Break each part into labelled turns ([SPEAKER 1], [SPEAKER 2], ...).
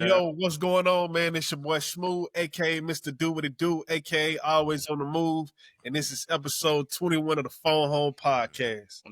[SPEAKER 1] Yo, what's going on, man? It's your boy Smooth, aka Mr. Do What It Do, aka Always on the Move, and this is episode 21 of the Phone Home Podcast.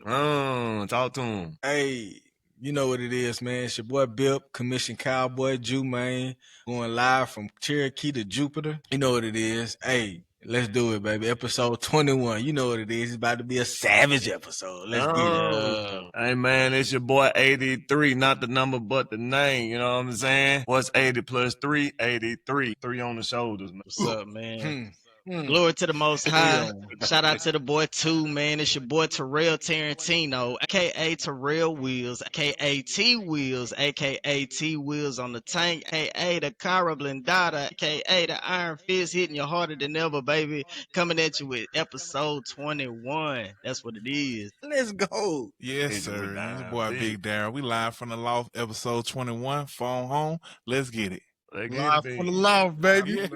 [SPEAKER 2] Talk to him.
[SPEAKER 3] Hey, you know what it is, man. It's your boy Bip, Commission Cowboy, Jew, man. Going live from Cherokee to Jupiter. You know what it is. Hey, let's do it, baby. Episode 21. You know what it is. It's about to be a savage episode. Let's get it.
[SPEAKER 2] Hey, man, it's your boy 83. Not the number, but the name. You know what I'm saying? What's 80 plus 3? 83. 3 on the shoulders, man.
[SPEAKER 4] What's up, man? Glory to the Most High. Shout out to the boy too, man. It's your boy Terrell Tarantino, aka Terrell Wheels, aka T Wheels, aka T Wheels on the tank, aka the Cara Blindada, aka the Iron Fist hitting you harder than ever, baby. Coming at you with episode 21. That's what it is.
[SPEAKER 3] Let's go.
[SPEAKER 5] Yes, sir. It's your boy Big Darren. We live from the loft, episode 21. Phone home. Let's get it.
[SPEAKER 1] Live from the loft, baby.
[SPEAKER 4] Live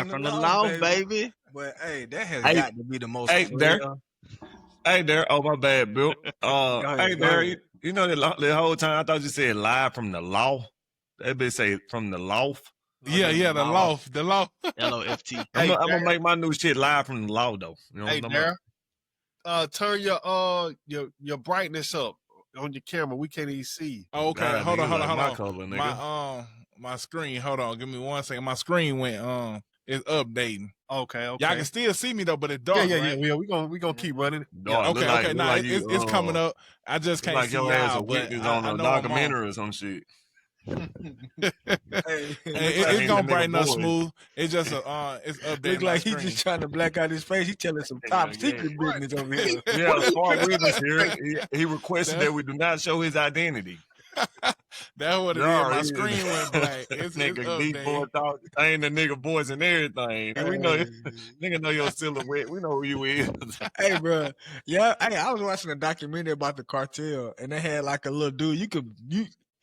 [SPEAKER 4] from the loft, baby.
[SPEAKER 3] But hey, that has got to be the most.
[SPEAKER 2] Hey, there. Oh, my bad, Bill. Hey, there. You know, the whole time I thought you said live from the loft. That bitch say from the loft.
[SPEAKER 5] Yeah, the loft. The loft.
[SPEAKER 4] LOFT.
[SPEAKER 2] I'm gonna make my new shit live from the loft, though. You know
[SPEAKER 1] Hey, there. Turn your brightness up on your camera. We can't even see.
[SPEAKER 5] Oh, okay,
[SPEAKER 2] God,
[SPEAKER 5] hold on.
[SPEAKER 2] My color, nigga.
[SPEAKER 5] My screen. Hold on, give me 1 second. My screen went it's updating.
[SPEAKER 1] Okay.
[SPEAKER 5] Y'all can still see me though, but it's dark.
[SPEAKER 1] Yeah.
[SPEAKER 5] Right?
[SPEAKER 1] We gonna keep running.
[SPEAKER 5] Yeah, okay. Nah, it's coming up. I just can't see
[SPEAKER 2] your ass
[SPEAKER 5] now.
[SPEAKER 2] a witness on a documentary or some shit.
[SPEAKER 3] It's
[SPEAKER 5] gonna brighten up smooth. It's just it's updating.
[SPEAKER 3] Look like he's just trying to black out his face. He's telling some top secret business over here.
[SPEAKER 2] Yeah, as far as witness here, he requested that we do not show his identity.
[SPEAKER 5] That's what it is. My screen went black. It's
[SPEAKER 2] nigga deep boy talk, ain't the nigga voice and everything. We know nigga know your silhouette. We know who you is.
[SPEAKER 3] Hey, bro. Yeah. Hey, I was watching a documentary about the cartel, and they had like a little dude.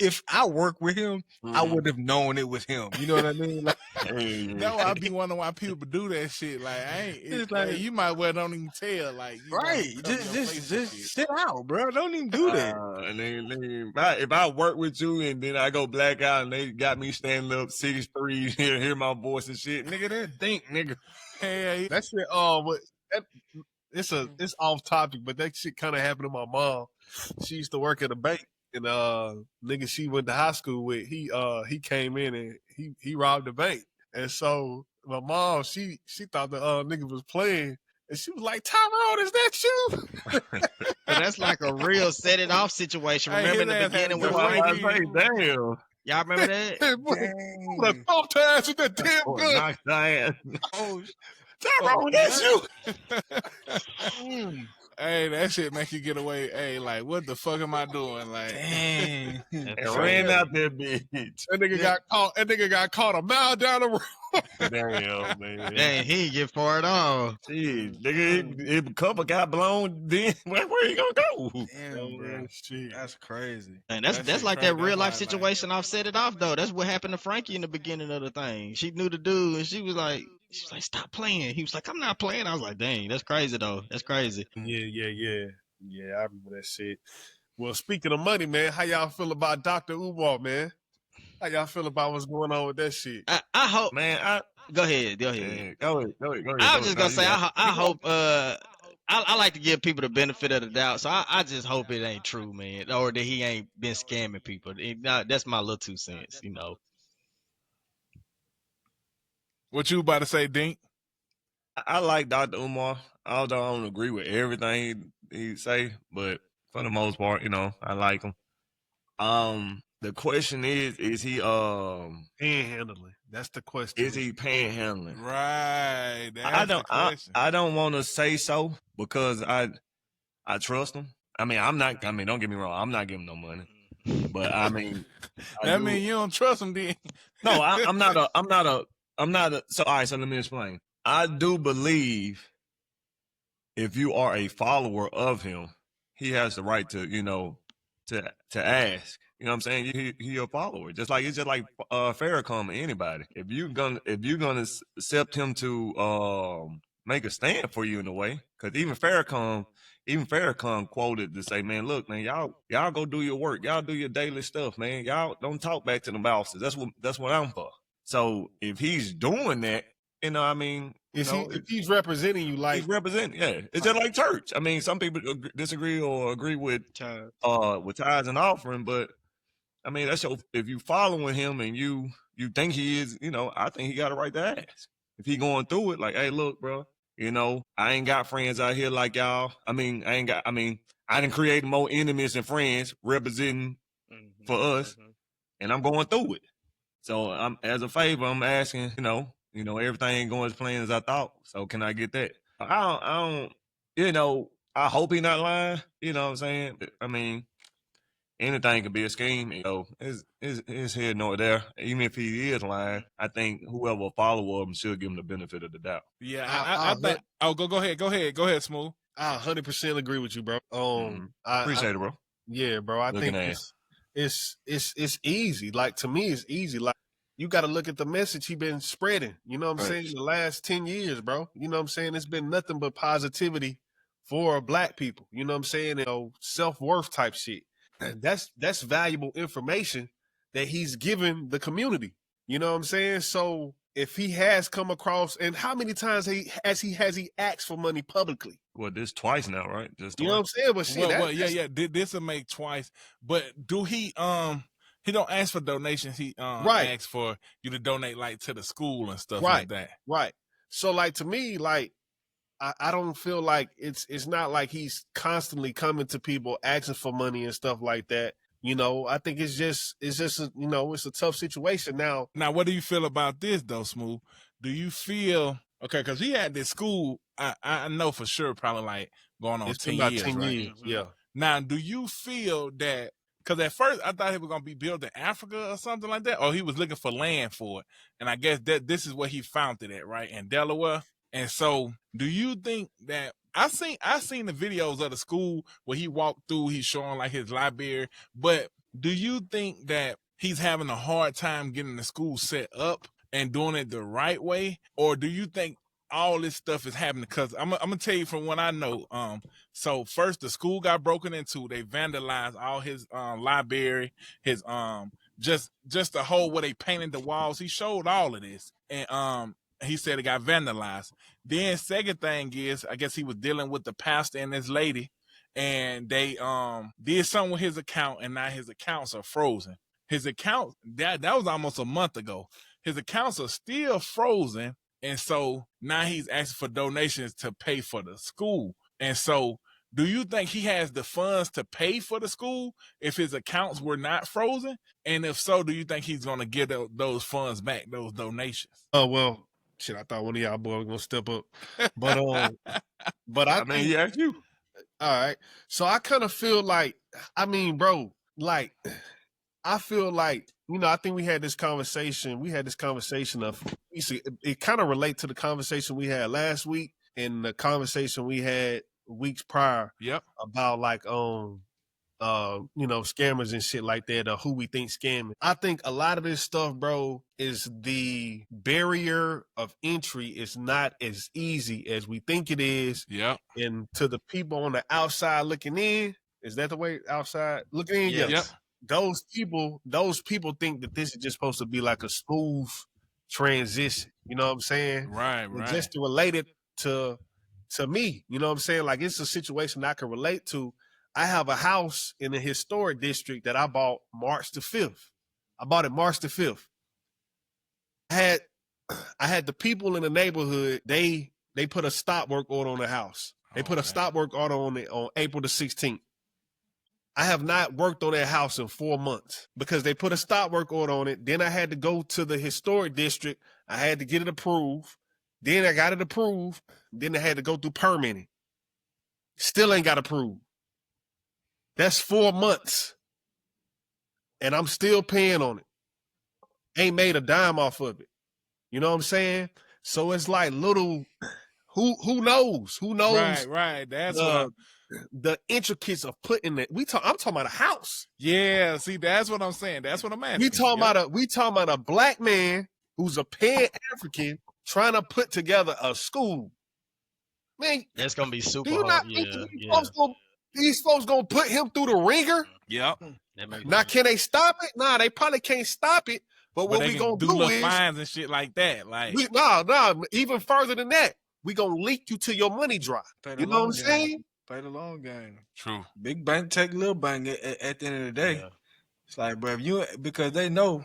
[SPEAKER 3] If I work with him, I would have known it was him. You know what I mean? Like,
[SPEAKER 5] that's why I be wondering why people do that shit. Like, it's like you might well don't even tell. Like,
[SPEAKER 3] right? Just sit out, bro. Don't even do that.
[SPEAKER 2] And then if I work with you and then I go black out and they got me standing up 6'3", hear my voice and shit, nigga, that think, nigga.
[SPEAKER 1] Hey, that shit. It's off topic, but that shit kind of happened to my mom. She used to work at a bank. And nigga she went to high school with, he came in and he robbed the bank. And so my mom, she thought the nigga was playing, and she was like, Tyrone, is that you?
[SPEAKER 4] That's like a real set it off situation. Remember in the beginning with Frankie?
[SPEAKER 2] Damn.
[SPEAKER 4] Y'all remember that?
[SPEAKER 1] I'm gonna thump your ass with that damn gun.
[SPEAKER 2] Knock thy ass.
[SPEAKER 1] Oh, Tyrone, that's you.
[SPEAKER 5] Hey, that shit make you get away. Hey, like, what the fuck am I doing? Like,
[SPEAKER 3] dang.
[SPEAKER 2] And ran out that bitch.
[SPEAKER 1] That nigga got caught. That nigga got caught a mile down the road.
[SPEAKER 2] Damn, man.
[SPEAKER 4] Dang, he didn't get far at all.
[SPEAKER 2] Shit, nigga, if a couple got blown, then where he gonna go?
[SPEAKER 3] Damn, bro. That's crazy.
[SPEAKER 4] And that's like that real life situation. I've set it off though. That's what happened to Frankie in the beginning of the thing. She knew the dude, and she was like, stop playing. He was like, I'm not playing. I was like, dang, that's crazy though. That's crazy.
[SPEAKER 1] Yeah, I remember that shit. Well, speaking of money, man, how y'all feel about Dr. Umar, man? How y'all feel about what's going on with that shit?
[SPEAKER 4] I hope,
[SPEAKER 2] man.
[SPEAKER 4] Go ahead.
[SPEAKER 2] Go ahead.
[SPEAKER 4] I was just gonna say, I hope. I like to give people the benefit of the doubt, so I just hope it ain't true, man, or that he ain't been scamming people. That's my little 2 cents, you know.
[SPEAKER 5] What you about to say, Dink?
[SPEAKER 2] I like Dr. Umar, although I don't agree with everything he say, but for the most part, you know, I like him. The question is he
[SPEAKER 1] panhandling? That's the question.
[SPEAKER 2] Is he panhandling?
[SPEAKER 5] Right.
[SPEAKER 2] I don't want to say so because I trust him. Don't get me wrong, I'm not giving no money. But I mean
[SPEAKER 5] that mean you don't trust him, then.
[SPEAKER 2] No, I'm not a so all right, so let me explain. I do believe if you are a follower of him, he has the right to, you know, to ask. You know what I'm saying? He a follower. It's just like Farrakhan or anybody. If you're gonna accept him to make a stand for you in a way, because even Farrakhan, even Farrakhan quoted to say, man, look, man, y'all go do your work. Y'all do your daily stuff, man. Y'all don't talk back to the bosses. That's what I'm for. So if he's doing that, you know, I mean,
[SPEAKER 1] if he's representing you like
[SPEAKER 2] he's representing, yeah. It's just like church. I mean, some people disagree or agree with tithes and offering, but I mean, if you following him and you think he is, you know, I think he got a right to ask. If he going through it, like, hey, look, bro, you know, I ain't got friends out here like y'all. I done created more enemies than friends representing for us, and I'm going through it. So as a favor, I'm asking, you know, everything ain't going as planned as I thought. So can I get that? I don't, you know, I hope he not lying. You know what I'm saying? I mean, anything could be a scheme. You know, it's here nor there. Even if he is lying, I think whoever a follower of him should give him the benefit of the doubt.
[SPEAKER 5] Yeah, I think. Oh, go ahead, Smooth.
[SPEAKER 1] I 100% agree with you, bro.
[SPEAKER 2] Appreciate it, bro.
[SPEAKER 1] Yeah, bro. I think it's easy. Like, to me, it's easy. Like, you got to look at the message he been spreading. You know what I'm saying? The last 10 years, bro. You know what I'm saying? It's been nothing but positivity for black people. You know what I'm saying? You know, self-worth type shit. That's valuable information that he's given the community. You know what I'm saying? So if he has come across, and how many times has he asked for money publicly?
[SPEAKER 2] Well, this twice now, right? Just twice.
[SPEAKER 1] You know what I'm saying? But shit,
[SPEAKER 5] This will make twice. But do he he don't ask for donations. He asks for you to donate like to the school and stuff like that.
[SPEAKER 1] Right. So like, to me, like, I don't feel like it's not like he's constantly coming to people asking for money and stuff like that. You know, I think it's just you know, it's a tough situation now.
[SPEAKER 5] Now, what do you feel about this though, Smooth? Do you feel okay? Because he had this school, I know for sure, probably like going on 10 years, right?
[SPEAKER 1] Yeah.
[SPEAKER 5] Now, do you feel that? Because at first I thought he was gonna be built in Africa or something like that, or he was looking for land for it, and I guess that this is where he found it at, right, in Delaware. And so, do you think that I seen the videos of the school where he walked through, he's showing like his library, but do you think that he's having a hard time getting the school set up and doing it the right way, or do you think all this stuff is happening? Because I'm gonna tell you from what I know. So first the school got broken into, they vandalized all his library, his just the whole where they painted the walls. He showed all of this, and he said it got vandalized. Then second thing is, I guess he was dealing with the pastor and this lady, and they did something with his account, and now his accounts are frozen. His account, that was almost a month ago. His accounts are still frozen, and so now he's asking for donations to pay for the school. And so, do you think he has the funds to pay for the school if his accounts were not frozen? And if so, do you think he's going to get those funds back, those donations?
[SPEAKER 1] Oh, well, shit, I thought one of y'all boys was going to step up. But I
[SPEAKER 2] mean, he asked you.
[SPEAKER 1] All right. So I kind of feel like, I mean, bro, like, I feel like, you know, I think we had this conversation of, you see, it kind of relate to the conversation we had last week and the conversation we had weeks prior.
[SPEAKER 5] Yep.
[SPEAKER 1] About like, you know, scammers and shit like that, or who we think scamming. I think a lot of this stuff, bro, is the barrier of entry is not as easy as we think it is.
[SPEAKER 5] Yeah.
[SPEAKER 1] And to the people on the outside looking in, is that the way, outside looking in?
[SPEAKER 5] Yes. Yep.
[SPEAKER 1] Those people think that this is just supposed to be like a smooth transition. You know what I'm saying?
[SPEAKER 5] Right.
[SPEAKER 1] And just to relate it to me, you know what I'm saying? Like, it's a situation I can relate to. I have a house in a historic district that I bought March the 5th. I bought it March the 5th. I had the people in the neighborhood, they put a stop work order on the house. They put a stop work order on April the 16th. I have not worked on that house in 4 months because they put a stop work order on it. Then I had to go to the historic district. I had to get it approved. Then I got it approved. Then I had to go through permitting. Still ain't got approved. That's 4 months. And I'm still paying on it. Ain't made a dime off of it. You know what I'm saying? So it's like little, who knows? Who knows?
[SPEAKER 5] Right. That's
[SPEAKER 1] the intricacies of putting it. I'm talking about a house.
[SPEAKER 5] Yeah, see, that's what I'm saying. That's what I'm asking.
[SPEAKER 1] We talking about a black man who's a Pan-African trying to put together a school. Man,
[SPEAKER 4] That's gonna be super
[SPEAKER 1] do you
[SPEAKER 4] hard.
[SPEAKER 1] not think
[SPEAKER 4] Yeah,
[SPEAKER 1] that
[SPEAKER 4] yeah.
[SPEAKER 1] these folks gonna put him through the ringer?
[SPEAKER 5] Yep.
[SPEAKER 4] That makes
[SPEAKER 1] Now,
[SPEAKER 4] sense.
[SPEAKER 1] can they stop it? Nah, they probably can't stop it. But
[SPEAKER 5] But
[SPEAKER 1] what
[SPEAKER 5] they
[SPEAKER 1] we
[SPEAKER 5] can
[SPEAKER 1] gonna
[SPEAKER 5] do
[SPEAKER 1] do
[SPEAKER 5] little
[SPEAKER 1] is,
[SPEAKER 5] fines and shit like that. Like,
[SPEAKER 1] even further than that, we gonna leak you till your money dry.
[SPEAKER 3] Play the
[SPEAKER 1] You know what
[SPEAKER 3] long
[SPEAKER 1] I'm
[SPEAKER 3] game.
[SPEAKER 1] saying?
[SPEAKER 3] Play the long game.
[SPEAKER 5] true.
[SPEAKER 3] Big bank take little bank at the end of the day.
[SPEAKER 4] Yeah.
[SPEAKER 3] It's like, bro, if you because they know,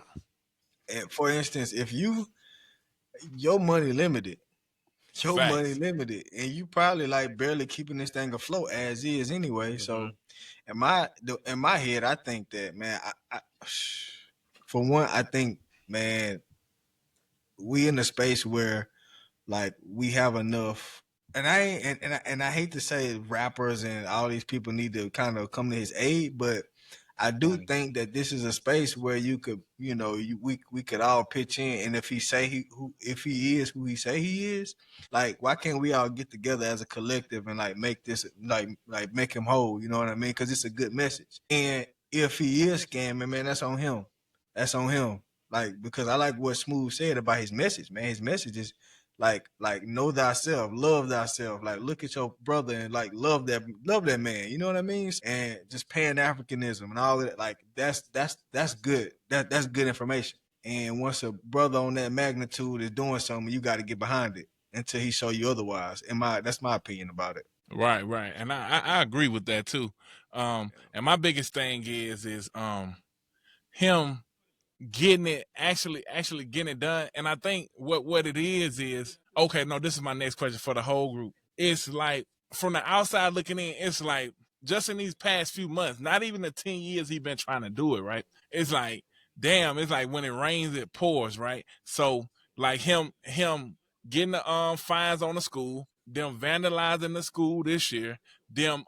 [SPEAKER 3] for instance, if your money limited,
[SPEAKER 5] Facts.
[SPEAKER 3] and you probably like barely keeping this thing afloat as is anyway. So in my head, I think that, man, I for one, I think, man, we in a space where like we have enough. And I ain't, and I hate to say rappers and all these people need to kind of come to his aid, but I do think that this is a space where you could, we could all pitch in. And if if he is who he say he is, like, why can't we all get together as a collective and like make this like make him whole? You know what I mean? Because it's a good message. And if he is scamming, man, that's on him. That's on him. Like, because I like what Smooth said about his message, man. His message is like know thyself, love thyself, like look at your brother and like love that man, you know what I mean? And just pan-Africanism and all of that, like that's good. That's good information. And once a brother on that magnitude is doing something, you got to get behind it until he show you otherwise. That's my opinion about it.
[SPEAKER 5] Right. And I agree with that too. And my biggest thing is him getting it actually getting it done. And I think what it is okay. No, this is my next question for the whole group. It's like, from the outside looking in, it's like just in these past few months, not even the 10 years he's been trying to do it, right? It's like, damn, it's like when it rains, it pours, right? So like him getting the fines on the school, them vandalizing the school this year, them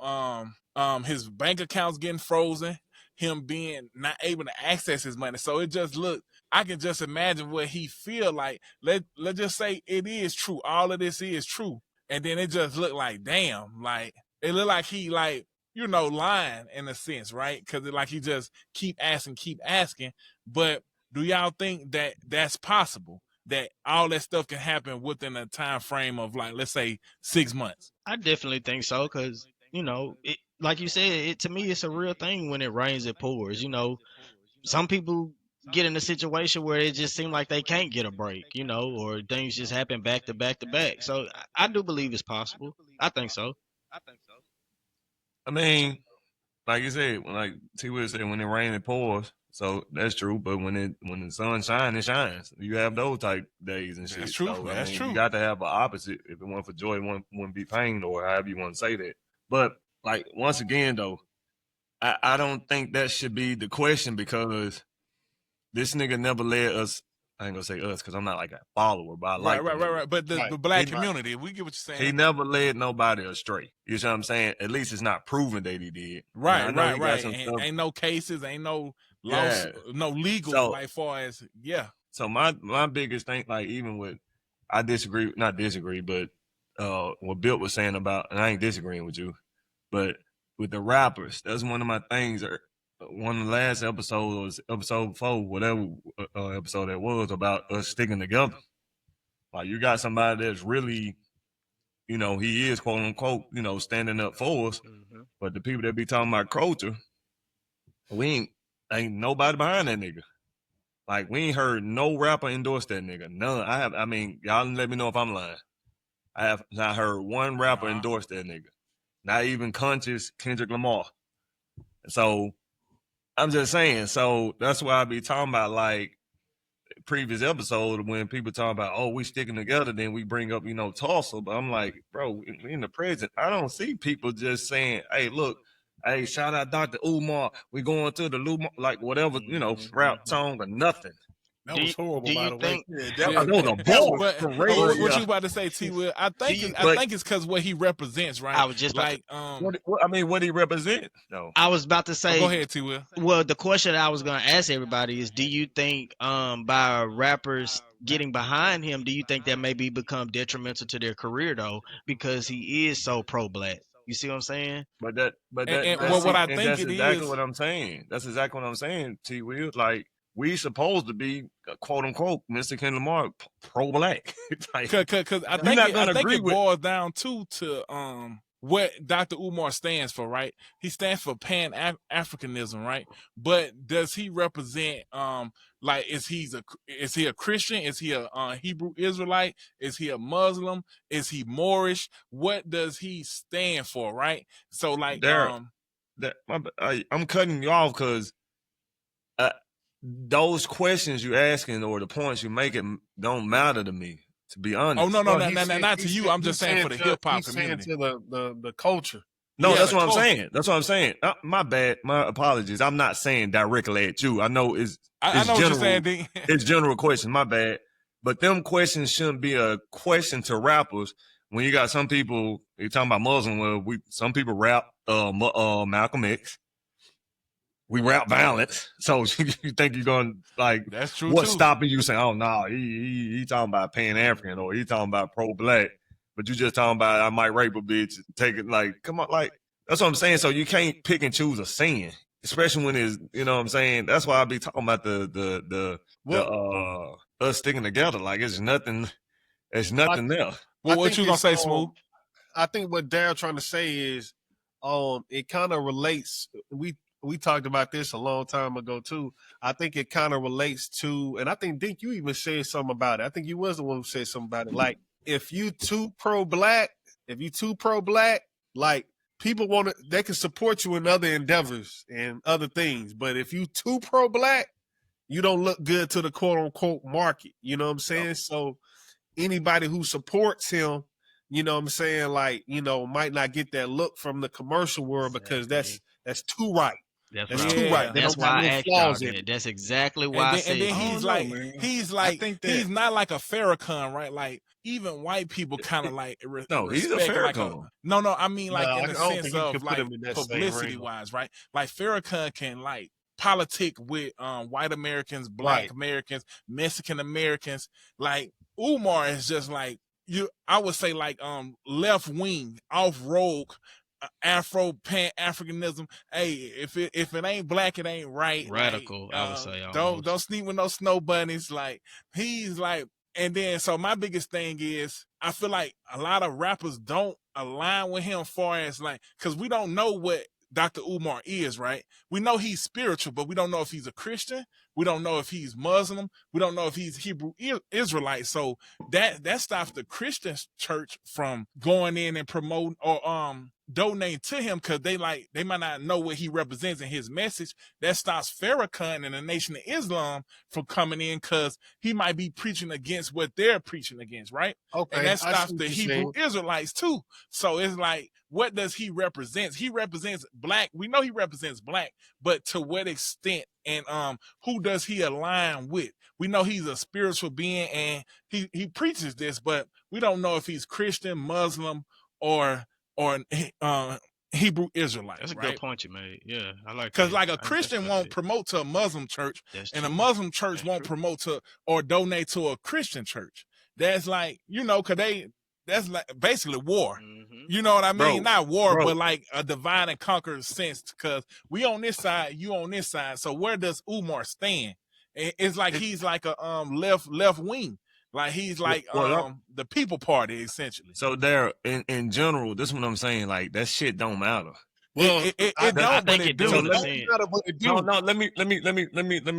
[SPEAKER 5] his bank accounts getting frozen, him being not able to access his money. So it just look, I can just imagine what he feel like. Let's just say it is true. All of this is true. And then it just looked like, damn, like it looked like he like, lying in a sense, right? Because like he just keep asking. But do y'all think that that's possible? That all that stuff can happen within a time frame of like, let's say 6 months?
[SPEAKER 4] I definitely think so, because it, like you said, to me it's a real thing. When it rains, it pours. Some people get in a situation where it just seems like they can't get a break, or things just happen back to back to back. So I do believe it's possible. I think so.
[SPEAKER 2] I mean, like you said, like T Will said, when it rains, it pours. So that's true. But when the sun shines, it shines. You have those type days and shit.
[SPEAKER 5] That's true.
[SPEAKER 2] So,
[SPEAKER 5] That's true.
[SPEAKER 2] You got to have an opposite. If it weren't for joy, it wouldn't be pain, or however you want to say that. But like, once again, though, I don't think that should be the question, because this nigga never led us. I ain't gonna say us because I'm not like a follower, but I like
[SPEAKER 5] Right. But the
[SPEAKER 1] Right.
[SPEAKER 5] black community, we get what you're saying.
[SPEAKER 2] He never led nobody astray. You see what I'm saying? At least it's not proven that he did.
[SPEAKER 5] Right.
[SPEAKER 2] Now, I know he got some
[SPEAKER 5] Ain't no cases, ain't no
[SPEAKER 2] Yeah.
[SPEAKER 5] no legal,
[SPEAKER 2] So-
[SPEAKER 5] like far as
[SPEAKER 2] So my biggest thing, like, even with, I disagree, not disagree, but what Bill was saying about, and I ain't disagreeing with you, but with the rappers, that's one of my things. One of the last episodes, episode 4, whatever episode that was, about us sticking together. Like, you got somebody that's really, he is quote unquote, standing up for us. But the people that be talking about culture, we ain't nobody behind that nigga. Like, we ain't heard no rapper endorse that nigga. None. I mean, y'all let me know if I'm lying. I have not heard one rapper endorse that nigga. Not even conscious Kendrick Lamar. So I'm just saying. So that's why I be talking about, like, previous episode, when people talk about, oh, we sticking together, then we bring up, Tulsa. But I'm like, bro, in the present, I don't see people just saying, hey, look, hey, shout out Dr. Umar, we going to the Lumar, like, whatever, rap song or nothing.
[SPEAKER 1] That was horrible, by the way.
[SPEAKER 2] That was a ball.
[SPEAKER 5] But
[SPEAKER 2] For real.
[SPEAKER 5] what you about to say, T Will? I think it's because what he represents, right?
[SPEAKER 4] I was just about
[SPEAKER 5] like
[SPEAKER 2] what he represents, though.
[SPEAKER 4] I was about to say.
[SPEAKER 5] Go ahead, T Will.
[SPEAKER 4] Well, the question that I was going to ask everybody is, do you think by rappers getting behind him, do you think that maybe become detrimental to their career, though, because he is so pro-black? You see what I'm saying?
[SPEAKER 5] What I think
[SPEAKER 2] that's
[SPEAKER 5] it
[SPEAKER 2] exactly
[SPEAKER 5] is.
[SPEAKER 2] what I'm saying. That's exactly what I'm saying, T Will. Like, we supposed to be quote unquote Mr. Kendrick Lamar pro-black. Like,
[SPEAKER 5] Cause I think it boils down to what Dr. Umar stands for, right? He stands for Pan-Africanism, right? But does he represent like is he a Christian? Is he a Hebrew Israelite? Is he a Muslim? Is he Moorish? What does he stand for, right? So like
[SPEAKER 2] I'm cutting you off because those questions you asking or the points you making don't matter to me, to be honest.
[SPEAKER 5] Oh no, not to you. I'm just saying for the hip hop community.
[SPEAKER 1] Saying to the culture.
[SPEAKER 2] No, that's what I'm saying. That's what I'm saying. My bad. My apologies. I'm not saying directly at you. I know it's
[SPEAKER 5] I know
[SPEAKER 2] general,
[SPEAKER 5] what you're saying, D.
[SPEAKER 2] It's general question. My bad. But them questions shouldn't be a question to rappers. When you got some people, you're talking about Muslim. Well, some people rap Malcolm X. We rap violence. So you think you're going like,
[SPEAKER 5] that's true.
[SPEAKER 2] What's stopping you saying, oh, no, he talking about Pan-African or he talking about pro-black, but you just talking about I might rape a bitch, take it like, come on, like, that's what I'm saying. So you can't pick and choose a saying, especially when it's, you know what I'm saying? That's why I be talking about the us sticking together. Like it's nothing there.
[SPEAKER 5] Well, what you gonna say, Smooth?
[SPEAKER 1] I think what Darryl trying to say is it kind of relates. We talked about this a long time ago too. I think it kind of relates to, and I think Dink, you even said something about it. I think you was the one who said something about it. Like if you too pro-black, like people they can support you in other endeavors and other things. But if you too pro-black, you don't look good to the quote unquote market. You know what I'm saying? So anybody who supports him, you know what I'm saying, like, you know, might not get that look from the commercial world because that's too right. That's too right.
[SPEAKER 4] That's why I asked y'all that. That's exactly why I said.
[SPEAKER 5] And then he's not like a Farrakhan, right? Like even white people kind of like
[SPEAKER 2] no, he's a Farrakhan.
[SPEAKER 5] Like no, I mean like in the sense of like publicity wise, right? Like Farrakhan can like politic with white Americans, black Americans, Mexican Americans. Like Umar is just like I would say like left wing, off road. Afro Pan-Africanism. Hey, if it ain't black, it ain't right.
[SPEAKER 4] Radical,
[SPEAKER 5] like,
[SPEAKER 4] I would say.
[SPEAKER 5] Don't sneak with no snow bunnies. Like he's like, and then so my biggest thing is I feel like a lot of rappers don't align with him, far as like because we don't know what Dr. Umar is, right? We know he's spiritual, but we don't know if he's a Christian. We don't know if he's Muslim. We don't know if he's Hebrew Israelite. So that stops the Christian church from going in and promoting or donate to him because they might not know what he represents in his message. That stops Farrakhan and the Nation of Islam from coming in because he might be preaching against what they're preaching against, right? Okay, and that stops the Hebrew Israelites too. So it's like, what does he represent? He represents black. We know he represents black, but to what extent and who does he align with? We know he's a spiritual being and he preaches this, but we don't know if he's Christian, Muslim, or Hebrew Israelite.
[SPEAKER 4] That's a
[SPEAKER 5] right?
[SPEAKER 4] good point you made. Yeah, I like
[SPEAKER 5] because like a Christian won't promote to a Muslim church, and a Muslim church won't promote to or donate to a Christian church. That's like because that's like basically war. Mm-hmm. You know what I mean? Not war, but like a divide and conquer sense. Because we on this side, you on this side. So where does Umar stand? It's like he's like a left wing. Like he's like the People Party essentially.
[SPEAKER 2] So there, in general, this is what I'm saying. Like that shit don't matter.
[SPEAKER 5] Well, it don't, but it do.
[SPEAKER 2] No, let me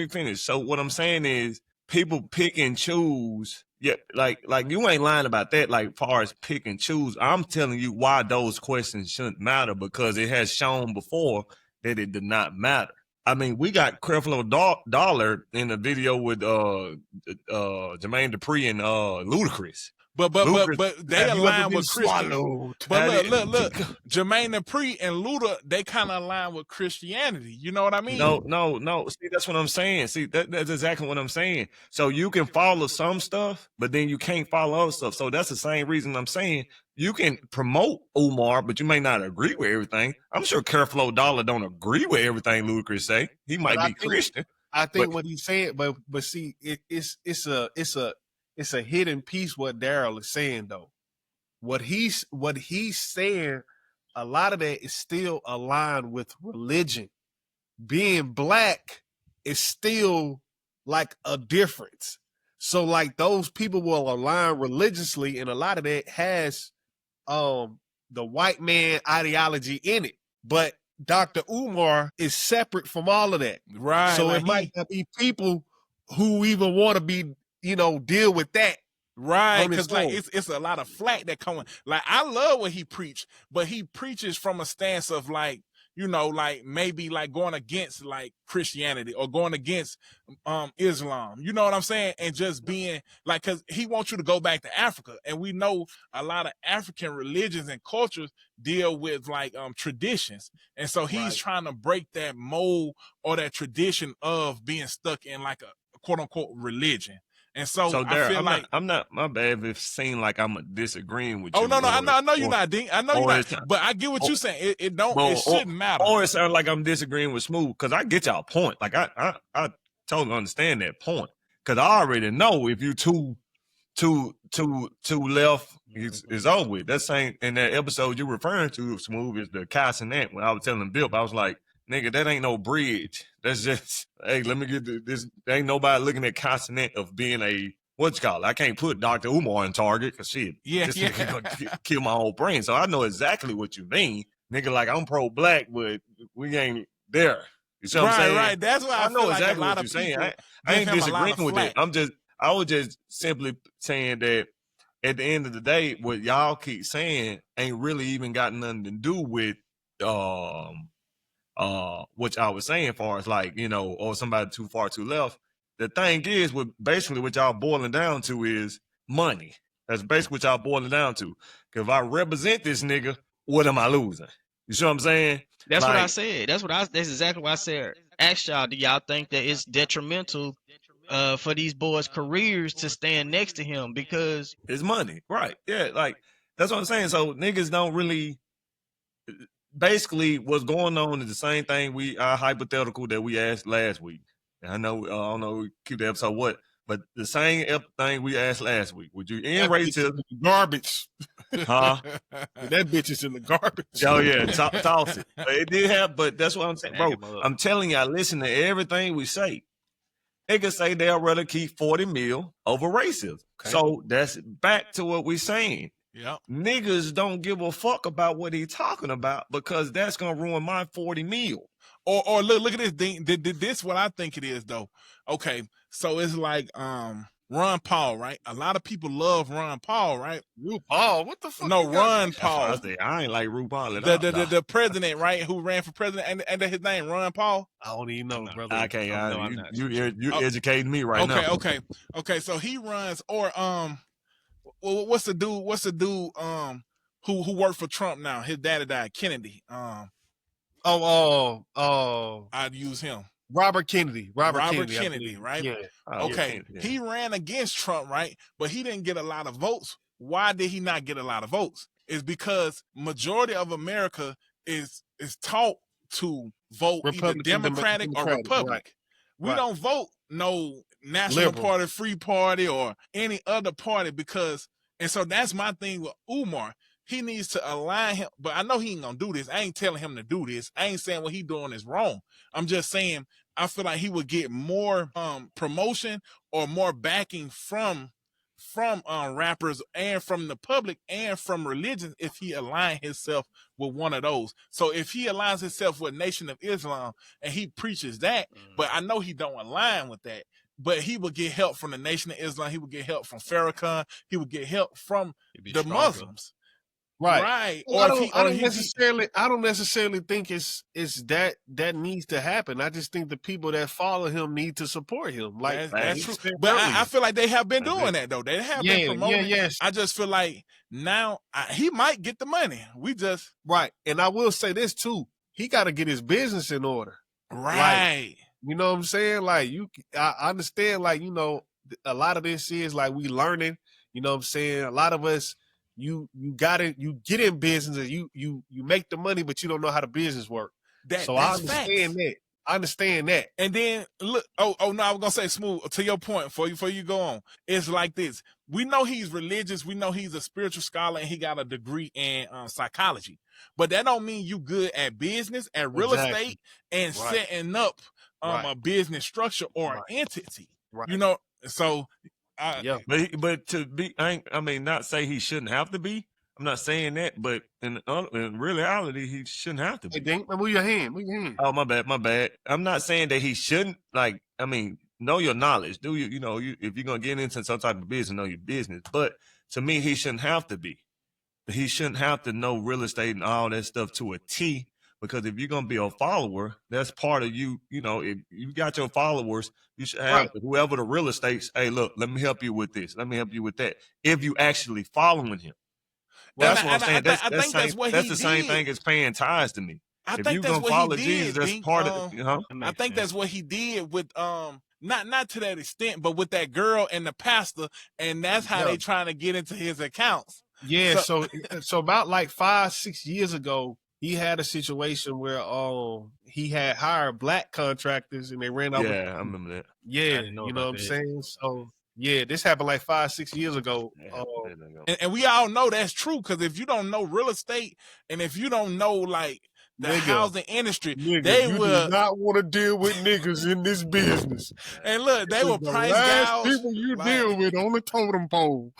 [SPEAKER 2] finish. So what I'm saying is, people pick and choose. Yeah, like you ain't lying about that. Like far as pick and choose, I'm telling you why those questions shouldn't matter because it has shown before that it did not matter. I mean, we got Creflo Dollar in the video with Jermaine Dupri and Ludacris.
[SPEAKER 5] But they align with Christian. But look, Jermaine Dupri and Luda, they kind of align with Christianity. You know what I mean?
[SPEAKER 2] No. See, that's what I'm saying. See, that's exactly what I'm saying. So you can follow some stuff, but then you can't follow other stuff. So that's the same reason I'm saying you can promote Umar, but you may not agree with everything. I'm sure Creflo Dollar don't agree with everything Ludacris say. He might be Christian.
[SPEAKER 1] I think what he's saying, but see, it's a hidden piece what Darryl is saying though. What he's saying, a lot of that is still aligned with religion. Being black is still like a difference. So like those people will align religiously, and a lot of that has the white man ideology in it. But Dr. Umar is separate from all of that.
[SPEAKER 5] Right.
[SPEAKER 1] So
[SPEAKER 5] like
[SPEAKER 1] it might not be people who even want to be, deal with that.
[SPEAKER 5] Right,
[SPEAKER 1] on his
[SPEAKER 5] because like
[SPEAKER 1] own.
[SPEAKER 5] it's a lot of flack that coming. Like I love what he preach, but he preaches from a stance of like, like maybe like going against like Christianity or going against Islam. You know what I'm saying? And just being like, because he wants you to go back to Africa, and we know a lot of African religions and cultures deal with like traditions, and so he's
[SPEAKER 1] Right.
[SPEAKER 5] trying to break that mold or that tradition of being stuck in like a quote unquote religion. And so I
[SPEAKER 2] Derek,
[SPEAKER 5] feel like
[SPEAKER 2] I'm not. My bad if it seems like I'm disagreeing with
[SPEAKER 5] oh
[SPEAKER 2] you.
[SPEAKER 5] no, I know you're not, Dean. I know you're
[SPEAKER 2] or
[SPEAKER 5] not.
[SPEAKER 2] it's-
[SPEAKER 5] But I get what you're saying. It shouldn't matter.
[SPEAKER 2] Or it sounds like I'm disagreeing with Smooth because I get y'all point. Like I totally understand that point because I already know if you too left, it's over with. That same in that episode you're referring to, Smooth, is the Cassinet. When I was telling Bill, I was like, nigga, that ain't no bridge. That's just, hey, let me get this. There ain't nobody looking at Cassinet of being a, what you call it? I can't put Dr. Umar in Target because shit, this nigga gonna kill my whole brain. So I know exactly what you mean. Nigga, like I'm pro-black, but we ain't there. You see what I'm saying?
[SPEAKER 5] Right. That's why I
[SPEAKER 2] know
[SPEAKER 5] feel like
[SPEAKER 2] exactly
[SPEAKER 5] a lot
[SPEAKER 2] what
[SPEAKER 5] of
[SPEAKER 2] you're saying.
[SPEAKER 5] people
[SPEAKER 2] I ain't
[SPEAKER 5] give him a lot
[SPEAKER 2] disagreeing
[SPEAKER 5] of
[SPEAKER 2] with it.
[SPEAKER 5] flack.
[SPEAKER 2] I was just simply saying that at the end of the day, what y'all keep saying ain't really even got nothing to do with what y'all was saying, far as like, or somebody too far too left. The thing is, basically what y'all boiling down to is money. That's basically what y'all boiling down to. Because if I represent this nigga, what am I losing? You see what I'm saying?
[SPEAKER 4] That's what I said. That's exactly what I said. Ask y'all, do y'all think that it's detrimental for these boys' careers to stand next to him because
[SPEAKER 2] it's money, right? Yeah, like that's what I'm saying. So niggas don't really. Basically, what's going on is the same thing our hypothetical that we asked last week. And I know, I don't know, we keep the episode what, but the same thing we asked last week. Would you end racism?
[SPEAKER 1] Garbage.
[SPEAKER 2] Huh?
[SPEAKER 1] That bitch is in the garbage.
[SPEAKER 2] Oh yeah, toss it. It did have, but that's what I'm saying, bro. I'm telling you, I listen to everything we say. Niggas say they'll rather keep 40 mil over racism. Okay. So that's back to what we're saying.
[SPEAKER 5] Yep.
[SPEAKER 2] Niggas don't give a fuck about what he's talking about because that's gonna ruin my 40 mil.
[SPEAKER 5] Or look at this thing. This what I think it is though. Okay, so it's like Ron Paul, right? A lot of people love Ron Paul, right?
[SPEAKER 1] RuPaul, what the fuck?
[SPEAKER 5] No, Ron Paul.
[SPEAKER 2] I ain't like RuPaul at all.
[SPEAKER 5] The president, right? Who ran for president, and his name Ron Paul.
[SPEAKER 1] I don't even know, brother.
[SPEAKER 2] I can't. You educating me right now.
[SPEAKER 5] Okay. So he runs, or what's the dude? Who worked for Trump now? His daddy died. Kennedy. I'd use him.
[SPEAKER 1] Robert Kennedy,
[SPEAKER 5] right?
[SPEAKER 1] Yeah.
[SPEAKER 5] Okay.
[SPEAKER 2] Yeah.
[SPEAKER 5] He ran against Trump, right? But he didn't get a lot of votes. Why did he not get a lot of votes? It's because majority of America is taught to vote either Democratic or Republican.
[SPEAKER 1] Right.
[SPEAKER 5] We don't vote no National Party, Free Party, or any other party and so that's my thing with Umar. He needs to align him, but I know he ain't gonna do this. I ain't telling him to do this. I ain't saying what he doing is wrong. I'm just saying I feel like he would get more promotion or more backing from rappers and from the public and from religion if he align himself with one of those. So if he aligns himself with Nation of Islam and he preaches that, but I know he don't align with that, but he would get help from the Nation of Islam. He would get help from Farrakhan. He would get help from the Muslims. Right.
[SPEAKER 1] Well, I don't necessarily think it's that needs to happen. I just think the people that follow him need to support him. Like
[SPEAKER 5] that's true. But I feel like they have been doing that though. They have been promoting.
[SPEAKER 1] Yes.
[SPEAKER 5] I just feel like now he might get the money.
[SPEAKER 1] Right. And I will say this too. He got to get his business in order.
[SPEAKER 5] Right.
[SPEAKER 1] Like, you know what I'm saying? Like I understand. Like a lot of this is like we learning. You know what I'm saying? A lot of us. You get in business and you make the money, but you don't know how the business work. I understand that.
[SPEAKER 5] And then look, no, I was gonna say Smooth, to your point, before you go on. It's like this. We know he's religious, we know he's a spiritual scholar, and he got a degree in psychology. But that don't mean you good at business, at real estate, and setting up a business structure or an entity.
[SPEAKER 1] Right.
[SPEAKER 5] You know, so
[SPEAKER 1] Yeah.
[SPEAKER 2] But to be, I mean, not say he shouldn't have to be. I'm not saying that, but in reality, he shouldn't have to
[SPEAKER 1] Hey,
[SPEAKER 2] be.
[SPEAKER 1] Dink, move your hand. Move your hand.
[SPEAKER 2] Oh, my bad, my bad. I'm not saying that he shouldn't. Like, I mean, know your knowledge. Do you, if you're gonna get into some type of business, know your business. But to me, he shouldn't have to be. He shouldn't have to know real estate and all that stuff to a T. Because if you're gonna be a follower, that's part of you. You know, if you got your followers, you should have
[SPEAKER 1] Right.
[SPEAKER 2] whoever the real estate's. Hey, look, let me help you with this. Let me help you with that. If you actually following him,
[SPEAKER 1] Well,
[SPEAKER 2] that's what I'm saying.
[SPEAKER 5] I think that's what
[SPEAKER 2] That's
[SPEAKER 5] he
[SPEAKER 2] the same
[SPEAKER 5] did.
[SPEAKER 2] thing as paying tithes to me.
[SPEAKER 5] I
[SPEAKER 2] If
[SPEAKER 5] think
[SPEAKER 2] you
[SPEAKER 5] that's
[SPEAKER 2] gonna
[SPEAKER 5] what he
[SPEAKER 2] follow Jesus,
[SPEAKER 5] did.
[SPEAKER 2] that's
[SPEAKER 5] Dink.
[SPEAKER 2] part of
[SPEAKER 5] I think that's what he did with not to that extent, but with that girl and the pastor, and that's how they trying to get into his accounts.
[SPEAKER 1] Yeah, so about like 5-6 years ago, he had a situation where he had hired black contractors and they ran out.
[SPEAKER 2] Yeah, I remember that.
[SPEAKER 1] Yeah,
[SPEAKER 4] didn't know
[SPEAKER 1] you know
[SPEAKER 4] about
[SPEAKER 1] what I'm
[SPEAKER 4] that.
[SPEAKER 1] saying? So yeah, this happened like 5-6 years ago.
[SPEAKER 5] And we all know that's true, because if you don't know real estate and if you don't know like the housing industry, they
[SPEAKER 1] you
[SPEAKER 5] will
[SPEAKER 1] do not want to deal with niggas in this business.
[SPEAKER 5] And look, they will
[SPEAKER 1] The
[SPEAKER 5] price
[SPEAKER 1] last
[SPEAKER 5] gouge.
[SPEAKER 1] people you deal with on the totem pole.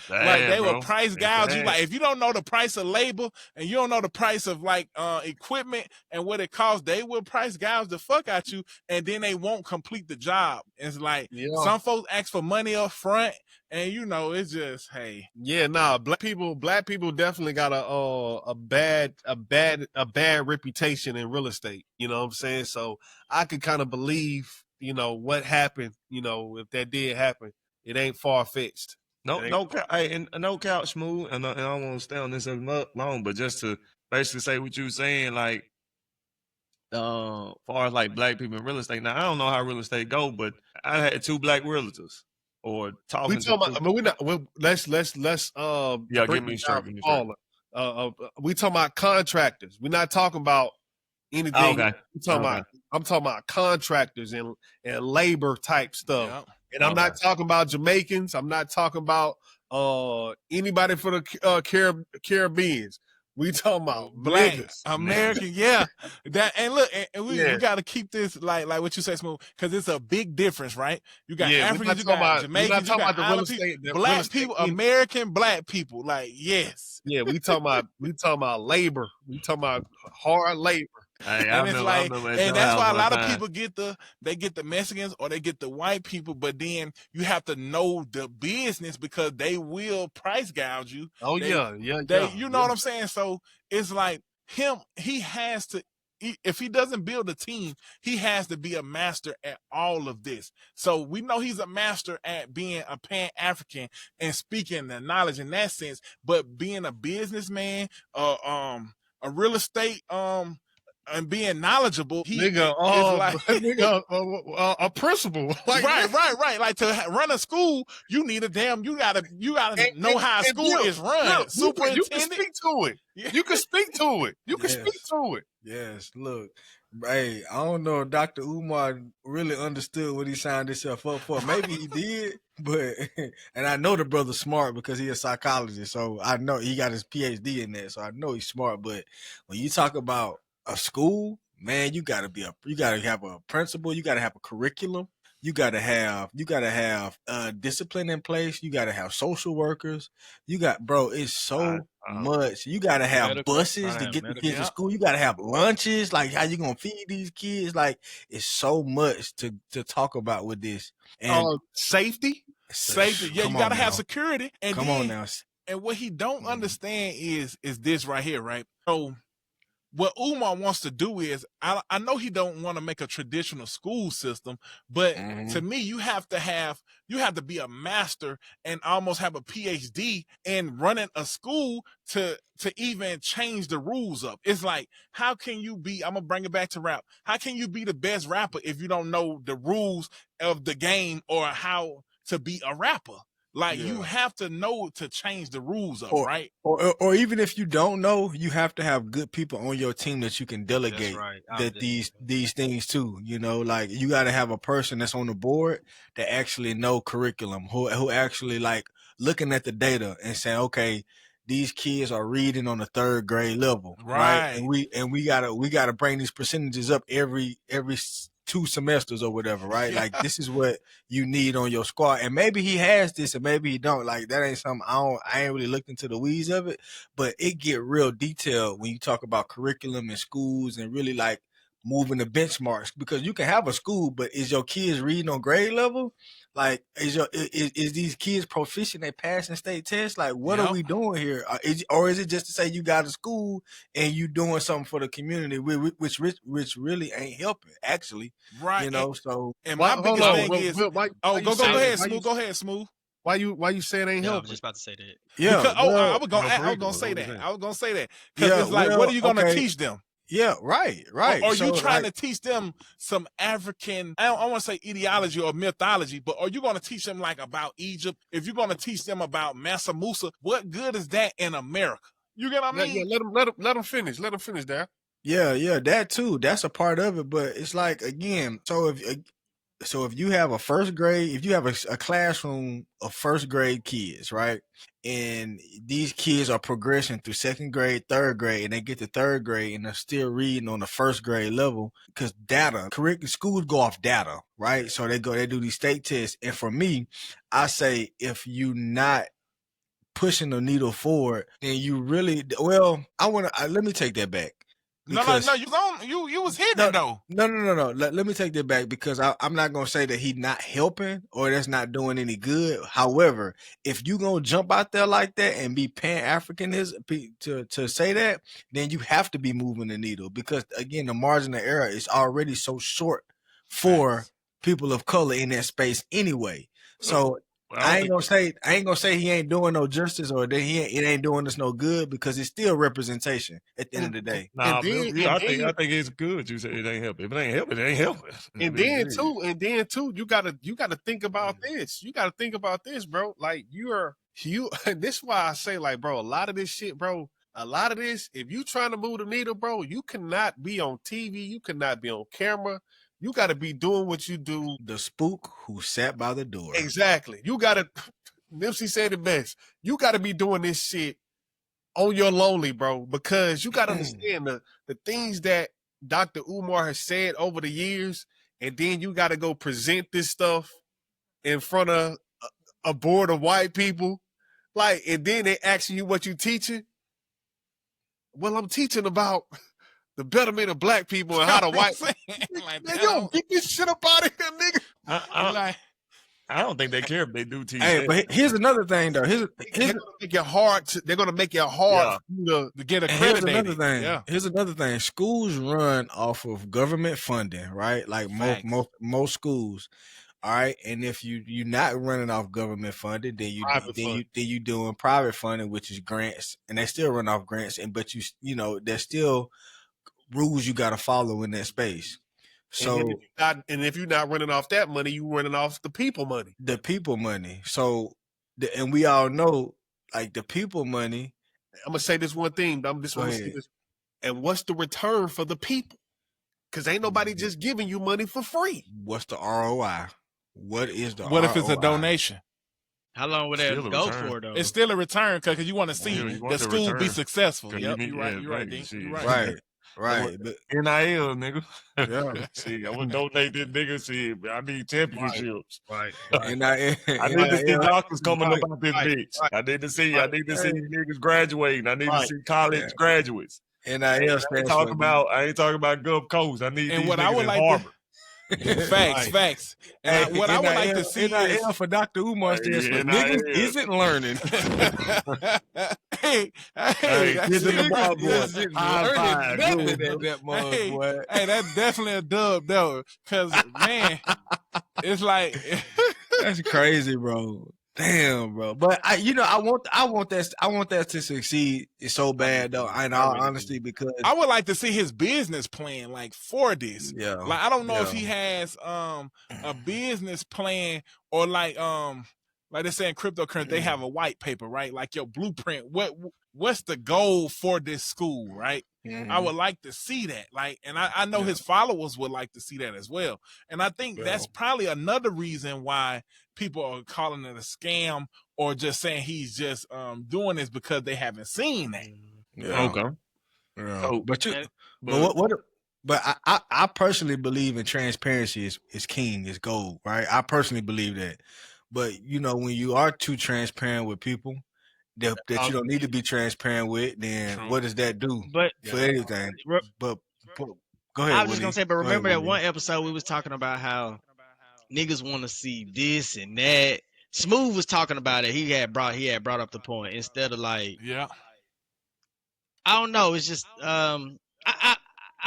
[SPEAKER 5] Like they will price
[SPEAKER 2] It's
[SPEAKER 5] gouge you.
[SPEAKER 2] sad.
[SPEAKER 5] Like if you don't know the price of labor and you don't know the price of like equipment and what it costs, they will price gouge the fuck out you, and then they won't complete the job. It's like some folks ask for money up front, and it's just hey.
[SPEAKER 1] Yeah, nah, black people definitely got a bad reputation in real estate. You know what I'm saying? So I could kind of believe, what happened. If that did happen, it ain't far fetched.
[SPEAKER 2] Hey, and no couch smooth, and I don't want to stay on this as long, but just to basically say what you were saying, like, far as like black people in real estate. Now I don't know how real estate go, but I had 2 black realtors, or talking.
[SPEAKER 1] We talking about. I mean, we're not. Let's
[SPEAKER 2] yeah, give me straight.
[SPEAKER 1] We talking about contractors. We're not talking about anything.
[SPEAKER 2] Oh, okay.
[SPEAKER 1] I'm talking about contractors and labor type stuff.
[SPEAKER 5] Yeah.
[SPEAKER 1] And I'm not talking about Jamaicans. I'm not talking about anybody for the Caribbeans. We talking about
[SPEAKER 5] black
[SPEAKER 1] niggas.
[SPEAKER 5] American, yeah. That and look, and we got to keep this like what you say, smooth, because it's a big difference, right? You got Africans, you got Jamaicans, you got island people, black people, American black people. Like yes,
[SPEAKER 1] yeah, we talking about labor. We talking about hard labor.
[SPEAKER 2] Hey,
[SPEAKER 5] and it's like, and that's why a lot of people get the Mexicans or they get the white people, but then you have to know the business because they will price gouge you.
[SPEAKER 1] Oh
[SPEAKER 5] you know what I'm saying? So it's like he has to, if he doesn't build a team, he has to be a master at all of this. So we know he's a master at being a Pan-African and speaking the knowledge in that sense, but being a businessman, a real estate, and being knowledledgeable,
[SPEAKER 1] a principal. Like,
[SPEAKER 5] right. Like to run a school, you need you gotta know how a school is run. Superintendent,
[SPEAKER 1] you can speak to it. You can speak to it. You can speak to it.
[SPEAKER 3] Yes, look. Hey, I don't know if Dr. Umar really understood what he signed himself up for. Maybe he did, but and I know the brother's smart because he's a psychologist, so I know he got his PhD in that, so I know he's smart. But when you talk about a school, man, you gotta have a principal, you gotta have a curriculum, you gotta have discipline in place, you gotta have social workers, it's so much. You gotta have buses to get the kids to school, you gotta have lunches, like how you gonna feed these kids, like it's so much to talk about with this. And
[SPEAKER 5] safety, yeah, you gotta have security. And
[SPEAKER 3] come on now.
[SPEAKER 5] And what he don't understand is this right here, right? So what Umar wants to do is, I know he don't want to make a traditional school system, but to me, you have to be a master and almost have a PhD in running a school to even change the rules up. It's like, how can you be, I'm gonna bring it back to rap. How can you be the best rapper if you don't know the rules of the game or how to be a rapper? Like you have to know to change the rules up, right?
[SPEAKER 3] Or even if you don't know, you have to have good people on your team that you can delegate these things to. Like you got to have a person that's on the board that actually know curriculum, who actually like looking at the data and saying, okay, these kids are reading on the 3rd grade level, right? And we gotta bring these percentages up every 2 semesters or whatever, right?
[SPEAKER 5] Yeah.
[SPEAKER 3] Like this is what you need on your squad. And maybe he has this and maybe he don't. Like that ain't something I ain't really looked into the weeds of it, but it get real detailed when you talk about curriculum in schools and really like moving the benchmarks, because you can have a school, but is your kids reading on grade level? Like, is these kids proficient at passing state tests? Like, what are we doing here? Or is it just to say you got a school and you doing something for the community, which really ain't helping, actually,
[SPEAKER 5] right?
[SPEAKER 3] You know, so.
[SPEAKER 5] And my biggest thing is, go ahead, Smooth. Go ahead, Smooth.
[SPEAKER 1] Why you say it ain't helping?
[SPEAKER 4] I was just about to say that.
[SPEAKER 3] Yeah.
[SPEAKER 5] Because, I was gonna say that. I was gonna say that because it's like, what are you gonna teach them?
[SPEAKER 3] Yeah, right.
[SPEAKER 5] Or are you trying to teach them some African, I don't want to say ideology or mythology, but are you going to teach them like about Egypt? If you're going to teach them about Mansa Musa, what good is that in America? You get what I mean?
[SPEAKER 1] Yeah, let them finish. Let them finish there.
[SPEAKER 3] Yeah, that too. That's a part of it, but it's like, again, so if you have a first grade, if you have a classroom of first grade kids, right? And these kids are progressing through second grade, third grade, and they get to third grade and they're still reading on the first grade level, because schools go off data, right? So they do these state tests. And for me, I say, if you not pushing the needle forward, then you really, let me take that back.
[SPEAKER 5] Because, you was hitting it though.
[SPEAKER 3] No. Let me take that back, because I'm not gonna say that he's not helping or that's not doing any good. However, if you gonna jump out there like that and be Pan-Africanism to say that, then you have to be moving the needle, because again, the margin of error is already so short for people of color in that space anyway. So I ain't gonna say he ain't doing no justice or that it ain't doing us no good, because it's still representation at the end of the day.
[SPEAKER 2] Nah, I think it's good. You said it ain't helping. If it ain't helping, it ain't helping.
[SPEAKER 1] And then too, you gotta think about this. You gotta think about this, bro. Like this is why I say, like, bro, a lot of this shit, bro. A lot of this, if you trying to move the needle, bro, you cannot be on TV. You cannot be on camera. You got to be doing what you do.
[SPEAKER 3] The spook who sat by the door.
[SPEAKER 1] Exactly. You got to, Nipsey said it best. You got to be doing this shit on your lonely, bro, because you got to understand the things that Dr. Umar has said over the years, and then you got to go present this stuff in front of a board of white people. Like, and then they asking you what you teaching. Well, I'm teaching about the betterment of black people and how to white. Like, man, yo, get this shit up out of here, nigga.
[SPEAKER 2] I don't think they care if they do teach.
[SPEAKER 3] Hey, but here's another thing, though. They're
[SPEAKER 1] gonna make it hard. They're gonna make it hard for you to get accredited.
[SPEAKER 3] Here's another thing. Here's another thing. Schools run off of government funding, right? Like most schools. All right, and if you're not running off government funding, then you doing private funding, which is grants, and they still run off grants. But you know there's still rules you got to follow in that space. So
[SPEAKER 1] and if you're not running off that money, you running off the people money.
[SPEAKER 3] The people money. So and we all know, like, the people money.
[SPEAKER 1] I'm gonna say this one thing. I'm just gonna say this. And what's the return for the people? Because ain't nobody just giving you money for free.
[SPEAKER 3] What's the ROI? What is the
[SPEAKER 5] What
[SPEAKER 3] ROI?
[SPEAKER 5] if it's a donation?
[SPEAKER 4] How long would that go for, though?
[SPEAKER 5] It's still a return, because you want to see the school be successful. Yep, you're right, D. You're right.
[SPEAKER 3] Right. But
[SPEAKER 2] NIL, nigga.
[SPEAKER 3] Yeah.
[SPEAKER 2] See, I would donate this nigga. See, I need championships.
[SPEAKER 1] Right.
[SPEAKER 2] I need to see doctors coming up out this bitch. I need to see niggas graduating. I need to see college graduates.
[SPEAKER 3] NIL
[SPEAKER 2] I ain't talking about Gulf Coast. I need these niggas in Harvard.
[SPEAKER 5] Facts. And what I would like to see
[SPEAKER 3] NIL for Dr. Umar stands for niggas isn't learning.
[SPEAKER 5] Hey, that's definitely a dub though, because man, it's like
[SPEAKER 3] that's crazy, bro. Damn, bro. But I want that to succeed so bad though. In all honesty, because
[SPEAKER 5] I would like to see his business plan, like, for this.
[SPEAKER 3] Yeah.
[SPEAKER 5] Like, I don't know if he has a business plan, or like they say in cryptocurrency, they have a white paper, right? Like your blueprint. What's the goal for this school, right? Mm-hmm. I would like to see that. Like, and I know his followers would like to see that as well. And I think that's probably another reason why people are calling it a scam, or just saying he's just doing this because they haven't seen that.
[SPEAKER 3] Yeah.
[SPEAKER 2] Okay.
[SPEAKER 3] Yeah.
[SPEAKER 2] So,
[SPEAKER 3] but But I personally believe in transparency is king, is gold, right? I personally believe that. But you know, when you are too transparent with people that you don't need to be transparent with, then
[SPEAKER 5] True.
[SPEAKER 3] what does that do
[SPEAKER 4] But
[SPEAKER 3] for anything? But go
[SPEAKER 4] I
[SPEAKER 3] ahead,
[SPEAKER 4] was just gonna
[SPEAKER 3] Willie.
[SPEAKER 4] say, but
[SPEAKER 3] Go ahead,
[SPEAKER 4] remember that
[SPEAKER 3] Willie.
[SPEAKER 4] one episode we was talking about how niggas want to see this and that. Smooth was talking about it. He had brought up the point instead of like,
[SPEAKER 5] Yeah.
[SPEAKER 4] I don't know. It's just I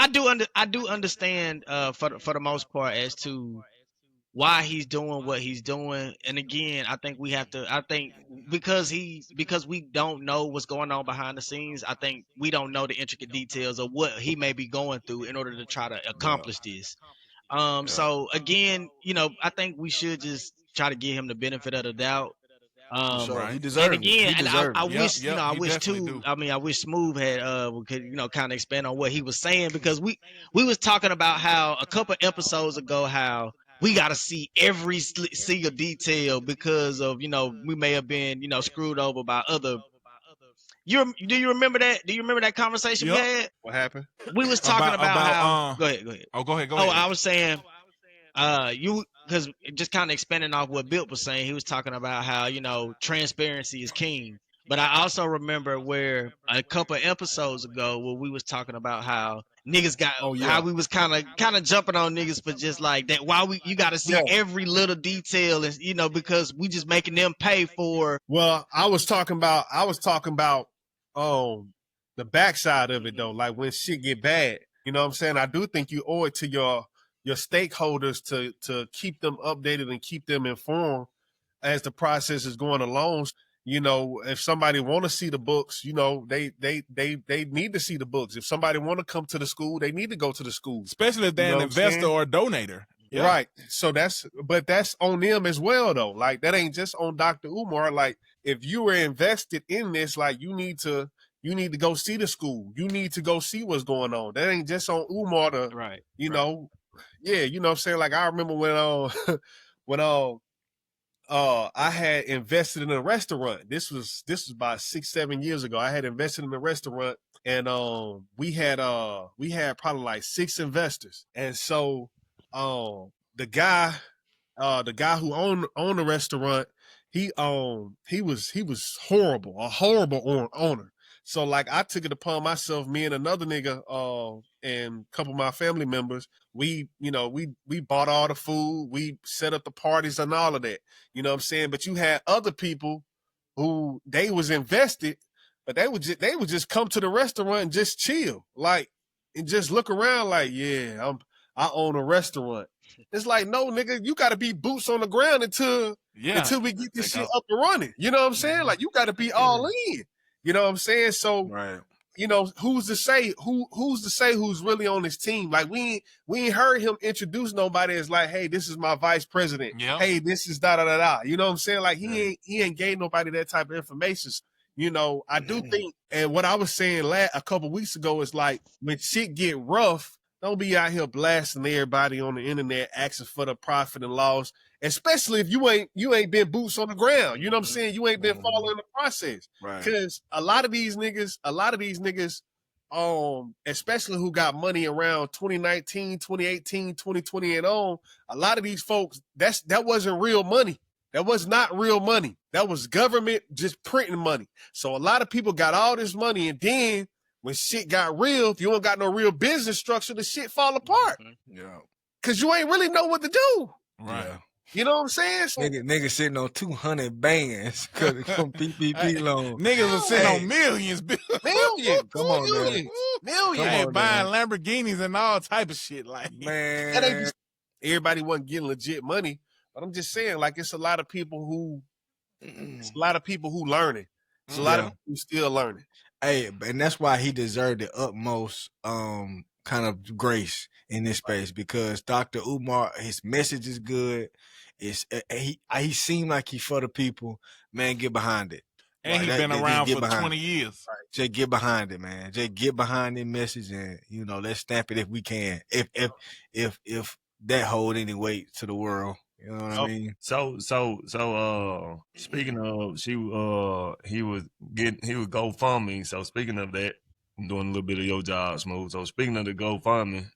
[SPEAKER 4] I do understand for the most part as to why he's doing what he's doing. And again, I think because we don't know what's going on behind the scenes, I think we don't know the intricate details of what he may be going through in order to try to accomplish this. So again, you know, I think we should just try to give him the benefit of the doubt.
[SPEAKER 3] For sure,
[SPEAKER 5] Right.
[SPEAKER 3] he
[SPEAKER 4] And
[SPEAKER 3] deserved it.
[SPEAKER 4] again,
[SPEAKER 3] He
[SPEAKER 4] and
[SPEAKER 3] deserved
[SPEAKER 4] I
[SPEAKER 3] it.
[SPEAKER 4] wish,
[SPEAKER 5] Yep,
[SPEAKER 4] I
[SPEAKER 5] he
[SPEAKER 4] wish
[SPEAKER 5] definitely
[SPEAKER 4] too.
[SPEAKER 5] do.
[SPEAKER 4] I mean, I wish Smooth had could, kind of expand on what he was saying, because we was talking about how a couple episodes ago how we got to see every single detail because of, you know, we may have been, you know, screwed over by other. Do you remember that? Do you remember that conversation we
[SPEAKER 5] Yep.
[SPEAKER 4] had?
[SPEAKER 1] What happened?
[SPEAKER 4] We was talking about how. Go ahead. Go ahead.
[SPEAKER 5] Oh, go ahead.
[SPEAKER 4] Oh, I was saying, you, because just kind of expanding off what Bill was saying, he was talking about how, you know, transparency is king. But I also remember where a couple episodes ago where we was talking about how niggas got,
[SPEAKER 1] Oh, yeah.
[SPEAKER 4] how we was kind of jumping on niggas for just like that. Why you got to see
[SPEAKER 1] Yeah.
[SPEAKER 4] every little detail, and you know, because we just making them pay for.
[SPEAKER 1] Well, I was talking about the backside of it though, like when shit get bad. You know what I'm saying? I do think you owe it to your stakeholders to keep them updated and keep them informed as the process is going along. You know, if somebody want to see the books, you know, they need to see the books. If somebody want to come to the school, they need to go to the school.
[SPEAKER 5] Especially if they're
[SPEAKER 1] You know
[SPEAKER 5] an
[SPEAKER 1] what I'm
[SPEAKER 5] investor
[SPEAKER 1] saying?
[SPEAKER 5] or a donator. Yeah.
[SPEAKER 1] Right. So that's on them as well though. Like that ain't just on Dr. Umar. Like if you were invested in this, like you need to go see the school. You need to go see what's going on. That ain't just on Umar to,
[SPEAKER 4] Right.
[SPEAKER 1] you know, yeah, you know what I'm saying? Like I remember when when I had invested in a restaurant. This was about 6-7 years ago. I had invested in a restaurant, and we had probably like 6 investors. And so the guy who owned the restaurant, he was horrible, a horrible owner. So like I took it upon myself, me and another nigga and a couple of my family members, we bought all the food, we set up the parties and all of that. You know what I'm saying? But you had other people who they was invested, but they would just come to the restaurant and just chill, like, and just look around like, yeah, I own a restaurant. It's like, no, nigga, you got to be boots on the ground until we get this shit up and running. You know what I'm saying? Like, you got to be all in. You know what I'm saying? So,
[SPEAKER 3] Right.
[SPEAKER 1] you know, who's to say who's really on this team? Like, we ain't heard him introduce nobody as like, hey, this is my vice president.
[SPEAKER 5] Yep.
[SPEAKER 1] Hey, this is da da da da. You know what I'm saying? Like, he ain't gave nobody that type of information. You know, I do think, and what I was saying a couple weeks ago is like, when shit get rough, don't be out here blasting everybody on the internet, asking for the profit and loss, especially if you ain't been boots on the ground. You know what I'm saying? You ain't been following the process.
[SPEAKER 3] Right.
[SPEAKER 1] Because a lot of these niggas, especially who got money around 2019, 2018, 2020 and on, a lot of these folks, that wasn't real money. That was not real money. That was government just printing money. So a lot of people got all this money, and then when shit got real, if you don't got no real business structure, the shit fall apart.
[SPEAKER 3] Yeah.
[SPEAKER 1] Cause you ain't really know what to do.
[SPEAKER 5] Right.
[SPEAKER 3] Yeah.
[SPEAKER 1] You know what I'm saying? So,
[SPEAKER 3] Nigga sitting on 200 bands from PPP loan.
[SPEAKER 5] Niggas was sitting on millions.
[SPEAKER 1] millions.
[SPEAKER 3] Come on, man.
[SPEAKER 1] millions. Millions.
[SPEAKER 3] Come
[SPEAKER 5] Hey,
[SPEAKER 3] on,
[SPEAKER 5] buying
[SPEAKER 3] man.
[SPEAKER 5] Lamborghinis and all type of shit. Like,
[SPEAKER 3] Man.
[SPEAKER 1] That ain't just, everybody wasn't getting legit money. But I'm just saying, like, it's a lot of people who learning. It's a lot of people who still learning.
[SPEAKER 3] Hey, and that's why he deserved the utmost kind of grace in this space, because Dr. Umar, his message is good. It's he seemed like he for the people. Man, get behind it.
[SPEAKER 5] and he's been around for 20 years.
[SPEAKER 3] Right. Just get behind it, man. Just get behind the message, and let's stamp it if we can. If that hold any weight to the world. You know what I mean?
[SPEAKER 2] So speaking of, he was GoFundMe. So speaking of that, I'm doing a little bit of your job, Smooth. So speaking of the GoFundMe,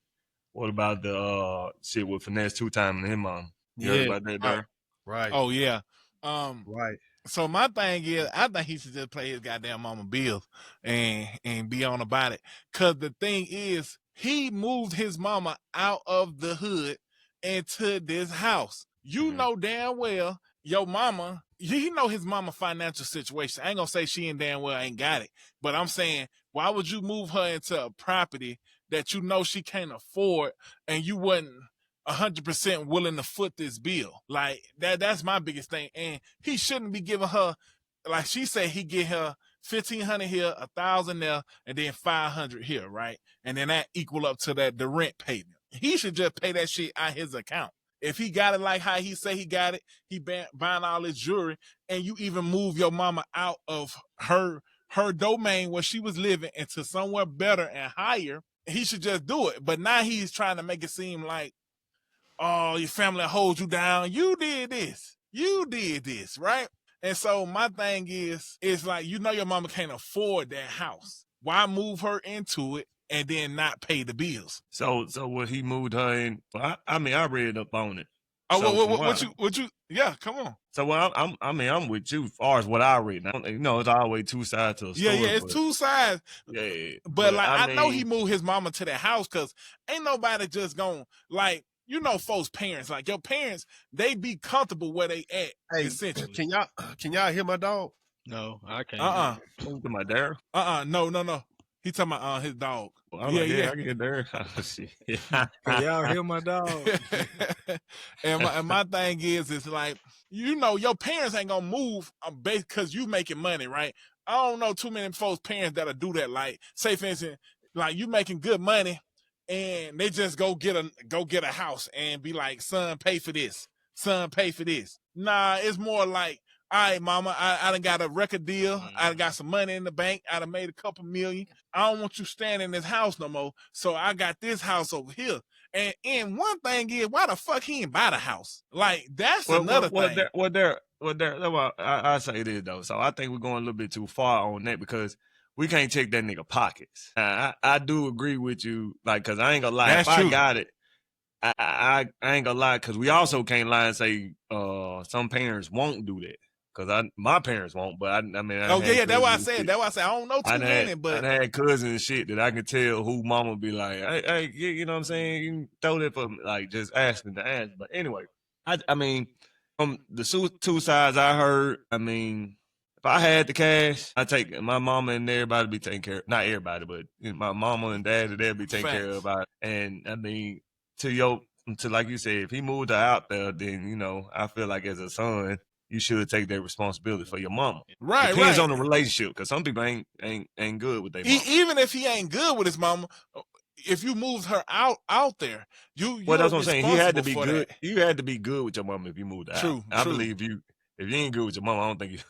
[SPEAKER 2] What about the shit with Finesse 2 Time and his mom? You heard about that, there?
[SPEAKER 1] Right.
[SPEAKER 5] Oh yeah.
[SPEAKER 1] Right.
[SPEAKER 5] So my thing is, I think he should just pay his goddamn mama bills and be on about it. Cause the thing is, he moved his mama out of the hood into this house. You know damn well your mama, you know his mama financial situation. I ain't gonna say she and damn well ain't got it, but I'm saying, why would you move her into a property that you know she can't afford and you wasn't 100% willing to foot this bill? Like that's my biggest thing. And he shouldn't be giving her, like she said, he get her 1,500 here, 1,000 there, and then 500 here, right? And then that equal up to the rent payment. He should just pay that shit out his account. If he got it like how he say he got it, he buying all his jewelry, and you even move your mama out of her domain where she was living into somewhere better and higher, he should just do it. But now he's trying to make it seem like, oh, your family holds you down. You did this. You did this, right? And so my thing is like, you know your mama can't afford that house. Why move her into it and then not pay the bills?
[SPEAKER 2] So what he moved her in? I mean, I read up on it.
[SPEAKER 5] Oh,
[SPEAKER 2] So
[SPEAKER 5] what you? Yeah, come on.
[SPEAKER 2] So I'm with you as far as what I read. Now, you know, it's always two sides to a story.
[SPEAKER 5] Yeah, it's two sides.
[SPEAKER 2] Yeah,
[SPEAKER 5] but like I know he moved his mama to that house because ain't nobody just gonna, like, you know, folks' parents, like your parents, they be comfortable where they at.
[SPEAKER 1] Hey,
[SPEAKER 5] essentially.
[SPEAKER 1] Can y'all hear my dog?
[SPEAKER 4] No, I can't.
[SPEAKER 2] To my dare.
[SPEAKER 5] No. He talking about his dog.
[SPEAKER 2] Well, yeah, I can get there.
[SPEAKER 3] Can y'all hear my dog?
[SPEAKER 5] and my thing is like, you know, your parents ain't gonna move because you making money, right? I don't know too many folks' parents that'll do that. Like, say for instance, like you making good money, and they just go get a house and be like, son, pay for this. Son, pay for this. Nah, it's more like, all right, mama, I done got a record deal. I done got some money in the bank. I done made a couple million. I don't want you staying in this house no more. So I got this house over here. And one thing is, why the fuck he ain't buy the house? Like, that's another thing.
[SPEAKER 2] I say this, though. So I think we're going a little bit too far on that because we can't check that nigga pockets. I do agree with you, like, because I ain't gonna lie.
[SPEAKER 5] That's
[SPEAKER 2] if
[SPEAKER 5] true.
[SPEAKER 2] I got it, I ain't gonna lie, because we also can't lie and say some parents won't do that. Because my parents won't, but I mean,
[SPEAKER 5] that's why I said. That's why I said I don't know too many, but
[SPEAKER 2] I had cousins and shit that I can tell who mama be like, hey, you know what I'm saying? You can throw that for me, like just asking to ask. But anyway, I mean, from the two sides I heard, I mean, if I had the cash, I take my mama and everybody be taking care of, not everybody, but my mama and dad, they'll be taking care of about it. And I mean, to like you said, if he moved her out there, then, you know, I feel like as a son, you should take that responsibility for your mama.
[SPEAKER 5] Right.
[SPEAKER 2] Depends on the relationship, because some people ain't good with their mama.
[SPEAKER 5] Even if he ain't good with his mama, if you moved her out there,
[SPEAKER 2] well, that's what I'm saying. He had to be good.
[SPEAKER 5] That.
[SPEAKER 2] You had to be good with your mama if you moved out.
[SPEAKER 5] True.
[SPEAKER 2] I believe if you ain't good with your mama, I don't think you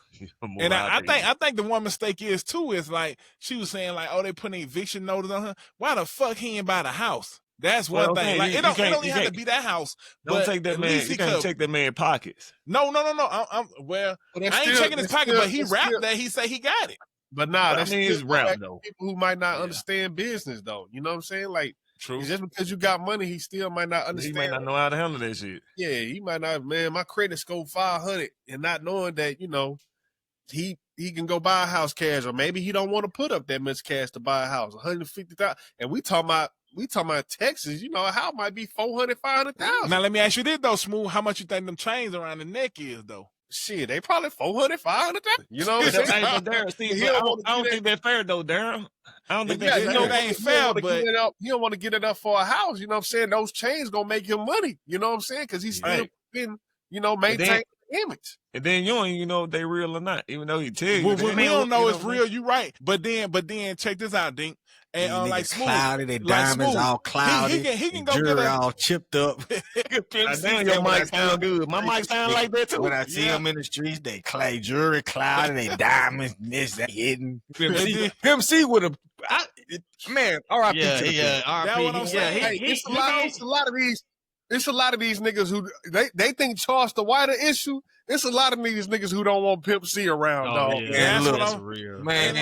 [SPEAKER 2] move
[SPEAKER 5] and
[SPEAKER 2] out.
[SPEAKER 5] I think the one mistake is too is like she was saying like, oh, they putting eviction notice on her. Why the fuck he ain't buy the house? That's one thing. Like, it don't even have to be that house.
[SPEAKER 2] Don't take that man. You can't check that man's pockets.
[SPEAKER 5] No. I ain't checking his pocket, but he rapped that. He say he got it.
[SPEAKER 1] But nah, that's
[SPEAKER 2] his rap though.
[SPEAKER 1] People who might not understand business though. You know what I'm saying? Like,
[SPEAKER 5] true.
[SPEAKER 1] Just because you got money, he still might not understand.
[SPEAKER 2] He might not know how to handle that shit.
[SPEAKER 1] Yeah, he might not. Man, my credit score 500, and not knowing that, you know, he can go buy a house cash, or maybe he don't want to put up that much cash to buy a house, $150,000. And we talking about Texas, you know, a house might be $400,000, $500,000.
[SPEAKER 5] Now let me ask you this though, Smooth, how much you think them chains around the neck is though?
[SPEAKER 1] Shit, they probably $400,000, $500,000. You know what I'm saying?
[SPEAKER 2] Hey, but Darren, I don't think that's fair though, Darren. I don't think
[SPEAKER 5] that ain't fair, but
[SPEAKER 1] he don't want to get it up for a house. You know what I'm saying? Those chains gonna make him money. You know what I'm saying? Because he's still been, you know, maintaining the image.
[SPEAKER 2] And then you don't even know if they real or not, even though he tell you.
[SPEAKER 5] Well, we don't know it's real. You right, but then check this out, Dink. And like Smooth,
[SPEAKER 3] cloudy, their diamonds all cloudy,
[SPEAKER 5] he can go
[SPEAKER 3] jewelry
[SPEAKER 5] get
[SPEAKER 3] all chipped up.
[SPEAKER 2] Damn, your mic sound good. My mic sound like that too.
[SPEAKER 3] When I see them in the streets, they jewelry cloudy, they diamonds, this, that, hidden. Pimp C would have, man. R.I.P.
[SPEAKER 5] Yeah.
[SPEAKER 1] That's what I'm saying. It's a lot of these niggas who they think Charles the White issue. It's a lot of these niggas who don't want Pimp C around, dog.
[SPEAKER 5] Yeah,
[SPEAKER 3] that's real. Man,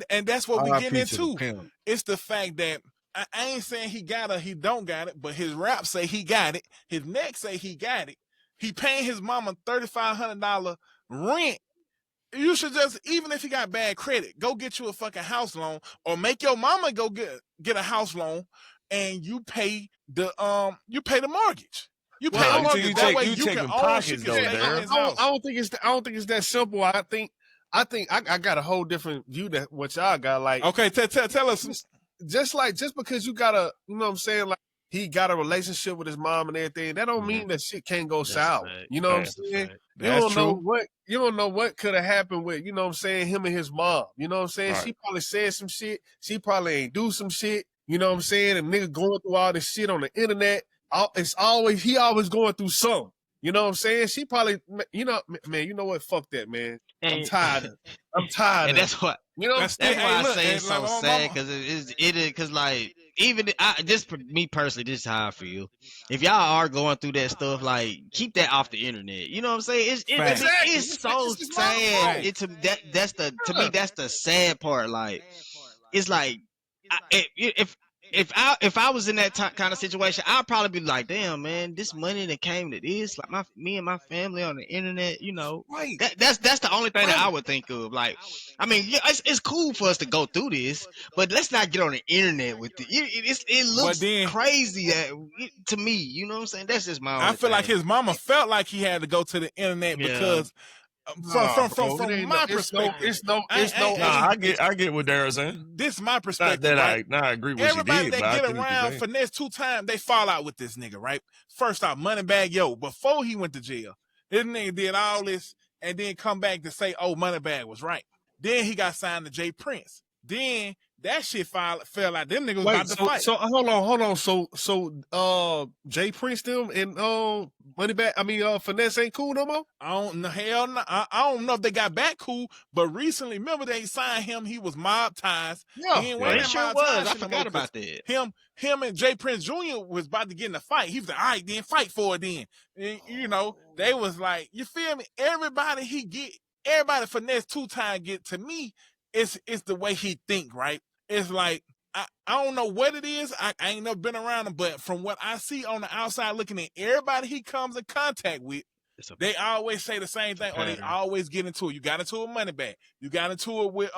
[SPEAKER 5] and that's what we get into. It's the fact that I ain't saying he got it, he don't got it, but his rap say he got it. His neck say he got it. He paying his mama $3,500 rent. You should just, even if you got bad credit, go get you a fucking house loan, or make your mama go get a house loan, and you pay the mortgage. You pay
[SPEAKER 2] Well,
[SPEAKER 5] the mortgage.
[SPEAKER 2] you
[SPEAKER 5] That way
[SPEAKER 2] you
[SPEAKER 5] you can
[SPEAKER 2] checking
[SPEAKER 5] own
[SPEAKER 2] pockets,
[SPEAKER 5] shit.
[SPEAKER 2] though, Darren.
[SPEAKER 1] I don't think it's that simple. I think I got a whole different view that what y'all got. Like,
[SPEAKER 5] Okay, tell us.
[SPEAKER 1] just because you got you know what I'm saying, like he got a relationship with his mom and everything, that don't mean that shit can't go south. You know what I'm saying?
[SPEAKER 5] That's true.
[SPEAKER 1] You don't know what could have happened with, you know what I'm saying, him and his mom. You know what I'm saying?
[SPEAKER 2] Right.
[SPEAKER 1] She probably said some shit. She probably ain't do some shit. You know what I'm saying? And nigga going through all this shit on the internet. He always going through something. You know what I'm saying? She probably, you know, man, you know what? Fuck that, man. I'm tired. I'm tired.
[SPEAKER 4] And that's what.
[SPEAKER 1] You know,
[SPEAKER 5] That's
[SPEAKER 4] That's why I
[SPEAKER 5] look,
[SPEAKER 4] say it's so
[SPEAKER 5] like,
[SPEAKER 4] sad, because it is because, like, even just for me personally, this is how I feel. If y'all are going through that stuff, like, keep that off the internet. You know what I'm saying? It's so sad.
[SPEAKER 5] Right.
[SPEAKER 4] To me that's the sad part. Like, it's like if I was in that kind of situation, I'd probably be like, damn, man, this money that came to this, like me and my family on the internet, you know,
[SPEAKER 1] right.
[SPEAKER 4] that's the only thing that I would think of. Like, I mean, yeah, it's cool for us to go through this, but let's not get on the internet with it. It looks crazy to me. You know what I'm saying? That's just my.
[SPEAKER 5] I feel like his mama felt like he had to go to the internet because. From my perspective,
[SPEAKER 2] I get what Darren's saying.
[SPEAKER 5] This is my perspective.
[SPEAKER 2] Not that I agree with
[SPEAKER 5] Everybody
[SPEAKER 2] you did,
[SPEAKER 5] that get around Finesse 2 times, they fall out with this nigga, right? First off, Moneybagg Yo, before he went to jail, this nigga did all this and then come back to say, oh, Moneybagg was right. Then he got signed to Jay Prince. Then that shit fell out. Them niggas was about to fight.
[SPEAKER 1] So hold on. So Jay Prince them and Finesse ain't cool no more?
[SPEAKER 5] I don't know. Hell no. I don't know if they got back cool, but recently, remember they signed him. He was mob ties.
[SPEAKER 1] Yeah,
[SPEAKER 4] he sure was. I forgot about that.
[SPEAKER 5] Him and Jay Prince Jr. was about to get in a fight. He was like, all right, then fight for it then. And, you know, they was like, you feel me? Everybody Finesse 2 times get, to me, it's the way he think, right? It's like, I don't know what it is. I ain't never been around him, but from what I see on the outside looking at everybody he comes in contact with, they always say the same thing, or they always get into it. You got into it with Moneybagg. You got into it with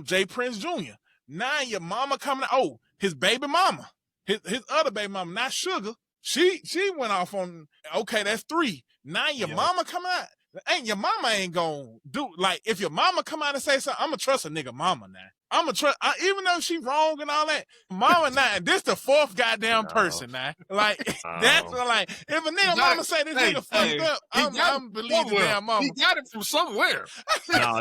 [SPEAKER 5] Jay Prince Jr. Now your mama coming out. Oh, his baby mama. His other baby mama, not Sugar. She went off on, okay, that's 3. Now your mama coming out. Your mama ain't gonna do, like, if your mama come out and say something, I'm gonna trust a nigga mama now. I'm gonna trust, even though she wrong and all that, mama now, this the 4th goddamn person now. Like, that's like, if a nigga mama say this nigga fucked up, I'm believing the damn mama.
[SPEAKER 1] He got it from somewhere.
[SPEAKER 2] No,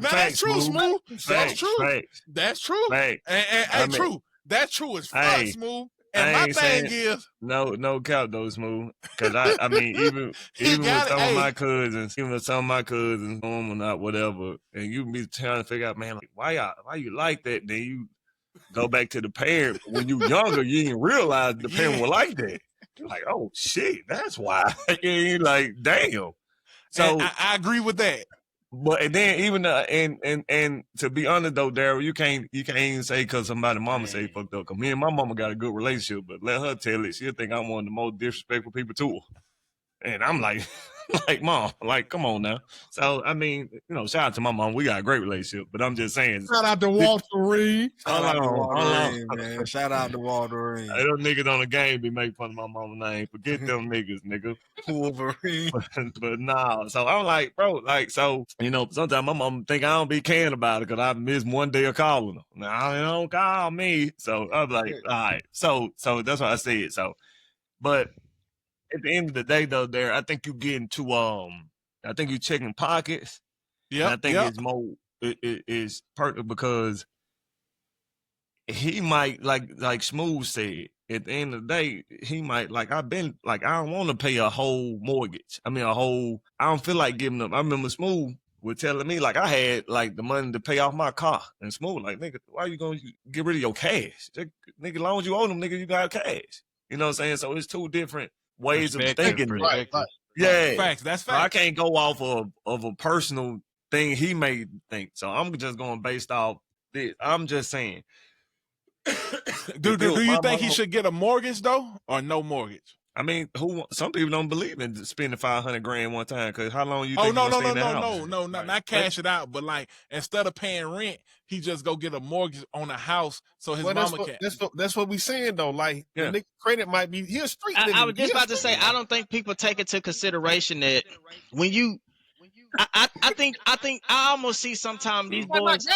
[SPEAKER 5] that's true, Smooth. That's true. That's true.
[SPEAKER 2] And
[SPEAKER 5] true. That's true as fuck, Smooth. And my thing is,
[SPEAKER 2] no cap though, Smooth. Because I mean, even with some of my cousins, home or not, whatever, and you be trying to figure out, man, like, why you like that? Then you go back to the parent. When you younger, you didn't realize the parent was like that. You're like, oh shit, that's why. And you're like, damn. So
[SPEAKER 5] I agree with that.
[SPEAKER 2] But and then even and to be honest though, Daryl, you can't even say because somebody mama say fucked up. Cause me and my mama got a good relationship, but let her tell it. She'll think I'm one of the most disrespectful people to her. And I'm like, mom, like, come on now. So I mean, you know, shout out to my mom. We got a great relationship, but I'm just saying.
[SPEAKER 1] Shout out to Walter Reed.
[SPEAKER 3] Shout out to Walter Reed.
[SPEAKER 2] Those niggas on the game be making fun of my mama's name. Forget them niggas, nigga.
[SPEAKER 3] Wolverine.
[SPEAKER 2] But nah. So I'm like, bro, like, so, you know, sometimes my mom think I don't be caring about it because I miss one day of calling her. Now, they don't call me. So I'm like, all right. So that's what I said. So, but at the end of the day, though, I think you getting to I think you checking pockets. Yeah, I think it's more it is pertinent because he might like Smooth said. At the end of the day, he might I don't want to pay a whole mortgage. I mean, I don't feel like giving up. I remember Smooth was telling me like I had like the money to pay off my car, and Smooth like, nigga, why you gonna get rid of your cash? Nigga, as long as you owe them, nigga, you got cash. You know what I'm saying? So it's 2 different ways of thinking.
[SPEAKER 1] Right.
[SPEAKER 2] Yeah.
[SPEAKER 5] Facts. That's facts.
[SPEAKER 2] So I can't go off of a personal thing he may think. So I'm just going based off this. I'm just saying,
[SPEAKER 5] Do
[SPEAKER 2] Bill,
[SPEAKER 5] you
[SPEAKER 2] my
[SPEAKER 5] think he
[SPEAKER 2] mama-
[SPEAKER 5] should get a mortgage though, or no mortgage?
[SPEAKER 2] I mean, some people don't believe in spending $500,000 one time because how long you
[SPEAKER 5] Oh
[SPEAKER 2] think
[SPEAKER 5] no
[SPEAKER 2] you
[SPEAKER 5] no
[SPEAKER 2] gonna
[SPEAKER 5] no
[SPEAKER 2] stay in the
[SPEAKER 5] no
[SPEAKER 2] house?
[SPEAKER 5] no no not cash it out, but like instead of paying rent, he just go get a mortgage on a house so his
[SPEAKER 1] Well,
[SPEAKER 5] mama can.
[SPEAKER 1] that's what we saying though. Like
[SPEAKER 2] Yeah.
[SPEAKER 1] the nigga credit might be he a street nigga.
[SPEAKER 4] I was
[SPEAKER 1] He
[SPEAKER 4] just
[SPEAKER 1] a
[SPEAKER 4] about to
[SPEAKER 1] street
[SPEAKER 4] say,
[SPEAKER 1] nigga.
[SPEAKER 4] I don't think people take into consideration that when you, I think I almost see sometimes these boys.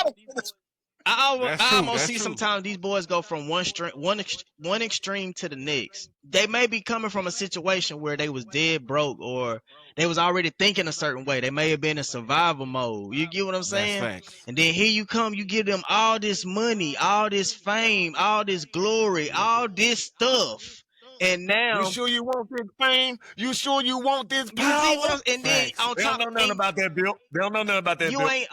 [SPEAKER 4] I
[SPEAKER 5] That's true,
[SPEAKER 4] almost
[SPEAKER 5] that's
[SPEAKER 4] see
[SPEAKER 5] true.
[SPEAKER 4] sometimes these boys go from one extreme to the next. They may be coming from a situation where they was dead broke or they was already thinking a certain way. They may have been in survival mode. You get what I'm
[SPEAKER 5] That's
[SPEAKER 4] saying?
[SPEAKER 5] facts.
[SPEAKER 4] And then here you come, you give them all this money, all this fame, all this glory, all this stuff. And now
[SPEAKER 2] You sure you want this fame? You sure you want this
[SPEAKER 4] you see what
[SPEAKER 2] power?
[SPEAKER 4] I'm, and then
[SPEAKER 5] Facts.
[SPEAKER 4] on
[SPEAKER 2] They don't
[SPEAKER 4] top,
[SPEAKER 2] know nothing about that, Bill. They don't know nothing about that,
[SPEAKER 4] you
[SPEAKER 2] Bill.
[SPEAKER 4] ain't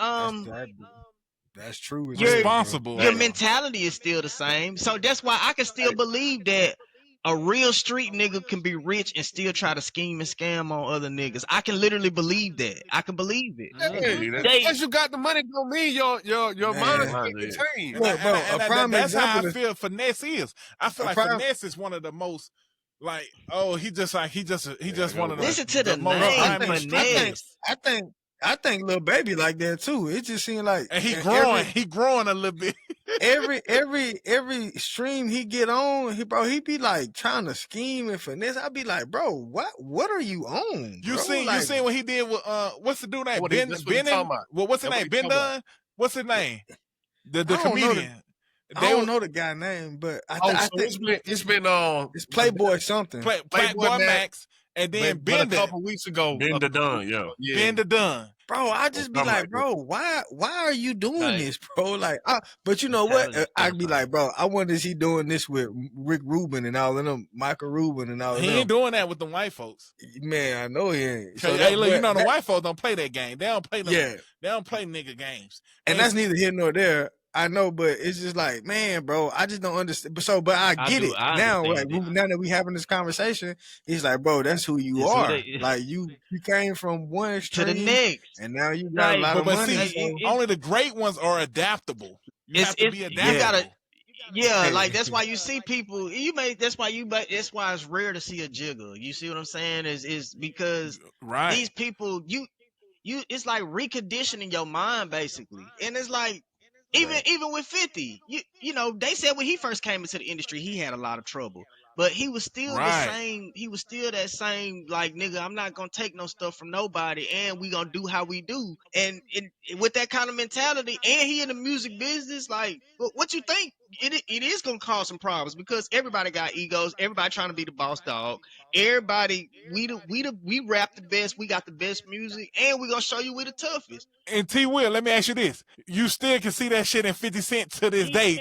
[SPEAKER 3] That's true. As
[SPEAKER 4] You're
[SPEAKER 3] hell, bro.
[SPEAKER 5] Responsible.
[SPEAKER 4] your
[SPEAKER 5] though.
[SPEAKER 4] mentality is still the same. So that's why I can still believe that a real street nigga can be rich and still try to scheme and scam on other niggas. I can literally believe that. I can believe it.
[SPEAKER 1] Hey,
[SPEAKER 2] believe that.
[SPEAKER 4] They,
[SPEAKER 1] because you got the money, don't mean your
[SPEAKER 3] Man.
[SPEAKER 1] mind is changed.
[SPEAKER 3] Look, bro, a prime
[SPEAKER 5] That's how I
[SPEAKER 3] example is-
[SPEAKER 5] feel finesse is. I feel
[SPEAKER 3] A
[SPEAKER 5] like
[SPEAKER 3] prime-
[SPEAKER 5] finesse is one of the most like he just one of the
[SPEAKER 4] listen to the
[SPEAKER 5] most
[SPEAKER 4] name,
[SPEAKER 5] grimy
[SPEAKER 4] finesse.
[SPEAKER 3] I think little baby like that too. It just seemed like
[SPEAKER 5] and he
[SPEAKER 3] every-
[SPEAKER 5] growing a little bit.
[SPEAKER 3] every stream he get on, he be like trying to scheme and finesse. I be like, bro, what are you on?
[SPEAKER 5] You
[SPEAKER 3] bro?
[SPEAKER 5] seen what he did with what's the dude name?
[SPEAKER 1] What
[SPEAKER 5] Ben
[SPEAKER 1] that's what he talking about.
[SPEAKER 5] Well, what's his
[SPEAKER 1] That's
[SPEAKER 5] name?
[SPEAKER 1] what
[SPEAKER 5] Ben
[SPEAKER 1] he talking
[SPEAKER 5] Dunn? What's his name? The
[SPEAKER 3] I don't know
[SPEAKER 5] comedian.
[SPEAKER 3] I don't know the guy name, but I think
[SPEAKER 1] it's been
[SPEAKER 3] it's Playboy something.
[SPEAKER 5] Playboy Max, and then
[SPEAKER 1] but a
[SPEAKER 5] Ben
[SPEAKER 1] couple weeks ago.
[SPEAKER 2] Ben the Dunn, yeah.
[SPEAKER 5] Ben the Dunn.
[SPEAKER 3] Bro, I just be
[SPEAKER 2] Something
[SPEAKER 3] like,
[SPEAKER 2] like
[SPEAKER 3] bro, why are you doing
[SPEAKER 4] Like,
[SPEAKER 3] this, bro? Like, but you know what?
[SPEAKER 4] mentality
[SPEAKER 3] I'd be
[SPEAKER 4] stuff,
[SPEAKER 3] like, bro, I wonder is he doing this with Rick Rubin and all of them, Michael Rubin and all of
[SPEAKER 5] He
[SPEAKER 3] them.
[SPEAKER 5] ain't doing that with the white folks.
[SPEAKER 3] Man, I know he ain't.
[SPEAKER 5] So hey, look, the white folks don't play that game. They don't play them.
[SPEAKER 3] Yeah.
[SPEAKER 5] They don't play nigga games.
[SPEAKER 3] And that's neither here nor there. I know, but it's just like, man, bro, I just don't understand. But I get it now. Like now that we having this conversation, it's like, bro, that's who you are. Like you came from one extreme
[SPEAKER 4] to the next,
[SPEAKER 3] and now you got a lot of money.
[SPEAKER 5] See, only the great ones are adaptable. You have to be adaptable.
[SPEAKER 4] You gotta, yeah, like that's why you see people. That's why it's rare to see a jigger. You see what I'm saying? Is because
[SPEAKER 5] right.
[SPEAKER 4] These people, it's like reconditioning your mind basically, and it's like. Even with 50, you know, they said when he first came into the industry, he had a lot of trouble. But he was still the same. He was still that same, like, nigga, I'm not going to take no stuff from nobody, and we going to do how we do. And with that kind of mentality, and he in the music business, like, what you think? It is going to cause some problems because everybody got egos. Everybody trying to be the boss dog. Everybody, we rap the best. We got the best music, and we going to show you we the toughest.
[SPEAKER 5] And T. Will, let me ask you this. You still can see that shit in 50 Cent to this day,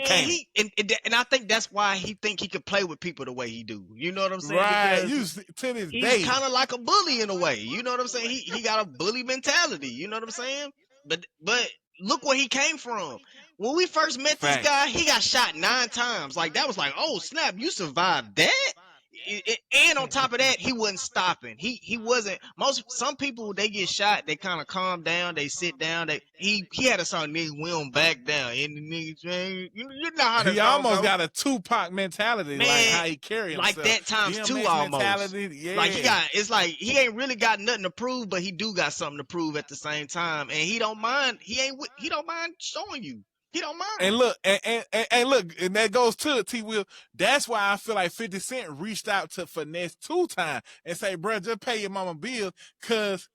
[SPEAKER 4] and I think that's why he think he could play with people the way he do. You know what I'm saying?
[SPEAKER 5] Right.
[SPEAKER 4] Because
[SPEAKER 5] to this
[SPEAKER 4] he's
[SPEAKER 5] day.
[SPEAKER 4] kind of like a bully in a way. You know what I'm saying? He got a bully mentality. You know what I'm saying? But look where he came from. When we first met this guy, he got shot 9 times. Like that was like, oh snap, you survived that? And on top of that, he wasn't stopping. He wasn't. Some people they get shot, they kind of calm down, they sit down. He had a song, nigga, we don't back down. And the niggas, man, you know how
[SPEAKER 5] he almost got a Tupac mentality, man, like how he carry himself.
[SPEAKER 4] Like that times
[SPEAKER 5] DMX
[SPEAKER 4] 2 almost.
[SPEAKER 5] Mentality, yeah.
[SPEAKER 4] Like it's like he ain't really got nothing to prove, but he do got something to prove at the same time, and he don't mind. He don't mind showing you. He don't mind.
[SPEAKER 5] And look, and look, and that goes to T. Will. That's why I feel like 50 Cent reached out to Finesse 2 times and say, bro, just pay your mama bill, cause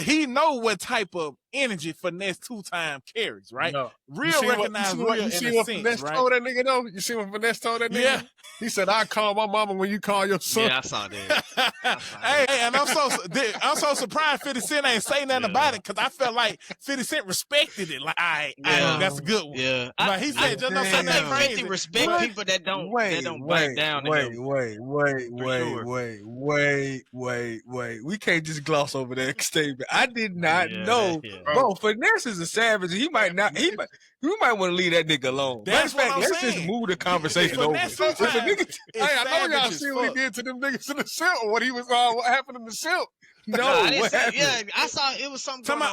[SPEAKER 5] he know what type of energy Finesse 2 times carries, right?
[SPEAKER 1] No.
[SPEAKER 5] Real recognized real in a sense,
[SPEAKER 1] Finesse
[SPEAKER 5] right?
[SPEAKER 1] told that nigga though? You see what Finesse told that nigga?
[SPEAKER 5] Yeah.
[SPEAKER 1] He said, I call my mama when you call your son.
[SPEAKER 4] Yeah, I saw that.
[SPEAKER 5] Hey, and I'm so surprised 50 Cent ain't say nothing about it because I felt like 50 Cent respected it. Like, that's a good one.
[SPEAKER 4] Yeah,
[SPEAKER 5] Like he said, just don't say
[SPEAKER 4] I
[SPEAKER 5] nothing
[SPEAKER 4] think 50
[SPEAKER 5] crazy.
[SPEAKER 4] respect people that don't back down.
[SPEAKER 3] Wait. We can't just gloss over that statement. I did not know. Bro, Finesse is a savage. He might not. We might want to leave that nigga alone.
[SPEAKER 5] That's
[SPEAKER 3] Matter of fact,
[SPEAKER 5] what I'm
[SPEAKER 3] let's
[SPEAKER 5] saying.
[SPEAKER 3] just move the conversation over.
[SPEAKER 5] Finesse
[SPEAKER 3] If a nigga,
[SPEAKER 1] I know y'all see what he did to them niggas in the silk. What happened in the silk?
[SPEAKER 3] no,
[SPEAKER 4] I
[SPEAKER 3] what happened?
[SPEAKER 4] Yeah, I saw it was something.
[SPEAKER 5] Talking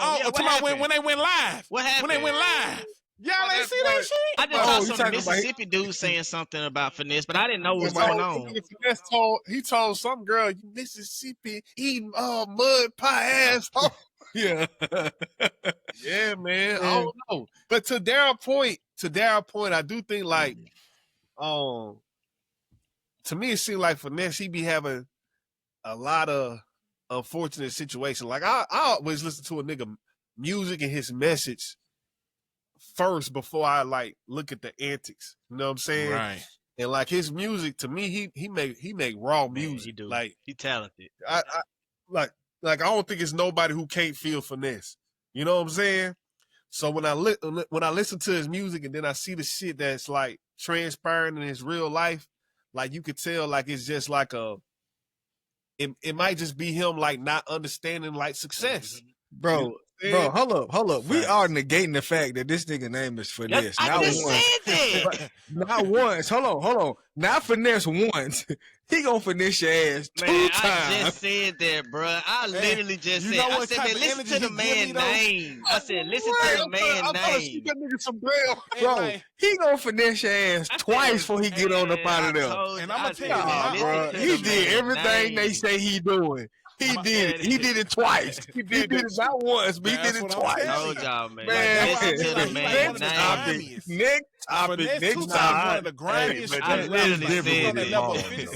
[SPEAKER 5] about when they went live.
[SPEAKER 4] What happened?
[SPEAKER 5] When they went live. Y'all ain't see that shit?
[SPEAKER 4] I just
[SPEAKER 3] Oh,
[SPEAKER 4] saw
[SPEAKER 3] you
[SPEAKER 4] some
[SPEAKER 3] talking about-
[SPEAKER 4] Mississippi dude saying something about finesse, but I didn't know what was
[SPEAKER 1] Finesse
[SPEAKER 4] going on.
[SPEAKER 1] he told some girl, "You Mississippi eating mud pie asshole."
[SPEAKER 3] Yeah.
[SPEAKER 1] Yeah, man. I don't know. But to their point, I do think like to me it seemed like Finesse, he be having a lot of unfortunate situations. Like I always listen to a nigga music and his message first before I like look at the antics. You know what I'm saying?
[SPEAKER 5] Right.
[SPEAKER 1] And like his music, to me, he make raw music.
[SPEAKER 4] He do.
[SPEAKER 1] Like
[SPEAKER 4] He talented.
[SPEAKER 1] I like I don't think it's nobody who can't feel Finesse. You know what I'm saying? So when I listen to his music and then I see the shit that's like transpiring in his real life, like you could tell like it's just like it might just be him like not understanding like success.
[SPEAKER 3] Bro, hold up. We are negating the fact that this nigga name is Finesse.
[SPEAKER 4] I
[SPEAKER 3] Not
[SPEAKER 4] just
[SPEAKER 3] once.
[SPEAKER 4] said that.
[SPEAKER 3] Not once. Hold on. Not Finesse once. He gonna finesse your ass two
[SPEAKER 4] Man,
[SPEAKER 3] times.
[SPEAKER 4] I just said that, bro. I literally just
[SPEAKER 5] you
[SPEAKER 4] said.
[SPEAKER 5] know
[SPEAKER 4] I
[SPEAKER 5] what
[SPEAKER 4] said,
[SPEAKER 5] type
[SPEAKER 4] man,
[SPEAKER 5] of
[SPEAKER 4] listen
[SPEAKER 5] energy
[SPEAKER 4] to the
[SPEAKER 5] he give me,
[SPEAKER 4] man
[SPEAKER 5] though?
[SPEAKER 4] name. I said, listen to the man name.
[SPEAKER 1] That nigga some bail.
[SPEAKER 3] Bro,
[SPEAKER 5] like,
[SPEAKER 3] he gonna finesse your ass twice before he get on up out of there.
[SPEAKER 5] And I'ma tell you,
[SPEAKER 3] Nah,
[SPEAKER 5] my
[SPEAKER 3] bro.
[SPEAKER 5] own-
[SPEAKER 3] He did everything they say he doing. He did it. He did it twice. He did it not once, but he
[SPEAKER 5] That's
[SPEAKER 3] did it
[SPEAKER 5] what I'm
[SPEAKER 3] twice.
[SPEAKER 5] telling
[SPEAKER 4] Told y'all, man.
[SPEAKER 3] Man,
[SPEAKER 5] That's why I
[SPEAKER 4] Listen
[SPEAKER 5] mean,
[SPEAKER 4] to
[SPEAKER 5] like,
[SPEAKER 4] the
[SPEAKER 5] he
[SPEAKER 4] man
[SPEAKER 5] like one of the
[SPEAKER 4] name.
[SPEAKER 5] grimiest.
[SPEAKER 3] Next topic.
[SPEAKER 5] Finesse
[SPEAKER 3] Next
[SPEAKER 5] two
[SPEAKER 3] topic.
[SPEAKER 5] times one of the grimiest
[SPEAKER 2] but
[SPEAKER 5] street
[SPEAKER 4] I
[SPEAKER 2] that-
[SPEAKER 5] rappers.
[SPEAKER 2] that's
[SPEAKER 5] Like,
[SPEAKER 2] different
[SPEAKER 5] he's on
[SPEAKER 2] with
[SPEAKER 5] that level of
[SPEAKER 2] Paul,
[SPEAKER 5] 50
[SPEAKER 2] though.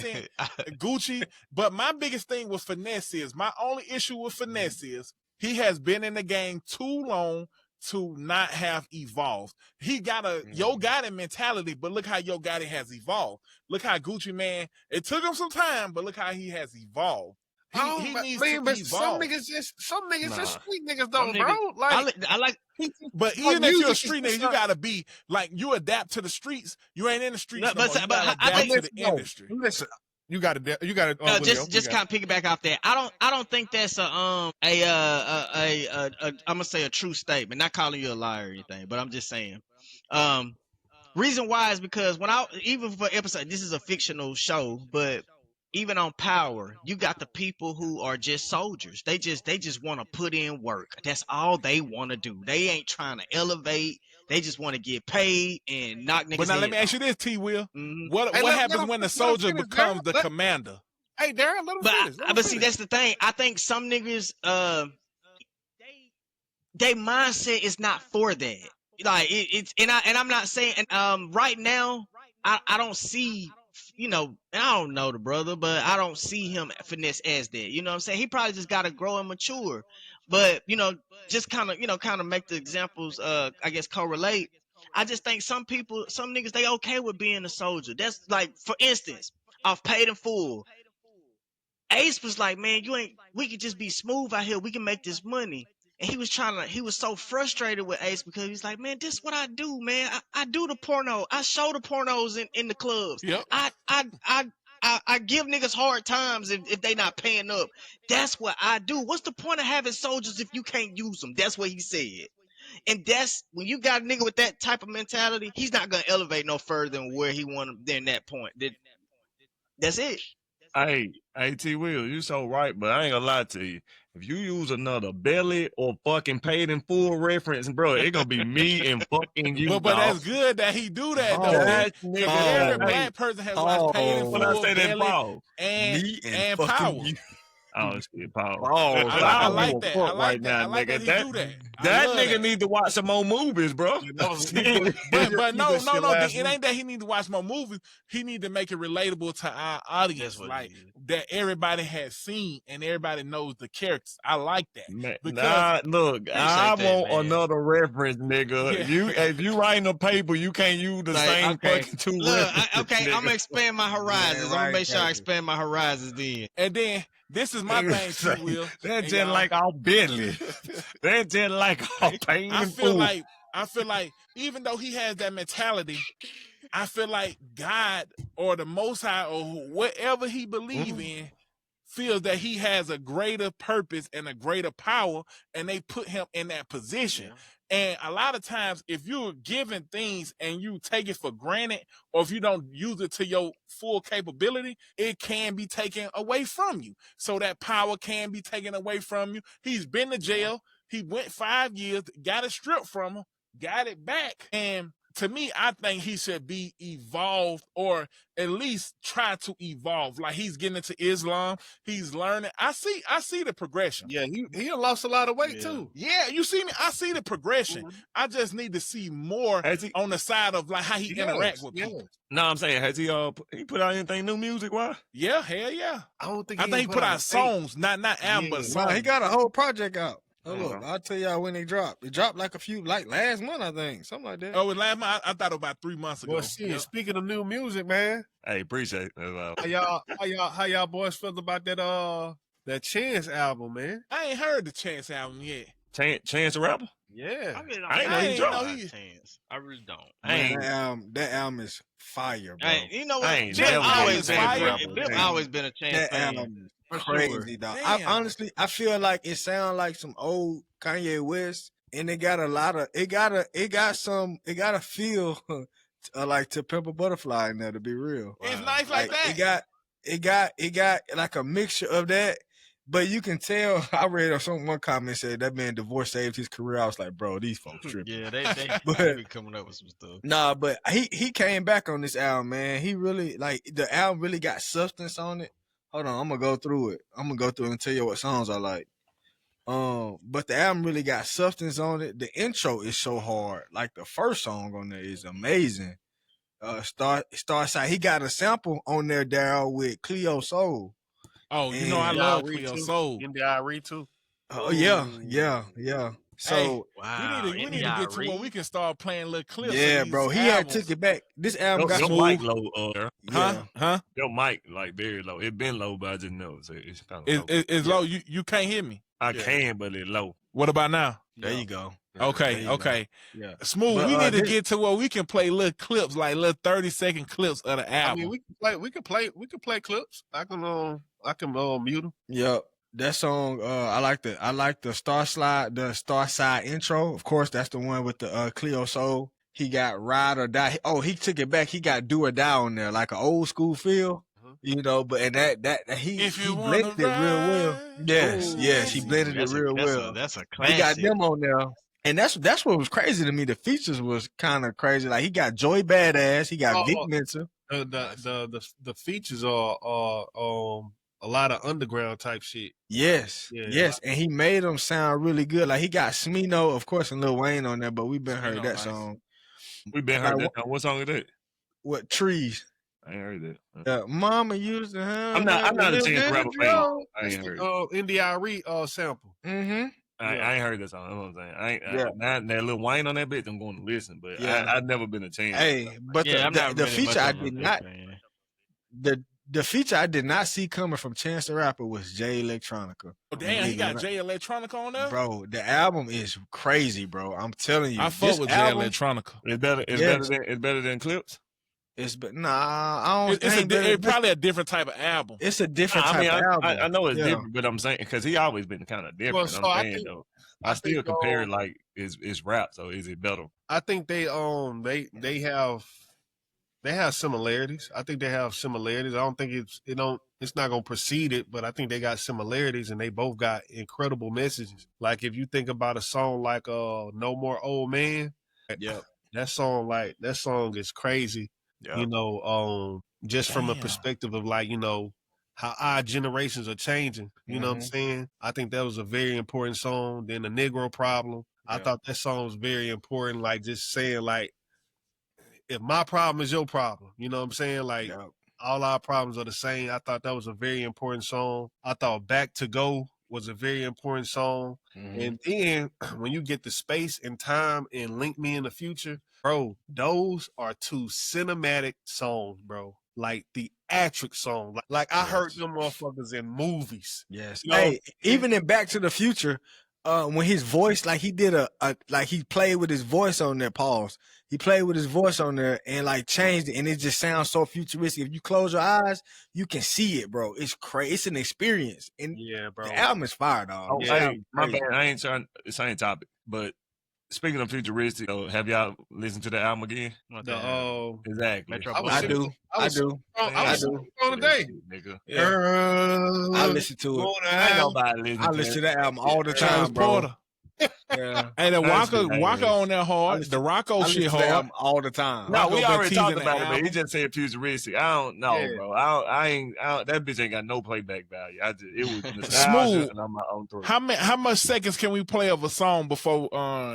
[SPEAKER 5] Cent, Gucci. But my biggest thing with Finesse is, my only issue with Finesse is he has been in the game too long to not have evolved. He got a Yo Gotti mentality, but look how Yo Gotti has evolved. Look how Gucci, man, it took him some time, but look how he has evolved. He needs to
[SPEAKER 1] but
[SPEAKER 5] evolve.
[SPEAKER 1] some niggas just street niggas though,
[SPEAKER 4] Some
[SPEAKER 1] bro.
[SPEAKER 4] niggas- I like.
[SPEAKER 5] But even if you're a street nigga, you gotta be like, you adapt to the streets. You ain't in the streets
[SPEAKER 4] No,
[SPEAKER 5] no
[SPEAKER 4] but-
[SPEAKER 5] more. You
[SPEAKER 4] but
[SPEAKER 5] gotta
[SPEAKER 4] I
[SPEAKER 5] adapt
[SPEAKER 4] think-
[SPEAKER 5] to the industry.
[SPEAKER 1] Listen, you got to.
[SPEAKER 4] No, just kind of piggyback off that. I don't think that's I'm gonna say a true statement. Not calling you a liar or anything, but I'm just saying. Reason why is because even for episode, this is a fictional show, but even on Power, you got the people who are just soldiers. They just want to put in work. That's all they want to do. They ain't trying to elevate. They just want to get paid and knock niggas.
[SPEAKER 5] But now let me
[SPEAKER 4] heads
[SPEAKER 5] ask you this, T. Will.
[SPEAKER 4] Mhm.
[SPEAKER 5] What
[SPEAKER 1] Hey,
[SPEAKER 5] happens when the soldier
[SPEAKER 1] finish,
[SPEAKER 5] becomes
[SPEAKER 1] Darren.
[SPEAKER 5] the commander?
[SPEAKER 1] Hey, Darren, let him finish.
[SPEAKER 4] But see, that's the thing. I think some niggas, they mindset is not for that. Like it's I'm not saying. Right now, I don't see. And I don't know the brother, but I don't see him finesse as that. You know what I'm saying? He probably just got to grow and mature. But just kind of make the examples. I guess correlate. I just think some niggas, they okay with being a soldier. That's like, for instance, off Paid in Full. Ace was like, man, we could just be smooth out here. We can make this money. And he was so frustrated with Ace because he's like, man, this is what I do, man. I do the porno. I show the pornos in the clubs.
[SPEAKER 5] Yep.
[SPEAKER 4] I give niggas hard times if they not paying up. That's what I do. What's the point of having soldiers if you can't use them? That's what he said. And that's when you got a nigga with that type of mentality, he's not gonna elevate no further than where he wanted than that point. That's it.
[SPEAKER 2] Hey, T. Will, you so right, but I ain't gonna lie to you. If you use another Belly or fucking Paid in Full reference, bro, it gonna be me and fucking you.
[SPEAKER 5] But that's
[SPEAKER 2] dog.
[SPEAKER 5] good that he do that, though.
[SPEAKER 2] That
[SPEAKER 5] Because
[SPEAKER 2] nigga,
[SPEAKER 5] every
[SPEAKER 2] hey,
[SPEAKER 5] black person has watched Paid in
[SPEAKER 2] when I
[SPEAKER 5] Full,
[SPEAKER 2] say that,
[SPEAKER 5] Belly,
[SPEAKER 2] Paul,
[SPEAKER 5] and
[SPEAKER 3] Me
[SPEAKER 5] and
[SPEAKER 3] fucking
[SPEAKER 5] Power.
[SPEAKER 3] you.
[SPEAKER 2] oh shit, Paul.
[SPEAKER 3] Balls.
[SPEAKER 2] But
[SPEAKER 5] I
[SPEAKER 2] don't
[SPEAKER 5] like
[SPEAKER 2] give a
[SPEAKER 5] that.
[SPEAKER 2] fuck
[SPEAKER 5] I like
[SPEAKER 2] right
[SPEAKER 5] that.
[SPEAKER 2] now,
[SPEAKER 5] I like
[SPEAKER 2] nigga.
[SPEAKER 5] that he do that. I
[SPEAKER 2] That
[SPEAKER 5] love
[SPEAKER 2] nigga
[SPEAKER 5] that.
[SPEAKER 2] need to watch some more movies, bro.
[SPEAKER 5] But no. It ain't that he need to watch more movies. He need to make it relatable to our audience,
[SPEAKER 4] That's what
[SPEAKER 5] like
[SPEAKER 4] it is.
[SPEAKER 5] that everybody has seen and everybody knows the characters. I like that.
[SPEAKER 2] Man,
[SPEAKER 5] Because
[SPEAKER 2] look, I
[SPEAKER 4] Appreciate that,
[SPEAKER 2] want
[SPEAKER 4] man.
[SPEAKER 2] another reference, nigga.
[SPEAKER 5] Yeah.
[SPEAKER 2] If you writing a paper, you can't use the
[SPEAKER 4] Like,
[SPEAKER 2] same
[SPEAKER 4] okay.
[SPEAKER 2] fucking two
[SPEAKER 4] Look,
[SPEAKER 2] references.
[SPEAKER 4] I'm
[SPEAKER 2] nigga.
[SPEAKER 4] gonna expand my horizons. I'm gonna
[SPEAKER 3] right,
[SPEAKER 4] make sure I
[SPEAKER 3] baby.
[SPEAKER 4] expand my horizons then.
[SPEAKER 5] and then this is my thing, T. Will.
[SPEAKER 2] That's
[SPEAKER 5] and
[SPEAKER 2] just
[SPEAKER 5] y'all.
[SPEAKER 2] like our Billy. That's just like our Pain
[SPEAKER 5] I
[SPEAKER 2] and
[SPEAKER 5] feel
[SPEAKER 2] Fool.
[SPEAKER 5] like even though he has that mentality, I feel like God or the Most High or whatever he believe in feels that he has a greater purpose and a greater power, and they put him in that position. And a lot of times, if you're given things and you take it for granted, or if you don't use it to your full capability, it can be taken away from you. So that power can be taken away from you. He's been to jail. He went 5 years, got it stripped from him, got it back. And to me, I think he should be evolved, or at least try to evolve. Like, he's getting into Islam, he's learning. I see the progression.
[SPEAKER 1] Yeah, he lost a lot of weight too.
[SPEAKER 5] Yeah, you see me. I see the progression. I just need to see more on the side of like how he interact with people.
[SPEAKER 2] No, I'm saying, has he put out anything new music? Why?
[SPEAKER 5] Yeah, hell yeah.
[SPEAKER 1] I think
[SPEAKER 5] he put out songs, not album, but songs.
[SPEAKER 3] Nah, he got a whole project out. Oh, look, I'll tell y'all when they dropped. It dropped like last month, I think. Something like that.
[SPEAKER 5] Oh, it was last month? I thought it was about 3 months ago.
[SPEAKER 1] Well, shit, speaking of new music, man.
[SPEAKER 2] Hey, appreciate it.
[SPEAKER 1] How y'all boys feel about that Chance album, man?
[SPEAKER 5] I ain't heard the Chance album yet.
[SPEAKER 2] Chance the Rapper?
[SPEAKER 1] Yeah.
[SPEAKER 2] I ain't know he dropped.
[SPEAKER 4] Chance. I really don't.
[SPEAKER 3] That album is fire, bro.
[SPEAKER 4] You know what?
[SPEAKER 2] Bip
[SPEAKER 4] always been a Chance fan.
[SPEAKER 3] Album crazy, dog. I feel like it sounds like some old Kanye West, and it got a feel like To Pimp a Butterfly in there, to be real.
[SPEAKER 5] It's nice like that.
[SPEAKER 3] It got like a mixture of that, but you can tell. I read one comment said that man divorce saved his career. I was like, bro, these folks tripping.
[SPEAKER 4] Yeah, they be coming up with some stuff.
[SPEAKER 3] Nah, but he came back on this album, man. He really, like, the album really got substance on it. Hold on, I'm gonna go through it. And tell you what songs I like. But the album really got substance on it. The intro is so hard. Like, the first song on there is amazing. Star Side. He got a sample on there, Daryl, with Cleo Soul.
[SPEAKER 5] Oh, you know I love Cleo Soul.
[SPEAKER 1] NDIRE too.
[SPEAKER 3] Oh yeah. So
[SPEAKER 5] we need to get to where we can start playing little clips.
[SPEAKER 3] Yeah, bro. He had took it back. This album got
[SPEAKER 2] your
[SPEAKER 3] smooth.
[SPEAKER 2] mic low,
[SPEAKER 5] Huh?
[SPEAKER 2] Your mic like very low. It been low, but I just know so it's kind of
[SPEAKER 5] low. It's low. You can't hear me.
[SPEAKER 2] I can, but it's low.
[SPEAKER 5] What about now?
[SPEAKER 3] There you go.
[SPEAKER 5] Okay.
[SPEAKER 3] Yeah.
[SPEAKER 5] Smooth.
[SPEAKER 3] But,
[SPEAKER 5] we need to get to where we can play little clips, like little 30-second clips of the album.
[SPEAKER 1] I mean, we can play clips. I can mute them.
[SPEAKER 3] Yep. That song, I like the Star Side intro. Of course, that's the one with the Cleo Soul. He got Ride or Die. Oh, he took it back. He got Do or Die on there, like an old school feel. You know, but and that he blended it real well. Yes, he blended it real well.
[SPEAKER 4] That's a classic.
[SPEAKER 3] He got them on there. And that's what was crazy to me. The features was kind of crazy. Like, he got Joey Badass, he got Vic Mensa.
[SPEAKER 1] The features are a lot of underground type shit.
[SPEAKER 3] Yes. And he made them sound really good. Like, he got Smino, of course, and Lil Wayne on there, but we've been heard that song.
[SPEAKER 2] We've been heard that song. What song is that?
[SPEAKER 3] What, Trees?
[SPEAKER 2] I ain't heard that.
[SPEAKER 3] Mama used to have.
[SPEAKER 2] I'm not a Chance Rapper fan. I ain't heard
[SPEAKER 1] NDIRE sample.
[SPEAKER 3] Mm-hmm.
[SPEAKER 2] I ain't heard that song. You know what I'm saying? That Lil Wayne on that bitch, I'm going to listen, but I've never been a Chance.
[SPEAKER 3] Hey, but the feature I did not. The feature I did not see coming from Chance the Rapper was Jay Electronica.
[SPEAKER 5] Oh, damn, he got Jay Electronica on there?
[SPEAKER 3] Bro, the album is crazy, bro. I'm telling you.
[SPEAKER 5] I fuck with Jay Electronica.
[SPEAKER 2] It's better than Clips?
[SPEAKER 3] I don't think
[SPEAKER 5] it's probably a different type of album.
[SPEAKER 3] It's a different type of album.
[SPEAKER 2] I know it's different, but I'm saying, because he always been kind of different.
[SPEAKER 1] Well, so
[SPEAKER 2] I still compare like his rap, so is it better?
[SPEAKER 1] I think they have similarities. I think they have similarities. I don't think it's not gonna precede it, but I think they got similarities, and they both got incredible messages. Like, if you think about a song like No More Old Man, that song is crazy.
[SPEAKER 2] Yeah.
[SPEAKER 1] You know, just from a perspective of, like, you know, how our generations are changing. You know what I'm saying? I think that was a very important song. Then The Negro Problem. I thought that song was very important. Like, just saying, like, if my problem is your problem, you know what I'm saying? Like, all our problems are the same. I thought that was a very important song. I thought Back to Go was a very important song. And then when you get the Space and Time and Link Me in the Future, bro, those are two cinematic songs, bro. Like, the Theatric song. Like I heard them motherfuckers in movies.
[SPEAKER 3] Yes.
[SPEAKER 1] You know?
[SPEAKER 3] Hey, even in Back to the Future, when his voice, like, he did he played with his voice on there, pause. He played with his voice on there and, like, changed it, and it just sounds so futuristic. If you close your eyes, you can see it, bro. It's crazy. It's an experience. And
[SPEAKER 1] bro.
[SPEAKER 3] The album is fire, dog.
[SPEAKER 2] Oh, hey, my bad. I ain't trying the same topic, but speaking of futuristic, have y'all listened to the album again? Exactly.
[SPEAKER 3] I do.
[SPEAKER 1] I do. On today,
[SPEAKER 3] nigga. I listen to it.
[SPEAKER 2] Ain't nobody listening.
[SPEAKER 3] I listen to that album all the time, bro. Yeah.
[SPEAKER 5] Hey, the
[SPEAKER 2] That's
[SPEAKER 5] Waka
[SPEAKER 2] hilarious.
[SPEAKER 5] on there
[SPEAKER 3] I
[SPEAKER 5] hard.
[SPEAKER 3] listen-
[SPEAKER 5] The Rocco
[SPEAKER 3] I
[SPEAKER 5] shit
[SPEAKER 3] listen to that
[SPEAKER 5] hard.
[SPEAKER 3] album all the time.
[SPEAKER 2] No, we
[SPEAKER 5] Rocco
[SPEAKER 2] already
[SPEAKER 5] been
[SPEAKER 2] talked
[SPEAKER 5] teasing
[SPEAKER 2] about
[SPEAKER 5] the
[SPEAKER 2] it, but he
[SPEAKER 5] album.
[SPEAKER 2] just said futuristic. I don't know,
[SPEAKER 1] Yeah.
[SPEAKER 2] bro. I ain't. That bitch ain't got no playback value. It was nostalgia,
[SPEAKER 5] Smooth.
[SPEAKER 2] and I'm my own through.
[SPEAKER 5] How much seconds can we play of a song before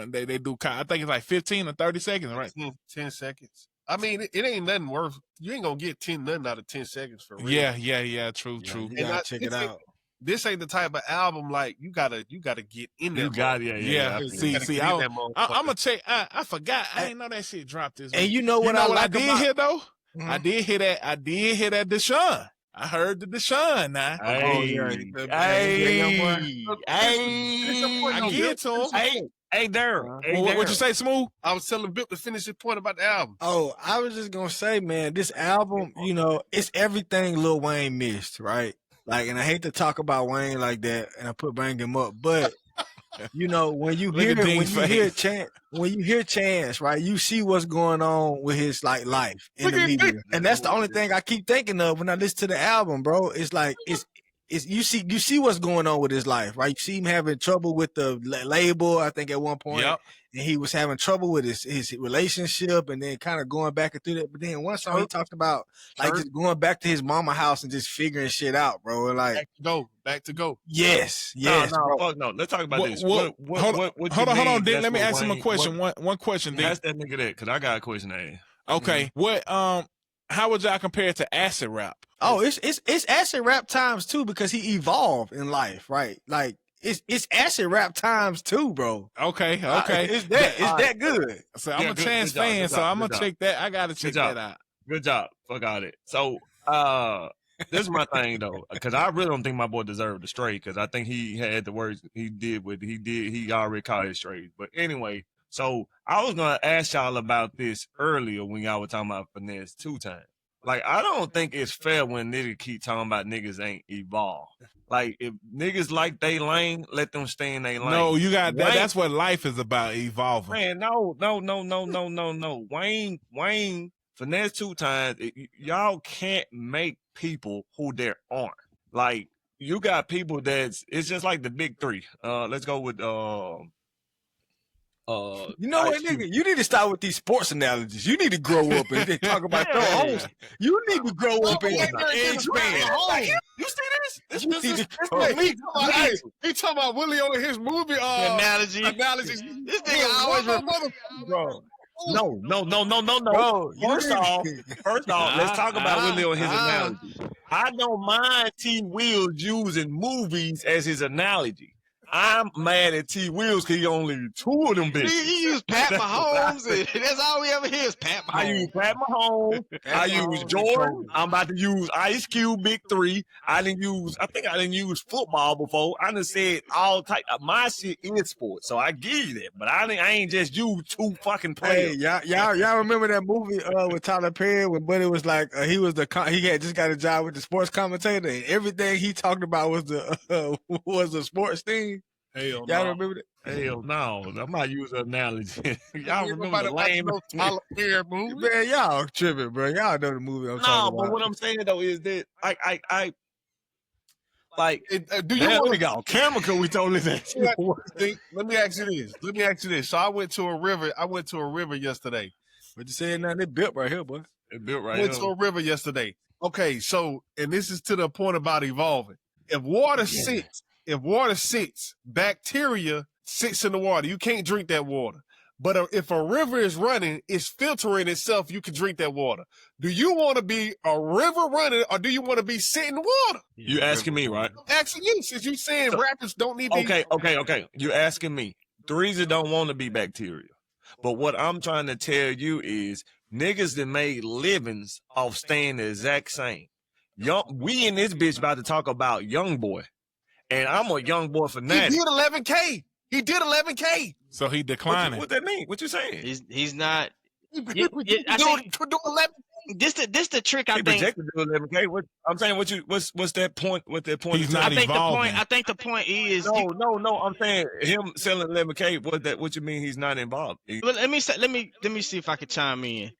[SPEAKER 5] they do? I think it's like 15 or 30 seconds, right?
[SPEAKER 1] 10 seconds. I mean, it ain't nothing worth. You ain't gonna get nothing out of 10 seconds for real.
[SPEAKER 5] Yeah. True.
[SPEAKER 3] You
[SPEAKER 1] And
[SPEAKER 3] gotta check it out.
[SPEAKER 1] This ain't the type of album like you gotta get in there.
[SPEAKER 2] You got it. Yeah.
[SPEAKER 1] You
[SPEAKER 5] See,
[SPEAKER 1] gotta get in that motherfucker.
[SPEAKER 5] I'm gonna check. I forgot. I didn't know that shit dropped this week.
[SPEAKER 3] And you know what I like
[SPEAKER 5] did
[SPEAKER 3] about
[SPEAKER 5] hear though?
[SPEAKER 3] Mhm.
[SPEAKER 5] I did hear that Deshaun. I heard the Deshaun now.
[SPEAKER 2] Hey,
[SPEAKER 5] I give it to him.
[SPEAKER 2] Hey, Daryl.
[SPEAKER 5] What you say, Smooth?
[SPEAKER 1] I was telling Bill to finish his point about the album.
[SPEAKER 3] Oh, I was just gonna say, man, this album, it's everything Lil Wayne missed, right? Like, and I hate to talk about Wayne like that, and I bring him up, but when you hear Chance, right, you see what's going on with his life in the media, and that's the only thing I keep thinking of when I listen to the album, bro. It's like it's you see what's going on with his life, right? You see him having trouble with the label, I think at one point.
[SPEAKER 5] Yep.
[SPEAKER 3] And he was having trouble with his relationship, and then kind of going back and through that. But then one song he talked about just going back to his mama house and just figuring shit out, bro. And like
[SPEAKER 1] back to go.
[SPEAKER 3] Yes.
[SPEAKER 2] No,
[SPEAKER 3] bro.
[SPEAKER 2] fuck no. Let's talk about this.
[SPEAKER 5] Hold on, Dick. Let me ask him a question. One question, Dick.
[SPEAKER 2] Ask that nigga that, because I got a question to ask.
[SPEAKER 5] Okay. What how would y'all compare it to acid rap?
[SPEAKER 3] Oh, it's acid rap times too, because he evolved in life, right? Like it's acid rap times too, bro.
[SPEAKER 5] Okay.
[SPEAKER 3] It's that good.
[SPEAKER 5] So I'm a Chance fan, so I'm gonna check that. I gotta check that out.
[SPEAKER 2] Good job. Fuck out it. So this is my thing though, because I really don't think my boy deserved the straight, because I think he had the words he already caught it straight. But anyway, so I was gonna ask y'all about this earlier when y'all were talking about finesse 2 times. Like, I don't think it's fair when niggas keep talking about niggas ain't evolved. Like, if niggas like they lane, let them stay in they lane.
[SPEAKER 5] No, you got that. That's what life is about, evolving.
[SPEAKER 2] Man, no. Wayne, finesse 2 times. Y'all can't make people who they aren't. Like, you got people it's just like the big 3. Let's go with
[SPEAKER 3] you know what, nigga? You need to start with these sports analogies. You need to grow up and then talk about your own. You need to grow up and expand.
[SPEAKER 2] You see this? This
[SPEAKER 3] is
[SPEAKER 1] He talking about Willie on his movie
[SPEAKER 4] analogies.
[SPEAKER 1] This
[SPEAKER 4] nigga always
[SPEAKER 3] Bro.
[SPEAKER 2] No.
[SPEAKER 3] Bro,
[SPEAKER 2] First off, let's talk about Willie on his analogy. I don't mind T. Wills using movies as his analogy. I'm mad at T. Wills because he only 2 of them bitches.
[SPEAKER 4] He used Pat Mahomes, and that's all we ever hear is Pat Mahomes.
[SPEAKER 2] I use Pat Mahomes. I use Jordan. I'm about to use Ice Cube, Big 3. I think I didn't use football before. I done said all type. My shit is sports, so I give you that. But I ain't just used 2 fucking players.
[SPEAKER 3] Hey, y'all remember that movie with Tyler Perry when Buddy was like he had just got a job with the sports commentator, and everything he talked about was the sports thing.
[SPEAKER 1] Hell
[SPEAKER 3] Y'all remember that?
[SPEAKER 2] Hell no. I'm not using an analogy. Y'all remember the lame
[SPEAKER 1] Tyler Perry movie?
[SPEAKER 3] Man, y'all tripping, bro. Y'all know the movie I'm talking about.
[SPEAKER 2] But what I'm saying though is that I
[SPEAKER 1] do you want to
[SPEAKER 2] go on camera because we told him that?
[SPEAKER 1] Let me ask you this. So I went to a river yesterday.
[SPEAKER 3] What you saying now? They built right here, boy.
[SPEAKER 2] It built right
[SPEAKER 1] Went to a river yesterday. Okay, so, and this is to the point about evolving. If water sits, bacteria sits in the water. You can't drink that water. But if a river is running, it's filtering itself. You can drink that water. Do you want to be a river running, or do you want to be sitting in water?
[SPEAKER 2] You asking me, right?
[SPEAKER 1] I'm asking you, since you saying rappers don't need to
[SPEAKER 2] Okay. You asking me. The reason don't want to be bacteria. But what I'm trying to tell you is niggas that made livings off staying the exact same. We in this bitch about to talk about Young Boy. And I'm a Young Boy fanatic.
[SPEAKER 1] He did 11K.
[SPEAKER 5] So he declining.
[SPEAKER 2] What that mean? What you saying?
[SPEAKER 4] He's not.
[SPEAKER 1] Do 11.
[SPEAKER 4] This the trick. I
[SPEAKER 2] he
[SPEAKER 4] think.
[SPEAKER 2] projected to do 11K. I'm saying, what's that point? What that point?
[SPEAKER 5] He's
[SPEAKER 2] is?
[SPEAKER 5] not evolving.
[SPEAKER 4] I think the point is.
[SPEAKER 2] No. I'm saying him selling 11K. What you mean? He's not involved?
[SPEAKER 4] Let me see if I can chime in.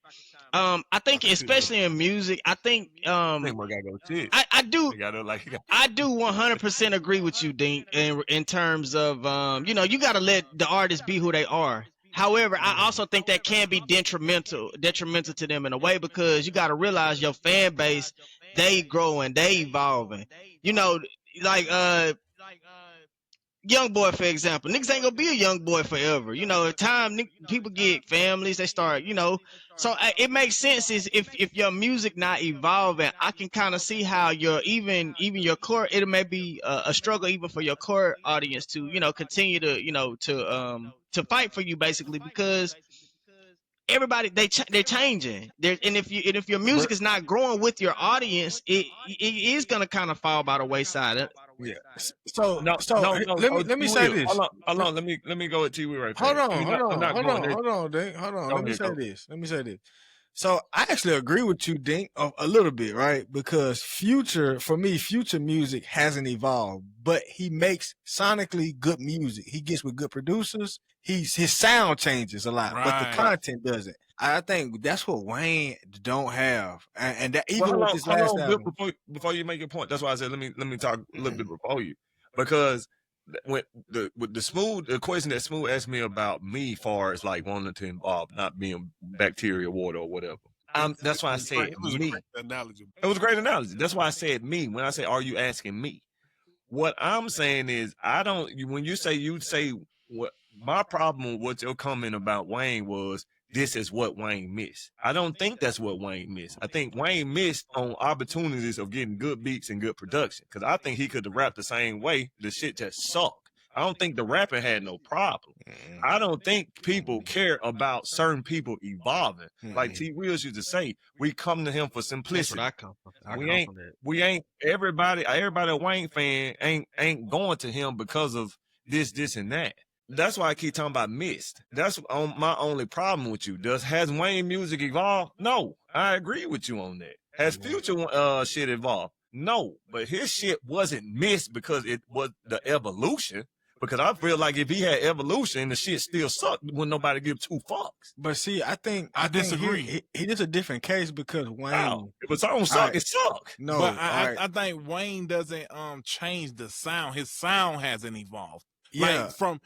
[SPEAKER 4] I think especially in music, I think
[SPEAKER 2] I think more gotta go shit.
[SPEAKER 4] I do
[SPEAKER 2] He gotta like.
[SPEAKER 4] I do 100% agree with you, Dink, in terms of you know, you got to let the artist be who they are. However, I also think that can be detrimental to them in a way, because you got to realize your fan base, they growing, they evolving. You know, like young boy, for example, niggas ain't gonna be a young boy forever. You know, at time people get families, they start, you know. So it makes sense is if your music not evolving, I can kind of see how your even your core, it may be a struggle even for your core audience to, you know, continue to, you know, to fight for you, basically, because everybody they're changing. And if your music is not growing with your audience, it is gonna kind of fall by the wayside.
[SPEAKER 3] Yeah. So
[SPEAKER 2] No,
[SPEAKER 3] let me say this.
[SPEAKER 2] Hold on. Let me go with T. right
[SPEAKER 3] Hold
[SPEAKER 2] fast.
[SPEAKER 3] on,
[SPEAKER 2] I'm not going there.
[SPEAKER 3] hold on, Dink. Hold on.
[SPEAKER 2] Go
[SPEAKER 3] Let me
[SPEAKER 2] ahead,
[SPEAKER 3] say this. So I actually agree with you, Dink, a little bit, right? Because Future music hasn't evolved, but he makes sonically good music. He gets with good producers. His sound changes a lot, but the
[SPEAKER 5] Right.
[SPEAKER 3] content doesn't. I think that's what Wayne don't have, and that even
[SPEAKER 2] Well,
[SPEAKER 3] with this last album.
[SPEAKER 2] before you make your point, that's why I said let me talk a little bit before you, because when the question that Smooth asked me about me, far as like wanting to involve not being bacteria water or whatever. That's why I said
[SPEAKER 1] It was a
[SPEAKER 2] me.
[SPEAKER 1] great analogy.
[SPEAKER 2] It was a great analogy. That's why I said me. When I say, are you asking me? What I'm saying is, when you say what my problem with what your comment about Wayne was, this is what Wayne missed. I don't think that's what Wayne missed. I think Wayne missed on opportunities of getting good beats and good production. Because I think he could have rapped the same way. The shit just sucked. I don't think the rapping had no problem. I don't think people care about certain people evolving. Like T. Wills used to say, we come to him for
[SPEAKER 4] That's
[SPEAKER 2] simplicity.
[SPEAKER 4] what I come from.
[SPEAKER 2] We ain't everybody a Wayne fan ain't going to him because of this and that. That's why I keep talking about missed. That's my only problem with you. Has Wayne music evolved? No. I agree with you on that. Has Future shit evolved? No. But his shit wasn't missed because it was the evolution. Because I feel like if he had evolution, the shit still sucked when nobody give two fucks.
[SPEAKER 3] But see, I
[SPEAKER 5] disagree.
[SPEAKER 3] He is a different case because Wayne.
[SPEAKER 2] If a song suck, it suck.
[SPEAKER 3] No,
[SPEAKER 5] But I think Wayne doesn't change the sound. His sound hasn't evolved.
[SPEAKER 3] Yeah.
[SPEAKER 5] Like I'm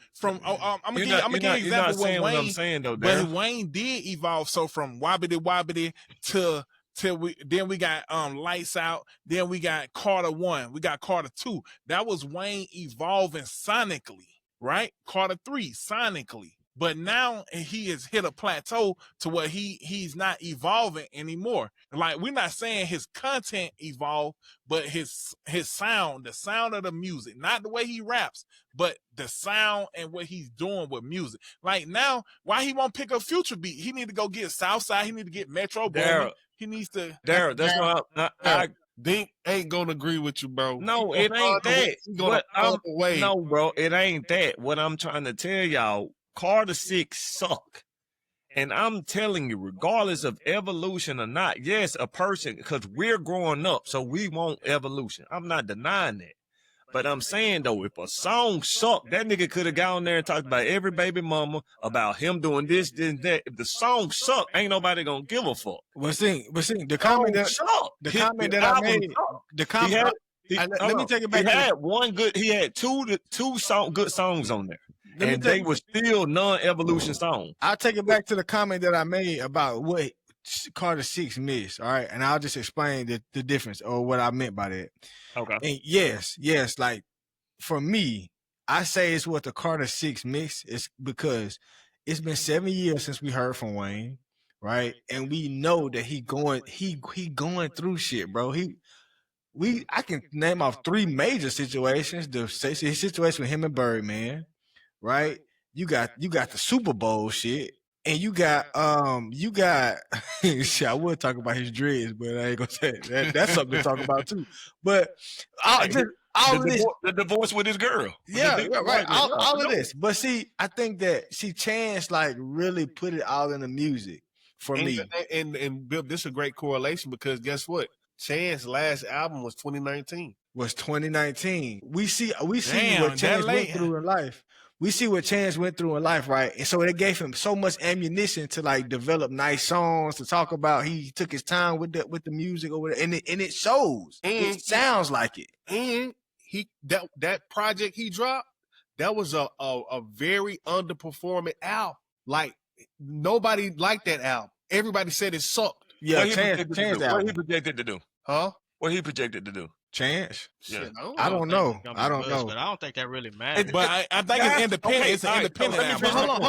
[SPEAKER 5] gonna give an
[SPEAKER 2] You're
[SPEAKER 5] example
[SPEAKER 2] not
[SPEAKER 5] when
[SPEAKER 2] saying what I'm
[SPEAKER 5] Wayne,
[SPEAKER 2] saying though,
[SPEAKER 5] but
[SPEAKER 2] Darren.
[SPEAKER 5] Wayne did evolve. So from wobbity wobbity to till we got Lights Out, then we got Carter 1, we got Carter 2. That was Wayne evolving sonically, right? Carter 3 sonically. But now he has hit a plateau to where he's not evolving anymore. Like, we're not saying his content evolved, but his sound, the sound of the music, not the way he raps, but the sound and what he's doing with music. Like, now, why he won't pick up Future beat? He need to go get Southside. He need to get Metro Boomin. He needs to.
[SPEAKER 2] Darryl, that's not.
[SPEAKER 1] Dink ain't gonna agree with you, bro.
[SPEAKER 2] No, it ain't that.
[SPEAKER 1] Wait,
[SPEAKER 2] No, bro, it ain't that. What I'm trying to tell y'all, Carter 6 suck. And I'm telling you, regardless of evolution or not, yes, a person, because we're growing up, so we want evolution. I'm not denying that. But I'm saying, though, if a song sucked, that nigga could have gone there and talked about every baby mama, about him doing this, that. If the song sucked, ain't nobody gonna give a fuck.
[SPEAKER 3] But see, the comment that I made, the comment. Let me take it back.
[SPEAKER 2] He had two good songs on there. And they were still non-evolution songs.
[SPEAKER 3] I'll take it back to the comment that I made about what Carter 6 missed. All right. And I'll just explain the difference or what I meant by that.
[SPEAKER 2] Okay.
[SPEAKER 3] And yes, like for me, I say it's what the Carter 6 missed is because it's been 7 years since we heard from Wayne, right? And we know that he going through shit, bro. I can name off 3 major situations. His situation with him and Birdman, right? You got the Super Bowl shit, and you got shit, I would talk about his dreads, but I ain't gonna say it. That's something to talk about too. But
[SPEAKER 2] the divorce with his girl.
[SPEAKER 3] Right. All of this. But see, I think that Chance like really put it all in the music for me.
[SPEAKER 1] And Bill, this is a great correlation because guess what? Chance's last album was 2019.
[SPEAKER 3] We see what Chance went through in life. we see what Chance went through in life, right? And so it gave him so much ammunition to like develop nice songs to talk about. He took his time with the music or whatever, and it shows. It sounds like it.
[SPEAKER 1] And that project he dropped, that was a very underperforming album. Like nobody liked that album. Everybody said it sucked.
[SPEAKER 3] Yeah,
[SPEAKER 2] What he
[SPEAKER 3] Chance
[SPEAKER 2] what he projected to do?
[SPEAKER 1] Huh?
[SPEAKER 2] What he projected to do?
[SPEAKER 3] Chance.
[SPEAKER 1] Shit,
[SPEAKER 3] I don't know. I don't
[SPEAKER 4] buzz,
[SPEAKER 3] know.
[SPEAKER 4] but I don't think that really matters.
[SPEAKER 5] But I think it's independent.
[SPEAKER 2] Okay,
[SPEAKER 5] It's an
[SPEAKER 2] all right,
[SPEAKER 5] independent
[SPEAKER 2] let me
[SPEAKER 5] album.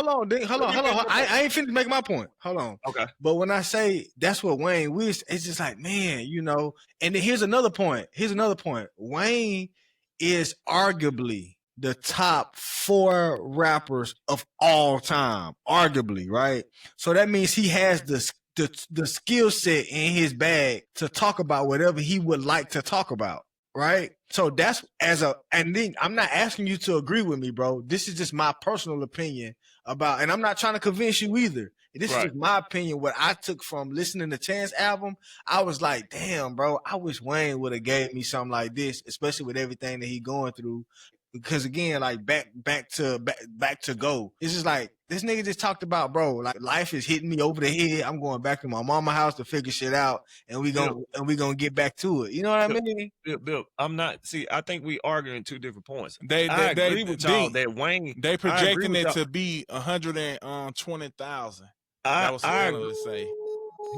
[SPEAKER 3] Hold on. I ain't finished making my point. Hold on.
[SPEAKER 2] Okay.
[SPEAKER 3] But when I say that's what Wayne wished, it's just like, man, you know. And then here's another point. Wayne is arguably the top 4 rappers of all time, arguably, right? So that means he has the skill set in his bag to talk about whatever he would like to talk about, right? So that's and then I'm not asking you to agree with me, bro. This is just my personal opinion about, and I'm not trying to convince you either. This is my opinion. What I took from listening to Chance album, I was like, damn, bro, I wish Wayne would have gave me something like this, especially with everything that he going through. Because again, like back to go. It's just like this nigga just talked about, bro. Like life is hitting me over the head. I'm going back to my mama house to figure shit out, and we gonna get back to it. You know what I mean?
[SPEAKER 2] Bill, I'm not. See, I think we arguing 2 different points.
[SPEAKER 5] I
[SPEAKER 2] agree with y'all that Wayne.
[SPEAKER 5] They projecting it to be 120,000. That was what I would say.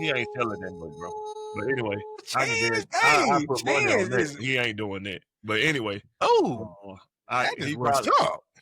[SPEAKER 2] He ain't selling that much, bro. But anyway, I put money on that. He ain't doing that. But anyway,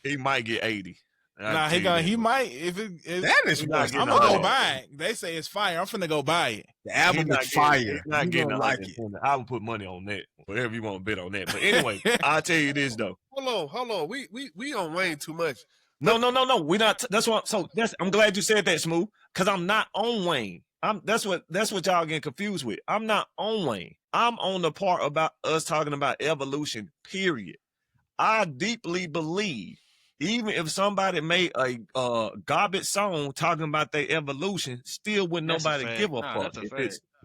[SPEAKER 2] he might get 80.
[SPEAKER 5] Nah, he might. If
[SPEAKER 3] that is
[SPEAKER 5] I'm gonna go buy it. They say it's fire. I'm finna go buy it.
[SPEAKER 3] The album is fire.
[SPEAKER 2] He's not getting
[SPEAKER 3] like it.
[SPEAKER 2] I would put money on that. Whatever you want to bet on that. But anyway, I'll tell you this though.
[SPEAKER 1] Hold on. We on Wayne too much.
[SPEAKER 2] No. We not. That's what. So I'm glad you said that, Smooth. Because I'm not on Wayne. That's what y'all getting confused with. I'm not on Wayne. I'm on the part about us talking about evolution. Period. I deeply believe, even if somebody made a garbage song talking about their evolution, still wouldn't nobody give a fuck.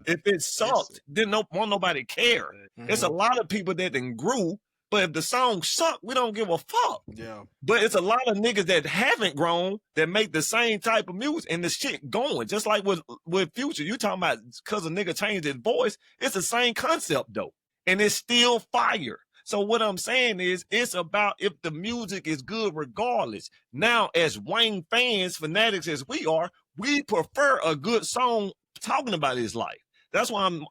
[SPEAKER 2] If it sucked, then won't nobody care. Mm-hmm. It's a lot of people that then grew, but if the song sucked, we don't give a fuck.
[SPEAKER 3] Yeah.
[SPEAKER 2] But it's a lot of niggas that haven't grown that make the same type of music and the shit going. Just like with Future, you talking about because a nigga changed his voice, it's the same concept though. And it's still fire. So what I'm saying is, it's about if the music is good regardless. Now, as Wayne fans, fanatics as we are, we prefer a good song talking about his life. That's what I'm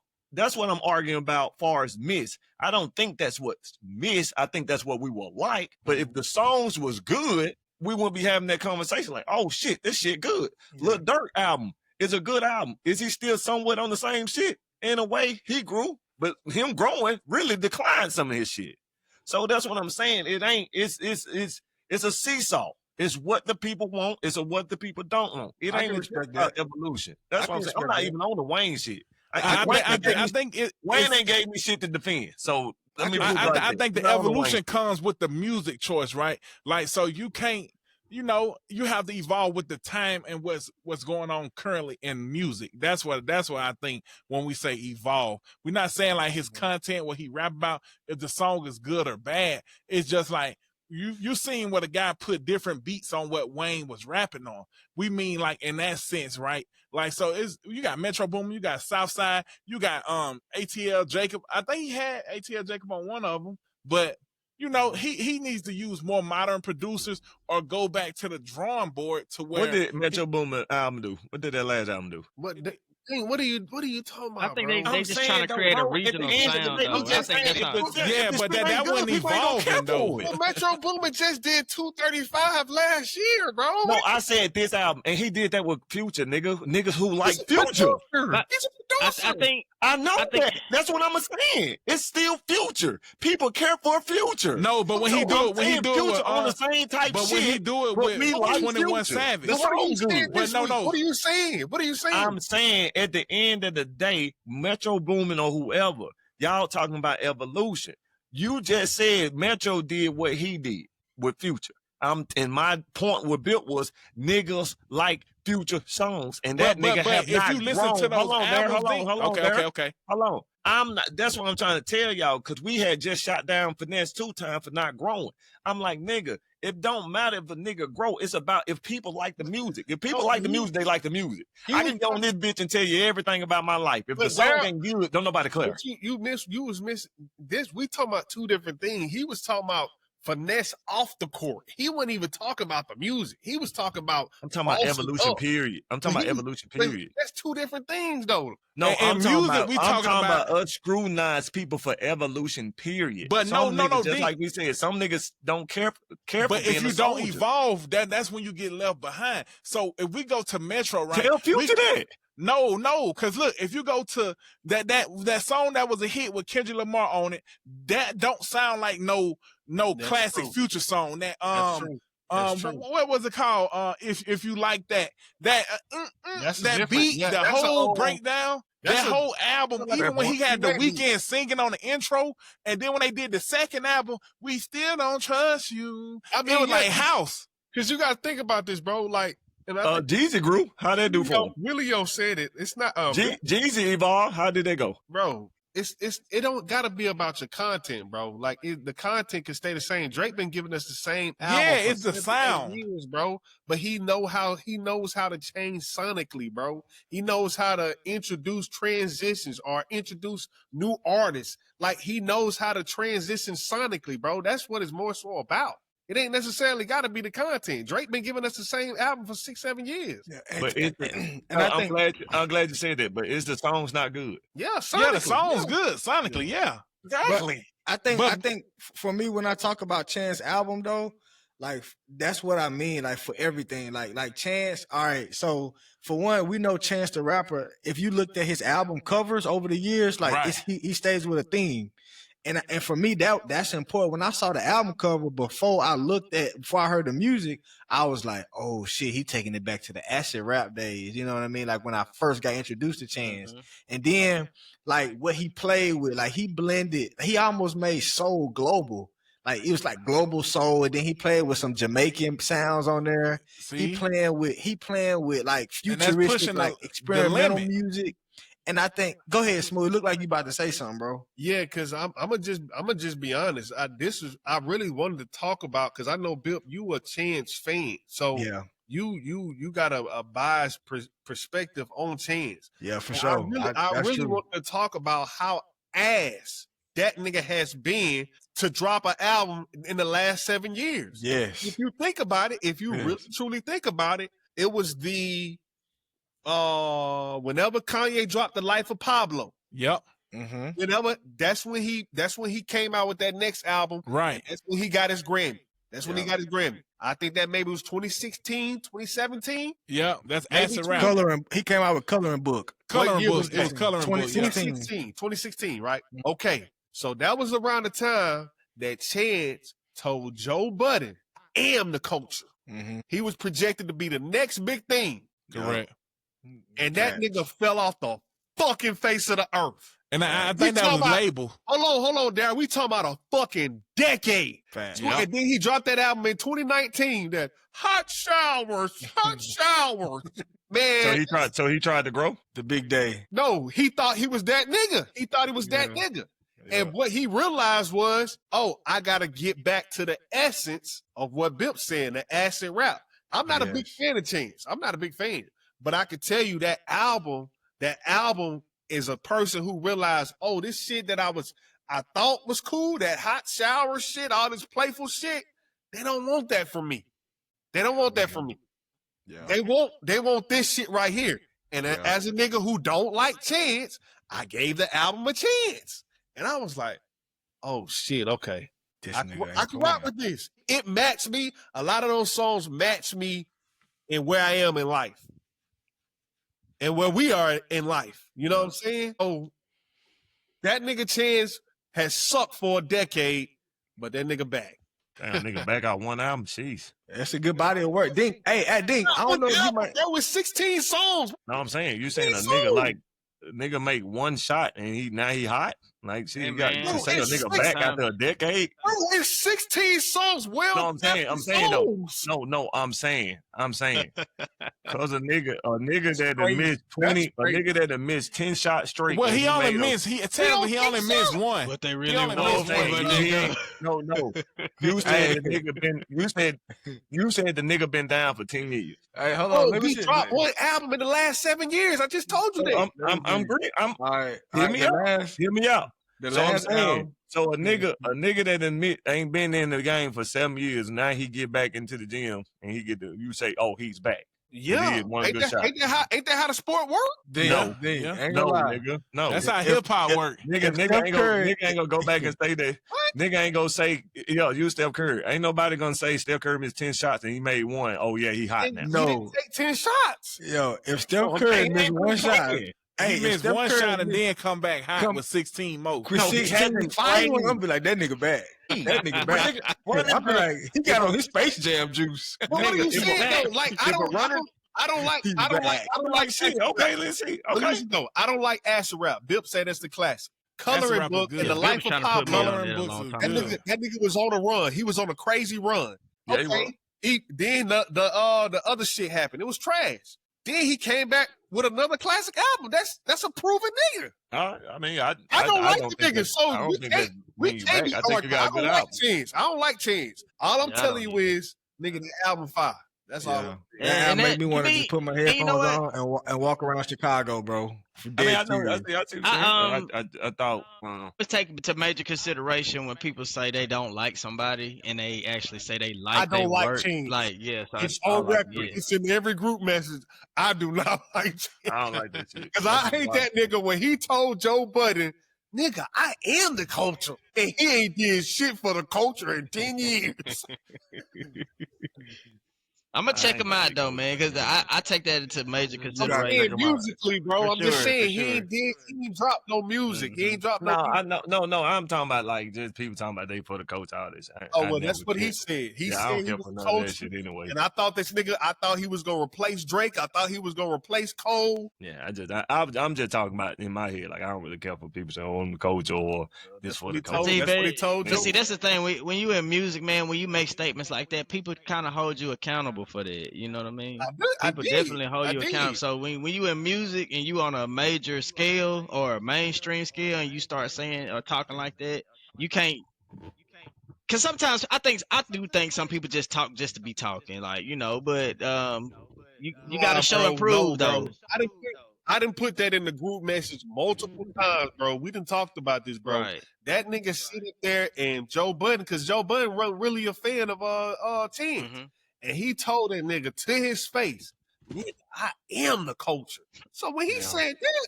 [SPEAKER 2] arguing about far as miss. I don't think that's what's miss. I think that's what we will like. But if the songs was good, we wouldn't be having that conversation like, oh shit, this shit good. Yeah. Lil Durk album is a good album. Is he still somewhat on the same shit? In a way, he grew. But him growing really declined some of his shit. So that's what I'm saying. It's a seesaw. It's what the people want. It's what the people don't want. It ain't about evolution. That's what I'm saying. I'm not even on the Wayne shit. I think Wayne ain't gave me shit to defend. So
[SPEAKER 5] I think the evolution comes with the music choice, right? Like, so you can't, you have to evolve with the time and what's going on currently in music. That's what I think when we say evolve. We're not saying like his content, what he rap about, if the song is good or bad. It's just like you seen what a guy put different beats on what Wayne was rapping on. We mean like in that sense, right? Like, so you got Metro Boomin, you got Southside, you got ATL Jacob. I think he had ATL Jacob on one of them, but he needs to use more modern producers or go back to the drawing board to where.
[SPEAKER 2] What did Metro Boomin album do? What did that last album do?
[SPEAKER 1] What are you talking about?
[SPEAKER 4] I think they just trying to create a regional sound.
[SPEAKER 5] But that wasn't evolving though.
[SPEAKER 1] Well, Metro Boomin just did 235 last year, bro.
[SPEAKER 2] No, I said this album, and he did that with Future, niggas who like Future. I know that. That's what I'm saying. It's still Future. People care for Future.
[SPEAKER 5] No, but when he do it with
[SPEAKER 2] on the same type
[SPEAKER 5] but
[SPEAKER 2] shit.
[SPEAKER 5] When he do it with 21 Savage.
[SPEAKER 1] What are you saying?
[SPEAKER 2] I'm saying at the end of the day, Metro Boomin or whoever, y'all talking about evolution. You just said Metro did what he did with Future. And my point with Bill was niggas like Future songs, and that nigga have not
[SPEAKER 5] if you listen
[SPEAKER 2] grown.
[SPEAKER 5] to those albums,
[SPEAKER 2] hold on.
[SPEAKER 5] Okay.
[SPEAKER 2] Hold on. I'm not. That's what I'm trying to tell y'all, because we had just shot down Finesse 2 times for not growing. I'm like, nigga, it don't matter if a nigga grow. It's about if people like the music. If people like the music, they like the music. I can go on this bitch and tell you everything about my life. If the song ain't good, don't nobody clear.
[SPEAKER 1] You was missing this. We talking about two different things. He was talking about Finesse off the court. He wasn't even talking about the music. He was talking about.
[SPEAKER 2] I'm talking about evolution. Period. I'm talking about evolution. Period.
[SPEAKER 1] That's two different things, though.
[SPEAKER 2] No,
[SPEAKER 5] I'm talking about
[SPEAKER 2] us scrutinize people for evolution. Period.
[SPEAKER 5] But
[SPEAKER 2] some
[SPEAKER 5] no,
[SPEAKER 2] just like we said, some niggas don't care.
[SPEAKER 5] But if you don't evolve, that's when you get left behind. So if we go to Metro, right?
[SPEAKER 2] Tell Future that.
[SPEAKER 5] No, because look, if you go to that song that was a hit with Kendrick Lamar on it, that don't sound like no classic true. Future song. That what was it called? If you like that beat, the whole breakdown. That whole album, even when he had the Weeknd singing on the intro, and then when they did the second album, We Still Don't Trust You. I mean, it was like house.
[SPEAKER 1] Because you got to think about this, bro. Like,
[SPEAKER 2] Jeezy grew. How'd that do for him?
[SPEAKER 1] Willio said it. It's not.
[SPEAKER 2] Jeezy evolved. How did they go,
[SPEAKER 1] bro? It don't gotta be about your content, bro. Like the content can stay the same. Drake been giving us the same album.
[SPEAKER 5] Yeah, it's the sound,
[SPEAKER 1] years, bro. But he knows how to change sonically, bro. He knows how to introduce transitions or introduce new artists. Like he knows how to transition sonically, bro. That's what it's more so about. It ain't necessarily got to be the content. Drake been giving us the same album for 6-7 years.
[SPEAKER 2] Yeah, but I'm glad you said that. But is the songs not good?
[SPEAKER 1] Yeah, sonically,
[SPEAKER 5] the song's good sonically. Yeah,
[SPEAKER 3] exactly. But I think for me, when I talk about Chance's album, though, like that's what I mean. Like for everything, like Chance. All right, so for one, we know Chance the rapper. If you looked at his album covers over the years, like he stays with a theme. And for me, that's important. When I saw the album cover before I heard the music, I was like, oh shit, he taking it back to the acid rap days. You know what I mean? Like when I first got introduced to Chance. Mm-hmm. And then like what he played with, like he almost made soul global. Like it was like global soul, and then he played with some Jamaican sounds on there. See? He playing with like futuristic, like experimental music. And I think, go ahead, Smooth. Look like you about to say something, bro.
[SPEAKER 1] Yeah, because I'm gonna just be honest. I really wanted to talk about, because I know Bill, you a Chance fan, so yeah, you got a biased perspective on Chance.
[SPEAKER 3] Yeah, for sure.
[SPEAKER 1] I really want to talk about how ass that nigga has been to drop an album in the last 7 years.
[SPEAKER 3] Yes.
[SPEAKER 1] If you think about it, really truly think about it, it was the. Whenever Kanye dropped The Life of Pablo.
[SPEAKER 5] Yep.
[SPEAKER 1] Mm-hmm. That's when he came out with that next album.
[SPEAKER 5] Right.
[SPEAKER 1] That's when he got his Grammy. When he got his Grammy. I think that maybe was 2016, 2017.
[SPEAKER 5] Yeah, that's acid rap.
[SPEAKER 3] He came out with Coloring Book.
[SPEAKER 5] It was Coloring Book.
[SPEAKER 1] 2016, right? Okay. So that was around the time that Chance told Joe Budden, I am the culture. Mm-hmm. He was projected to be the next big thing.
[SPEAKER 5] Correct.
[SPEAKER 1] And that nigga fell off the fucking face of the earth.
[SPEAKER 5] And I think that was label.
[SPEAKER 1] Hold on, Darren. We talking about a fucking decade. Yep. And then he dropped that album in 2019, that Hot Showers. Man.
[SPEAKER 2] So he tried to grow?
[SPEAKER 3] The big day.
[SPEAKER 1] No, he thought he was that nigga. Yeah. And what he realized was, I got to get back to the essence of what Bip said, the acid rap. I'm not a big fan of Chance. I'm not a big fan. But I could tell you that album is a person who realized, this shit that I thought was cool, that hot shower shit, all this playful shit, they don't want that from me. They don't want that from me. Yeah. They want this shit right here. And as a nigga who don't like Chance, I gave the album a chance. And I was like, oh shit, okay. I can rock with this. It matched me. A lot of those songs match me in where I am in life. And where we are in life. You know what I'm saying? Oh, that nigga Chance has sucked for a decade, but that nigga back.
[SPEAKER 2] Damn, nigga back out one album. Jeez.
[SPEAKER 3] That's a good body of work. Dink, Dink, I don't know if you might.
[SPEAKER 1] There was 16 songs.
[SPEAKER 2] No, I'm saying, you saying a nigga make one shot and now he hot? Like, shit,
[SPEAKER 4] Hey,
[SPEAKER 2] you got
[SPEAKER 4] man.
[SPEAKER 2] to say a
[SPEAKER 1] It's
[SPEAKER 2] nigga
[SPEAKER 1] six
[SPEAKER 2] back after a decade.
[SPEAKER 1] Bro, it's 16 songs. Well,
[SPEAKER 2] No, I'm saying though.
[SPEAKER 1] songs.
[SPEAKER 2] No, I'm saying. Cause a nigga that done
[SPEAKER 1] crazy.
[SPEAKER 2] missed
[SPEAKER 1] That's
[SPEAKER 2] 20, a
[SPEAKER 1] crazy.
[SPEAKER 2] nigga that done missed 10 shots straight.
[SPEAKER 5] Well,
[SPEAKER 2] and
[SPEAKER 5] he only
[SPEAKER 2] made a-
[SPEAKER 5] missed. Technically, he only missed one.
[SPEAKER 4] But they
[SPEAKER 5] He
[SPEAKER 4] really
[SPEAKER 5] only
[SPEAKER 2] No,
[SPEAKER 5] missed
[SPEAKER 2] I'm saying
[SPEAKER 5] one,
[SPEAKER 2] he
[SPEAKER 5] nigga.
[SPEAKER 2] ain't- no. You said the nigga been. You said the nigga been down for 10 years.
[SPEAKER 3] Hey, hold
[SPEAKER 1] Bro,
[SPEAKER 3] on. Let me
[SPEAKER 1] he
[SPEAKER 3] see.
[SPEAKER 1] dropped one album in the last 7 years. I just told you that.
[SPEAKER 2] I'm great.
[SPEAKER 3] All right.
[SPEAKER 2] Hear me out.
[SPEAKER 3] Last,
[SPEAKER 2] Hear me out.
[SPEAKER 3] the
[SPEAKER 2] So I'm
[SPEAKER 3] last
[SPEAKER 2] saying,
[SPEAKER 3] album.
[SPEAKER 2] so a nigga that admit ain't been in the game for 7 years. Now he get back into the gym and he get you say, oh, he's back.
[SPEAKER 1] Yeah.
[SPEAKER 2] He had one
[SPEAKER 1] Ain't
[SPEAKER 2] good shot.
[SPEAKER 1] that how the sport work?
[SPEAKER 2] No.
[SPEAKER 5] Yeah.
[SPEAKER 3] Ain't
[SPEAKER 2] No,
[SPEAKER 3] gonna lie.
[SPEAKER 2] nigga. No.
[SPEAKER 5] That's how hip hop work.
[SPEAKER 2] Nigga ain't gonna go back and say that. Nigga ain't gonna say, yo, you Steph Curry. Ain't nobody gonna say Steph Curry missed 10 shots and he made one. Oh yeah, he hot now.
[SPEAKER 1] He
[SPEAKER 3] No.
[SPEAKER 1] didn't take 10 shots.
[SPEAKER 3] Yo, if Steph
[SPEAKER 2] I'm
[SPEAKER 3] Curry
[SPEAKER 2] saying,
[SPEAKER 3] missed
[SPEAKER 2] ain't
[SPEAKER 3] one
[SPEAKER 2] no
[SPEAKER 3] shot,
[SPEAKER 2] playing.
[SPEAKER 5] He missed
[SPEAKER 3] Steph
[SPEAKER 5] one
[SPEAKER 3] Curry
[SPEAKER 5] shot and
[SPEAKER 3] missed-
[SPEAKER 5] then come back hot with 16 more.
[SPEAKER 3] Chris
[SPEAKER 2] No, he
[SPEAKER 3] 16
[SPEAKER 2] hasn't
[SPEAKER 3] final,
[SPEAKER 2] played.
[SPEAKER 3] I'm gonna be like, that nigga back. That nigga back. I'm be like, he got on his Space Jam juice.
[SPEAKER 1] But what are you
[SPEAKER 2] Nigga,
[SPEAKER 1] saying though? Like I don't like
[SPEAKER 2] shit. Okay, let's see.
[SPEAKER 1] But
[SPEAKER 2] Okay.
[SPEAKER 1] listen though, I don't like acid rap. Bip said that's the classic. Coloring
[SPEAKER 5] Rap is
[SPEAKER 1] Book
[SPEAKER 5] good.
[SPEAKER 1] and the
[SPEAKER 5] Bip
[SPEAKER 1] Life
[SPEAKER 4] trying
[SPEAKER 1] of
[SPEAKER 4] to put me
[SPEAKER 1] Pablo.
[SPEAKER 4] on
[SPEAKER 5] Coloring
[SPEAKER 4] that a
[SPEAKER 5] books
[SPEAKER 4] long
[SPEAKER 5] is
[SPEAKER 4] time
[SPEAKER 1] That
[SPEAKER 5] good.
[SPEAKER 4] ago.
[SPEAKER 1] nigga was on a run. He was on a crazy run.
[SPEAKER 2] Yeah, he was.
[SPEAKER 1] Okay. Then the other shit happened. It was trash. Then he came back with another classic album. That's a proven nigga.
[SPEAKER 2] I mean, I
[SPEAKER 1] don't like the
[SPEAKER 2] think
[SPEAKER 1] nigga,
[SPEAKER 2] that-
[SPEAKER 1] so
[SPEAKER 2] I don't
[SPEAKER 1] we
[SPEAKER 2] think
[SPEAKER 1] can't-
[SPEAKER 2] that
[SPEAKER 1] We
[SPEAKER 2] mean you
[SPEAKER 1] can't
[SPEAKER 2] back.
[SPEAKER 1] be
[SPEAKER 2] I think you got a good
[SPEAKER 1] I don't like
[SPEAKER 2] album.
[SPEAKER 1] Chance. I don't like Chance. All I'm
[SPEAKER 4] Yeah, I
[SPEAKER 1] telling
[SPEAKER 4] don't
[SPEAKER 1] you is, nigga, the album fire. That's all.
[SPEAKER 3] Yeah.
[SPEAKER 1] I'm saying.
[SPEAKER 3] That
[SPEAKER 4] And
[SPEAKER 3] make
[SPEAKER 4] that-
[SPEAKER 3] me
[SPEAKER 4] you
[SPEAKER 3] want to
[SPEAKER 4] mean-
[SPEAKER 3] just put my
[SPEAKER 4] and you
[SPEAKER 3] headphones
[SPEAKER 4] know what?
[SPEAKER 3] on and walk around Chicago, bro. For
[SPEAKER 2] I mean,
[SPEAKER 3] dead
[SPEAKER 2] I know. I
[SPEAKER 3] serious.
[SPEAKER 2] see what you're saying. I thought.
[SPEAKER 4] Let's take into major consideration when people say they don't like somebody and they actually say they like
[SPEAKER 1] I don't
[SPEAKER 4] their
[SPEAKER 1] like
[SPEAKER 4] work.
[SPEAKER 1] Chance.
[SPEAKER 4] Like, yes,
[SPEAKER 1] It's
[SPEAKER 4] I
[SPEAKER 1] on
[SPEAKER 4] like
[SPEAKER 1] record.
[SPEAKER 4] it.
[SPEAKER 1] It's in every group message. I do not like Chance.
[SPEAKER 2] I don't like that shit.
[SPEAKER 1] Because I hate that nigga when he told Joe Budden, nigga, I am the culture. And he ain't did shit for the culture in 10 years.
[SPEAKER 4] I'm gonna check
[SPEAKER 2] ain't
[SPEAKER 4] him out
[SPEAKER 2] gonna
[SPEAKER 4] though, man, because I take that into major
[SPEAKER 1] I'm
[SPEAKER 4] consideration.
[SPEAKER 1] saying musically, bro.
[SPEAKER 4] For
[SPEAKER 1] I'm just
[SPEAKER 4] sure,
[SPEAKER 1] saying
[SPEAKER 4] for
[SPEAKER 1] he
[SPEAKER 4] sure.
[SPEAKER 1] ain't dropped no music. He ain't dropped
[SPEAKER 2] No,
[SPEAKER 1] no music.
[SPEAKER 2] I know. No, I'm talking about like just people talking about they for the coach, all this.
[SPEAKER 1] Oh,
[SPEAKER 2] I
[SPEAKER 1] well,
[SPEAKER 2] never
[SPEAKER 1] that's what he
[SPEAKER 2] cared.
[SPEAKER 1] said. He
[SPEAKER 2] Yeah, I
[SPEAKER 1] said
[SPEAKER 2] don't
[SPEAKER 1] he
[SPEAKER 2] care
[SPEAKER 1] was
[SPEAKER 2] for
[SPEAKER 1] the
[SPEAKER 2] none of that
[SPEAKER 1] coach.
[SPEAKER 2] shit anyway.
[SPEAKER 1] And I thought he was going to replace Drake. I thought he was going to replace Cole.
[SPEAKER 2] Yeah, I'm just talking about in my head. Like I don't really care for people saying, "Oh, I'm the coach" or this for the coach.
[SPEAKER 4] See,
[SPEAKER 1] That's what he told
[SPEAKER 4] But
[SPEAKER 1] you.
[SPEAKER 4] see, that's the thing. When you in music, man, when you make statements like that, people kind of hold you accountable for that. You know what I mean? People definitely hold you accountable. So when you in music and you on a major scale or a mainstream scale and you start saying or talking like that, you can't. Cause sometimes I do think some people just talk just to be talking, like, you know. But you got to show and prove though.
[SPEAKER 1] I didn't put that in the group message multiple times, bro. We done talked about this, bro.
[SPEAKER 4] Right.
[SPEAKER 1] That nigga sit up there and Joe Budden, because Joe Budden was really a fan of Chance.
[SPEAKER 4] Mhm.
[SPEAKER 1] And he told that nigga to his face, nigga, I am the culture. So when he said that,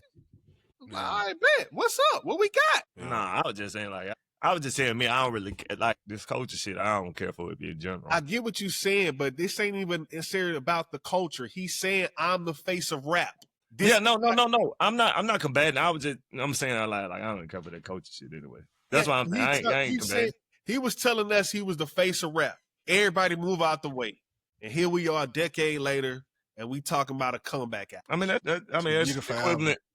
[SPEAKER 1] I'm like, all right, bet. What's up? What we got?
[SPEAKER 2] Nah, I was just saying like I was just saying me. I don't really care. Like this culture shit. I don't care for it in general.
[SPEAKER 1] I get what you saying, but this ain't even necessarily about the culture. He's saying I'm the face of rap.
[SPEAKER 2] No. I'm not combating. I'm saying out loud, like I don't care for that culture shit anyway. That's why I ain't combating.
[SPEAKER 1] He was telling us he was the face of rap. Everybody move out the way. And here we are a decade later, and we talking about a comeback album.
[SPEAKER 2] I mean, that's
[SPEAKER 3] beautiful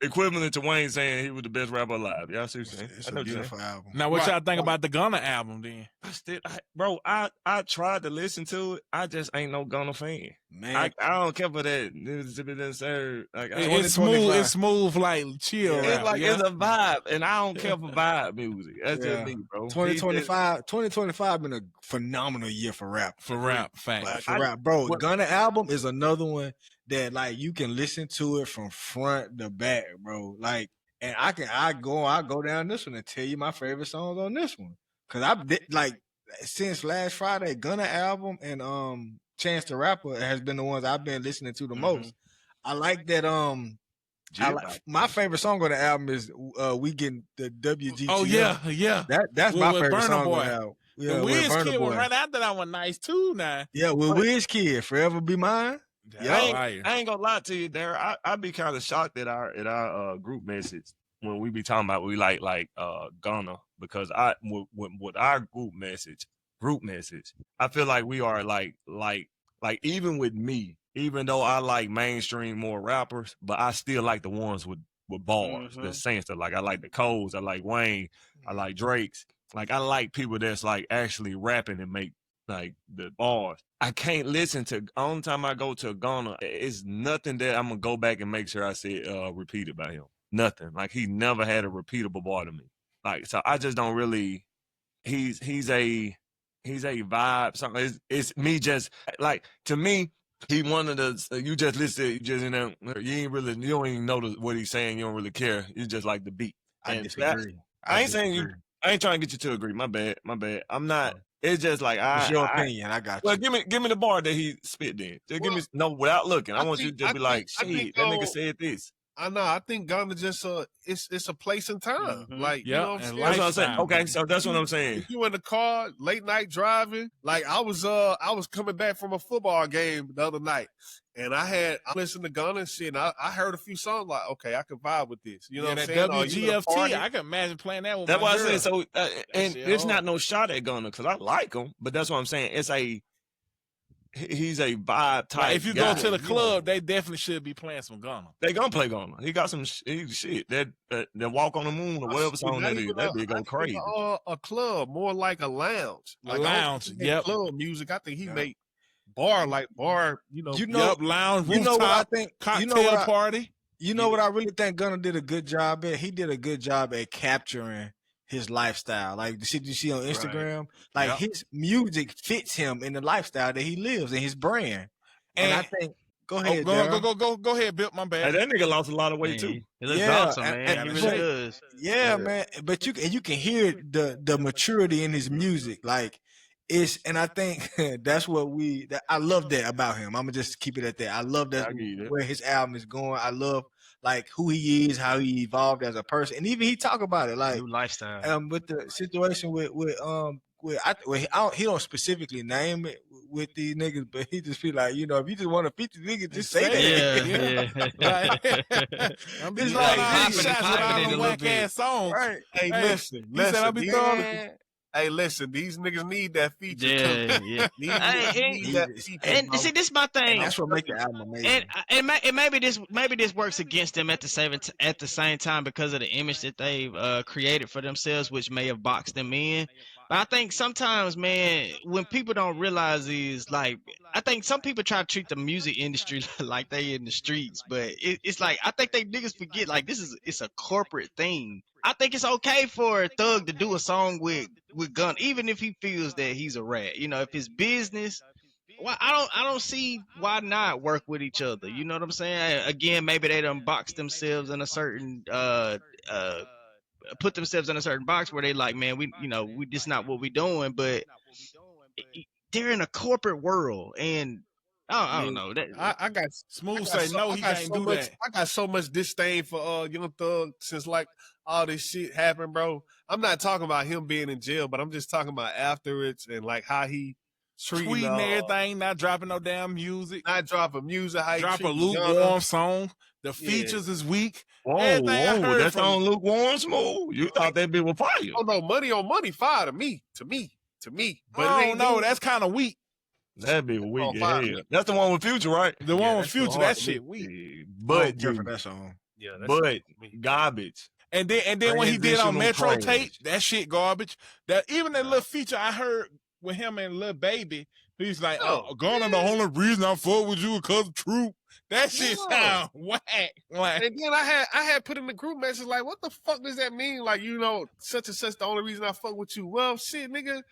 [SPEAKER 2] equivalent to Wayne saying he was the best rapper alive. Y'all see what I'm saying?
[SPEAKER 3] It's a beautiful album.
[SPEAKER 5] Now, what y'all think about the Gunna album then?
[SPEAKER 2] I tried to listen to it. I just ain't no Gunna fan.
[SPEAKER 3] Man,
[SPEAKER 2] I don't care for that. Like,
[SPEAKER 5] It's smooth. It's smooth, like chill.
[SPEAKER 2] it's
[SPEAKER 5] rap,
[SPEAKER 2] like
[SPEAKER 5] yeah?
[SPEAKER 2] it's a vibe, and I don't care for vibe music. That's
[SPEAKER 3] Yeah.
[SPEAKER 2] just me, bro.
[SPEAKER 3] 2025 been a phenomenal year for rap.
[SPEAKER 5] for rap, fact.
[SPEAKER 3] Like, for rap, bro. Gunna album is another one that like you can listen to it from front to back, bro. Like, and I go down this one and tell you my favorite songs on this one, cause like since last Friday, Gunna album and Chance the Rapper has been the ones I've been listening to the most. I like that. My favorite song on the album is "We Getting the WGG."
[SPEAKER 5] Oh yeah.
[SPEAKER 3] That's my
[SPEAKER 5] With
[SPEAKER 3] favorite
[SPEAKER 5] Burna
[SPEAKER 3] song
[SPEAKER 5] Boy.
[SPEAKER 3] on the album.
[SPEAKER 5] The
[SPEAKER 3] with
[SPEAKER 5] Wiz
[SPEAKER 3] Burna
[SPEAKER 5] Kid
[SPEAKER 3] Boy.
[SPEAKER 5] was right after that one. Nice too. Now,
[SPEAKER 3] Yeah, with Wiz Kid, "Forever Be Mine."
[SPEAKER 2] I ain't gonna lie to you, Darren. I be kind of shocked at our group message when we be talking about we like Gunna, because with our group message, I feel like we are like even with me, even though I like mainstream more rappers, but I still like the ones with with bars,
[SPEAKER 4] Mhm.
[SPEAKER 2] that's saying stuff. Like I like the Coles, I like Wayne, I like Drake's. Like I like people that's like actually rapping and make like the bars. I can't listen to. Only time I go to Ghana, it's nothing that I'm gonna go back and make sure I said repeated by him. Nothing. Like he never had a repeatable bar to me. Like so, I just don't really. He's a vibe. Something. It's me just like to me. He one of the you just listen. You just you ain't really you don't even know what he's saying. You don't really care. You just like the beat.
[SPEAKER 3] I
[SPEAKER 2] And
[SPEAKER 3] disagree.
[SPEAKER 2] I ain't saying you. I ain't trying to get you to agree. My bad. I'm not. It's just like
[SPEAKER 3] It's your opinion. I got
[SPEAKER 2] well,
[SPEAKER 3] you.
[SPEAKER 2] give me the bar that he spit then. Just give me without looking. I want you to just be like,
[SPEAKER 1] I think,
[SPEAKER 2] shit, that nigga said this.
[SPEAKER 1] I know. I think Ghana just it's a place and time.
[SPEAKER 4] Mhm.
[SPEAKER 1] Like you
[SPEAKER 5] Yep,
[SPEAKER 1] know what I'm
[SPEAKER 5] and
[SPEAKER 1] saying.
[SPEAKER 2] That's what I'm saying.
[SPEAKER 5] lifestyle,
[SPEAKER 2] Okay,
[SPEAKER 5] baby.
[SPEAKER 2] so that's what I'm saying.
[SPEAKER 1] If you in the car, late night driving, like I was coming back from a football game the other night, and I listened to Ghana and shit. And I heard a few songs like, okay, I can vibe with this. You know what I'm
[SPEAKER 5] that
[SPEAKER 1] saying? Or you in a
[SPEAKER 5] WGFT,
[SPEAKER 1] party.
[SPEAKER 5] I can imagine playing that with
[SPEAKER 2] That's
[SPEAKER 5] my
[SPEAKER 2] why I
[SPEAKER 5] girl.
[SPEAKER 2] said so. And
[SPEAKER 5] shit
[SPEAKER 2] it's
[SPEAKER 5] hard.
[SPEAKER 2] not no shot at Gunna because I like him, but that's what I'm saying. It's he's a vibe type.
[SPEAKER 5] Like if you
[SPEAKER 2] guy.
[SPEAKER 5] go to the club, they definitely should be playing some Ghana.
[SPEAKER 2] They gonna play Ghana. He got some shit that Walk on the Moon or whatever song that is. That be go crazy.
[SPEAKER 1] A club, more like a lounge. Like
[SPEAKER 5] A lounge, yep.
[SPEAKER 1] Club music. I think he
[SPEAKER 3] Yep.
[SPEAKER 1] make bar.
[SPEAKER 3] You know,
[SPEAKER 5] Yep, lounge,
[SPEAKER 3] you know what I
[SPEAKER 5] rooftop,
[SPEAKER 3] think?
[SPEAKER 5] cocktail
[SPEAKER 3] You know what I,
[SPEAKER 5] party.
[SPEAKER 3] you know what I really think Gunna did a good job at? He did a good job at capturing his lifestyle. Like the shit you see on Instagram, like
[SPEAKER 5] Yep.
[SPEAKER 3] his music fits him in the lifestyle that he lives in his brand. And I think, go ahead,
[SPEAKER 5] Go ahead, Bill. My
[SPEAKER 2] Hey,
[SPEAKER 5] bad.
[SPEAKER 2] that nigga lost a lot of weight
[SPEAKER 4] Man,
[SPEAKER 2] too.
[SPEAKER 4] He looks
[SPEAKER 3] Yeah,
[SPEAKER 4] awesome, man.
[SPEAKER 3] and-
[SPEAKER 4] He really
[SPEAKER 3] but-
[SPEAKER 4] does.
[SPEAKER 3] Yeah, man. But you can hear the maturity in his music. Like and I think that's what I love that about him. I'm gonna just keep it at that. I love that
[SPEAKER 2] I get you.
[SPEAKER 3] where his album is going. I love like who he is, how he evolved as a person, and even he talk about it like
[SPEAKER 4] New lifestyle.
[SPEAKER 3] with the situation with he don't specifically name it with these niggas, but he just feel like, if you just want to feature niggas, just say that.
[SPEAKER 5] I'm be
[SPEAKER 3] It's
[SPEAKER 5] throwing
[SPEAKER 3] like,
[SPEAKER 5] all these
[SPEAKER 3] popping
[SPEAKER 5] shots with all
[SPEAKER 4] it a
[SPEAKER 5] them
[SPEAKER 4] little
[SPEAKER 5] whack
[SPEAKER 4] bit.
[SPEAKER 5] ass songs.
[SPEAKER 3] Right.
[SPEAKER 1] Hey,
[SPEAKER 5] Hey,
[SPEAKER 1] listen.
[SPEAKER 5] He said I'll be throwing.
[SPEAKER 3] Yeah.
[SPEAKER 1] Listen. These niggas need that feature.
[SPEAKER 4] Yeah, yeah.
[SPEAKER 1] These
[SPEAKER 4] Hey,
[SPEAKER 1] niggas
[SPEAKER 4] and-
[SPEAKER 1] need that feature.
[SPEAKER 4] And
[SPEAKER 1] bro.
[SPEAKER 4] see, this is my thing.
[SPEAKER 3] And that's what makes the album amazing.
[SPEAKER 4] And maybe this works against them at the same time because of the image that they've created for themselves, which may have boxed them in. But I think sometimes, man, when people don't realize is like, I think some people try to treat the music industry like they in the streets, but it's like I think they niggas forget like it's a corporate thing. I think it's okay for a thug to do a song with Gun, even if he feels that he's a rat. If it's business. Well, I don't see why not work with each other. You know what I'm saying? Again, maybe they done box themselves in a certain put themselves in a certain box where they like, man, we this not what we doing, but they're in a corporate world, and I don't know that.
[SPEAKER 1] I got
[SPEAKER 5] Smooth
[SPEAKER 1] I got
[SPEAKER 5] say no,
[SPEAKER 1] I
[SPEAKER 5] he
[SPEAKER 1] got
[SPEAKER 5] can't
[SPEAKER 1] so
[SPEAKER 5] do
[SPEAKER 1] much,
[SPEAKER 5] that.
[SPEAKER 1] I got so much disdain for Young Thug since like all this shit happened, bro. I'm not talking about him being in jail, but I'm just talking about afterwards and like how he treating
[SPEAKER 5] Tweeting everything, not dropping no damn music.
[SPEAKER 1] not dropping music, how he
[SPEAKER 5] Drop a
[SPEAKER 1] treating
[SPEAKER 5] lukewarm
[SPEAKER 1] Gunna.
[SPEAKER 5] song. The features is weak.
[SPEAKER 2] Whoa,
[SPEAKER 5] Everything I heard
[SPEAKER 2] that's
[SPEAKER 5] from-
[SPEAKER 2] on lukewarm smooth. You thought that bitch was fire.
[SPEAKER 1] Oh no, money on money, fire to me. But
[SPEAKER 5] I
[SPEAKER 1] it
[SPEAKER 5] don't
[SPEAKER 1] ain't
[SPEAKER 5] know.
[SPEAKER 1] new.
[SPEAKER 5] That's kind of weak.
[SPEAKER 2] That bitch weak
[SPEAKER 1] Oh,
[SPEAKER 2] as
[SPEAKER 1] fire.
[SPEAKER 2] hell. That's the one with Future, right?
[SPEAKER 5] The one with
[SPEAKER 3] that's
[SPEAKER 5] Future,
[SPEAKER 3] so
[SPEAKER 5] that
[SPEAKER 3] hard.
[SPEAKER 5] shit weak.
[SPEAKER 3] I
[SPEAKER 2] But
[SPEAKER 3] don't care for that song.
[SPEAKER 1] Yeah,
[SPEAKER 2] but garbage.
[SPEAKER 5] And then when he did on
[SPEAKER 2] Transitional
[SPEAKER 5] Metro
[SPEAKER 2] trash.
[SPEAKER 5] Tape, that shit garbage. That even that little feature I heard with him and Lil Baby, he's like,
[SPEAKER 1] Oh,
[SPEAKER 5] Gunna, the only reason I fuck with you is because of Troop. That shit
[SPEAKER 1] Yeah.
[SPEAKER 5] sound whack. Like,
[SPEAKER 1] And then I had put in the group message like, what the fuck does that mean? Like, such and such the only reason I fuck with you. Well, shit, nigga.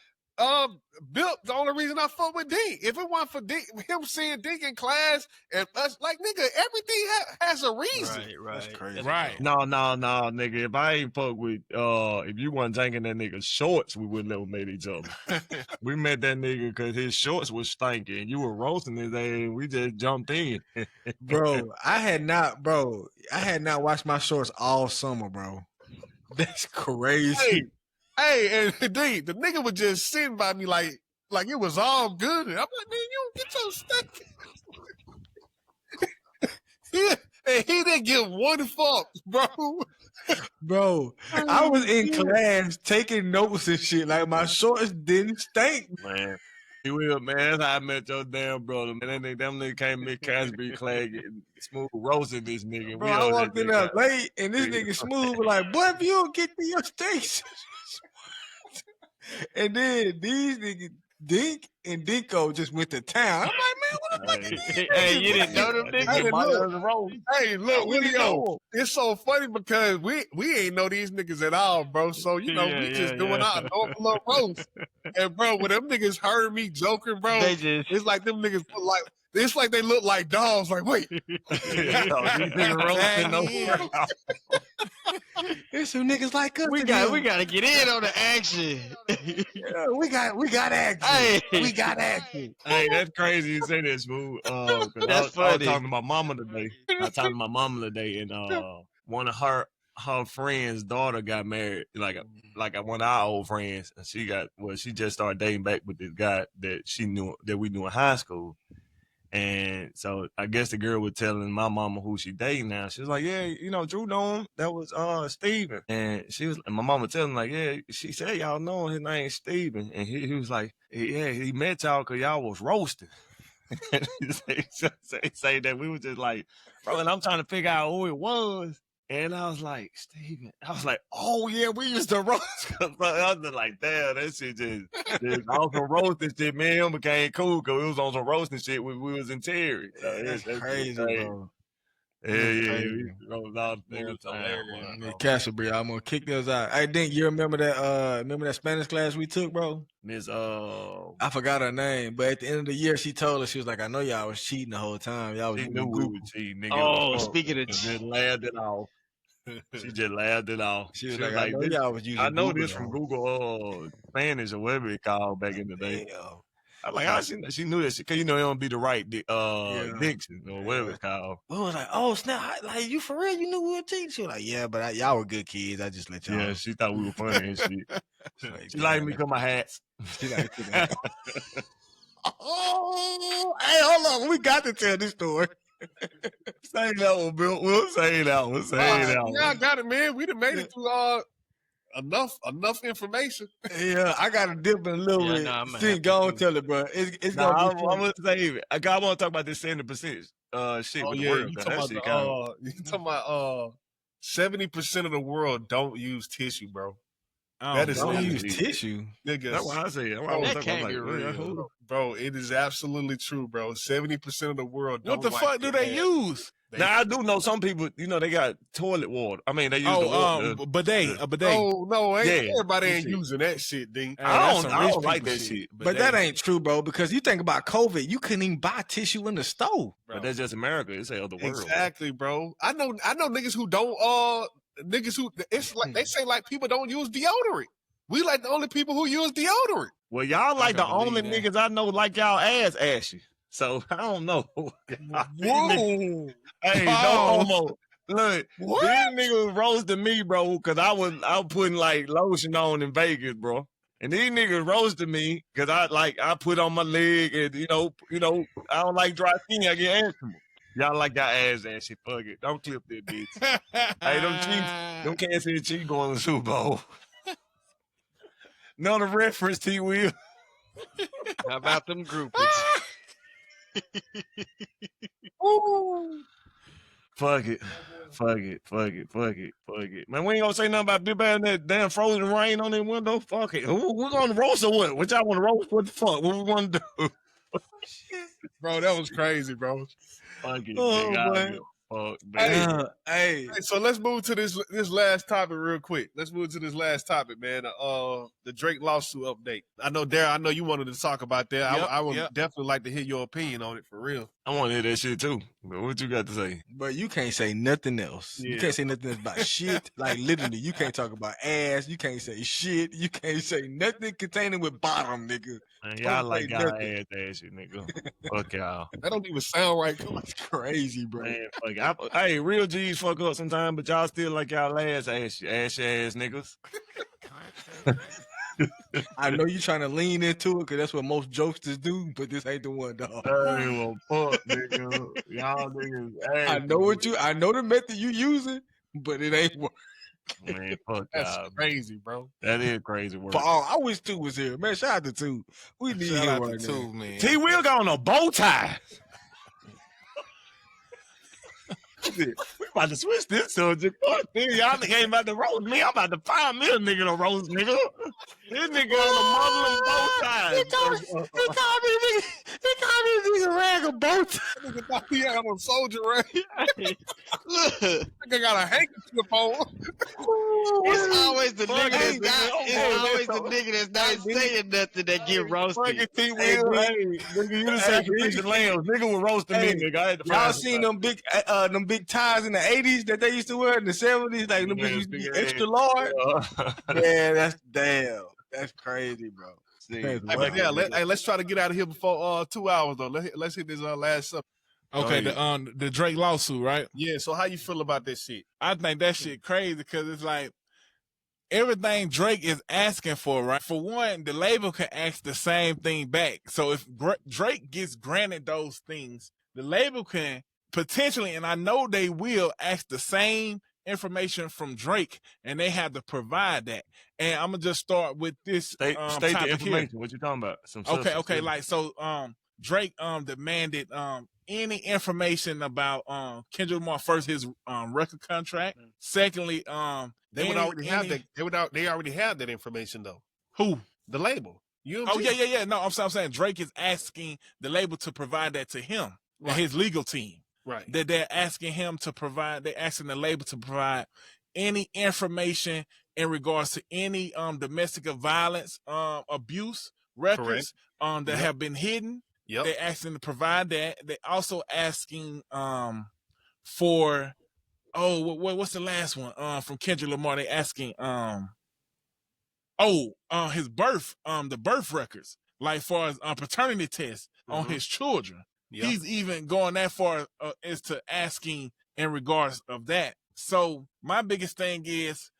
[SPEAKER 1] Bill, the only reason I fuck with Dink. If it wasn't for Dink, him seeing Dink in class and us, like, nigga, everything has a reason.
[SPEAKER 4] Right.
[SPEAKER 3] That's crazy.
[SPEAKER 5] right.
[SPEAKER 2] No, nigga. If I ain't fuck with if you wasn't drinking that nigga's shorts, we would never met each other. We met that nigga because his shorts was stinking. You were roasting his ass, and we just jumped in.
[SPEAKER 3] Bro, I had not watched my shorts all summer, bro. That's crazy.
[SPEAKER 1] Hey, and indeed, the nigga was just sitting by me like it was all good. And I'm like, man, you get your stuff. And he didn't give one fuck, bro.
[SPEAKER 3] Bro, I was in class taking notes and shit. Like my shorts didn't stink.
[SPEAKER 2] Man, He will, man. That's how I met your damn brother, man. Them nigga came in Casby Clegg and Smooth roasting this nigga.
[SPEAKER 3] Bro, I walked in there late, and this nigga Smooth was like, boy, if you don't get to your station. And then these niggas, Dink and Dinko just went to town. I'm like, man, what the fuck is these
[SPEAKER 4] Hey,
[SPEAKER 3] niggas?
[SPEAKER 4] you didn't know them niggas?
[SPEAKER 1] Hey, look, Willio, it's so funny because we ain't know these niggas at all, bro. So, we just doing our normal little roast. And, bro, when them niggas heard me joking, bro, it's like them niggas it's like they look like dogs. Like, wait.
[SPEAKER 2] These niggas roasting no.
[SPEAKER 3] There's some niggas like us.
[SPEAKER 4] We gotta get in on the action.
[SPEAKER 3] Yeah, we got action.
[SPEAKER 4] Hey.
[SPEAKER 3] We got action.
[SPEAKER 2] Hey, that's crazy you say that, Smooth.
[SPEAKER 4] That's
[SPEAKER 2] I was
[SPEAKER 4] funny.
[SPEAKER 2] talking to my mama today, and one of her friend's daughter got married, like one of our old friends, and she just started dating back with this guy that we knew in high school. And so I guess the girl was telling my mama who she dating now. She was like, yeah, Drew know him. That was Steven. And my mama telling like, yeah, she said y'all know him. His name's Steven. And he was like, yeah, he met y'all because y'all was roasting. And he say that we was just like, bro, and I'm trying to figure out who it was. And I was like, Steven. I was like, oh, yeah, we used to roast. I was just like, damn, that shit just on some roasting shit, man. Became cool because it was on some roasting shit when we was in Terry. So
[SPEAKER 3] That's crazy, bro.
[SPEAKER 2] Yeah. We rolled out there.
[SPEAKER 3] Castleberry, I'm gonna kick those out. I think you remember that Spanish class we took, bro?
[SPEAKER 2] Miss
[SPEAKER 3] I forgot her name, but at the end of the year, she told us, she was like, I know y'all was cheating the whole time. Y'all was
[SPEAKER 2] knew we were cheating, nigga.
[SPEAKER 4] Oh, speaking of
[SPEAKER 2] just laughed it off. She just laughed it off.
[SPEAKER 3] She was like, I know y'all was using
[SPEAKER 2] I know
[SPEAKER 3] Google
[SPEAKER 2] this from Google Spanish or whatever it called back in the day. I'm like, how she knew that shit? Because, it don't be the right diction or whatever it's called.
[SPEAKER 3] We was like, oh, snap. Like, you for real? You knew we were cheating? She was like, yeah, but y'all were good kids. I just let y'all.
[SPEAKER 2] Yeah, she thought we were funny and shit. She liked me because my hats.
[SPEAKER 3] She like, oh, hey, hold on. We got to tell this story.
[SPEAKER 2] Say that one, Bill. We'll say that one.
[SPEAKER 1] Yeah, I got it, man. We done made it through enough information.
[SPEAKER 3] Yeah, I got to dip in a little bit. See, go on, tell it, bro. It's gonna be.
[SPEAKER 2] I'm gonna save it. I want to talk about this 70% shit with the world.
[SPEAKER 1] You talking about 70% of the world don't use tissue, bro.
[SPEAKER 3] That is don't use tissue.
[SPEAKER 1] Niggas.
[SPEAKER 2] That's what I say.
[SPEAKER 4] That can't be real.
[SPEAKER 1] Bro, it is absolutely true, bro. 70% of the world don't.
[SPEAKER 5] What the fuck do they use?
[SPEAKER 2] Now I do know some people. They got toilet water. I mean, they use the water.
[SPEAKER 5] Bidet.
[SPEAKER 1] No, everybody ain't using that shit, D.
[SPEAKER 2] I don't like that shit.
[SPEAKER 3] But that ain't true, bro. Because you think about COVID, you couldn't even buy tissue in the store.
[SPEAKER 2] But that's just America. It's the other world.
[SPEAKER 1] Exactly, bro. I know niggas who don't. Niggas who it's like they say like people don't use deodorant. We like the only people who use deodorant.
[SPEAKER 2] Well, y'all like the only niggas I know like y'all ass ashy. So I don't know. Whoa. Hey, no homo. Look, these niggas was roasting me, bro, because I was putting like lotion on in Vegas, bro. And these niggas roasted me because I put on my leg and I don't like dry skin. I get asthma. Y'all like y'all ass ashy. Fuck it. Don't clip that bitch. Hey, them Kansas City Chiefs going to the Super Bowl. Know the reference, T-Will.
[SPEAKER 4] How about them groupies?
[SPEAKER 2] Fuck it. Man, we ain't gonna say nothing about Big Bad and that damn frozen rain on that window. Fuck it. We're gonna roast or what? What y'all wanna roast? What the fuck? What we wanna do?
[SPEAKER 1] Bro, that was crazy, bro.
[SPEAKER 2] Fuck it.
[SPEAKER 3] Oh, man.
[SPEAKER 1] Hey, so let's move to this last topic real quick. Let's move to this last topic, man. The Drake lawsuit update. I know, Darryl, I know you wanted to talk about that. I would definitely like to hear your opinion on it for real.
[SPEAKER 2] I want to hear that shit too. But what you got to say?
[SPEAKER 3] But you can't say nothing else. Yeah. You can't say nothing else about shit. Like literally, you can't talk about ass. You can't say shit. You can't say nothing containing with bottom, nigga.
[SPEAKER 2] Man, y'all like y'all ass shit, nigga. Fuck y'all.
[SPEAKER 1] That don't even sound right.
[SPEAKER 3] That's crazy, bro.
[SPEAKER 2] Man, fuck. Hey, real G's fuck up sometimes, but y'all still like y'all ass niggas.
[SPEAKER 3] I know you trying to lean into it because that's what most jokesters do, but this ain't the one, dog.
[SPEAKER 2] Hey, well, fuck, nigga. Y'all niggas. Hey,
[SPEAKER 3] I know the method you using, but it ain't work.
[SPEAKER 2] Man, fuck
[SPEAKER 1] That's
[SPEAKER 2] y'all.
[SPEAKER 1] crazy, bro.
[SPEAKER 2] That is crazy work.
[SPEAKER 3] Paul, I wish Two was here. Man, shout out to Two. We need
[SPEAKER 5] Shout
[SPEAKER 3] him
[SPEAKER 5] out
[SPEAKER 3] right
[SPEAKER 5] to
[SPEAKER 3] now.
[SPEAKER 5] Two, man.
[SPEAKER 2] T Will got on a bow tie. We about to switch this subject. Fuck, nigga, y'all nigga ain't about to roast me. I'm about to find me a nigga to roast, nigga. This nigga on a Muslim bow tie.
[SPEAKER 3] He called me nigga rag a bow tie.
[SPEAKER 1] Nigga thought he had on soldier right.
[SPEAKER 4] Look,
[SPEAKER 1] Nigga got a handkerchief on.
[SPEAKER 4] it's always the
[SPEAKER 2] Fuck
[SPEAKER 4] nigga
[SPEAKER 2] it,
[SPEAKER 4] that's not.
[SPEAKER 2] nigga.
[SPEAKER 4] It's
[SPEAKER 2] Hey,
[SPEAKER 4] always
[SPEAKER 2] man,
[SPEAKER 4] the nigga that's not
[SPEAKER 2] hey,
[SPEAKER 4] saying nothing that get roasted.
[SPEAKER 2] Fucking T Will. Hey, nigga, you the sacrificial lambs. Nigga was roasting me, nigga. I had to
[SPEAKER 3] Y'all
[SPEAKER 2] find
[SPEAKER 3] seen them big ties in the 80s that they used to wear in the 70s? Like them
[SPEAKER 2] Man,
[SPEAKER 3] bitches used to be
[SPEAKER 2] big
[SPEAKER 3] extra
[SPEAKER 2] ass.
[SPEAKER 3] large?
[SPEAKER 2] Yeah.
[SPEAKER 3] Yeah, that's damn. That's crazy, bro.
[SPEAKER 2] See,
[SPEAKER 3] That's
[SPEAKER 1] Hey, but yeah, let's try to get out of here before 2 hours though. Let's hit this last subject.
[SPEAKER 5] Okay,
[SPEAKER 2] Go
[SPEAKER 5] the Drake lawsuit, right?
[SPEAKER 1] Yeah. So how you feel about this shit?
[SPEAKER 5] I think that shit crazy because it's like everything Drake is asking for, right? For one, the label can ask the same thing back. So if Drake gets granted those things, the label can potentially, and I know they will, ask the same information from Drake, and they have to provide that. And I'm gonna just start with this
[SPEAKER 2] state
[SPEAKER 5] topic
[SPEAKER 2] the
[SPEAKER 5] here.
[SPEAKER 2] information. What you talking about? Some
[SPEAKER 5] Okay,
[SPEAKER 2] substance, yeah.
[SPEAKER 5] like so Drake demanded any information about Kendrick Lamar, first his record contract. Secondly,
[SPEAKER 1] They would already have that. They already have that information though.
[SPEAKER 5] Who?
[SPEAKER 1] The label. UMG.
[SPEAKER 5] Oh yeah. No, I'm saying Drake is asking the label to provide that to him and his legal team.
[SPEAKER 1] Right.
[SPEAKER 5] That they're asking him to provide. They're asking the label to provide any information in regards to any domestic violence abuse records that have been hidden.
[SPEAKER 1] Yep.
[SPEAKER 5] They're asking to provide that. They're also asking for what's the last one from Kendrick Lamar? They're asking his birth the birth records, like far as paternity tests on his children.
[SPEAKER 1] Yep.
[SPEAKER 5] He's even going that far as to asking in regards of that. So my biggest thing is,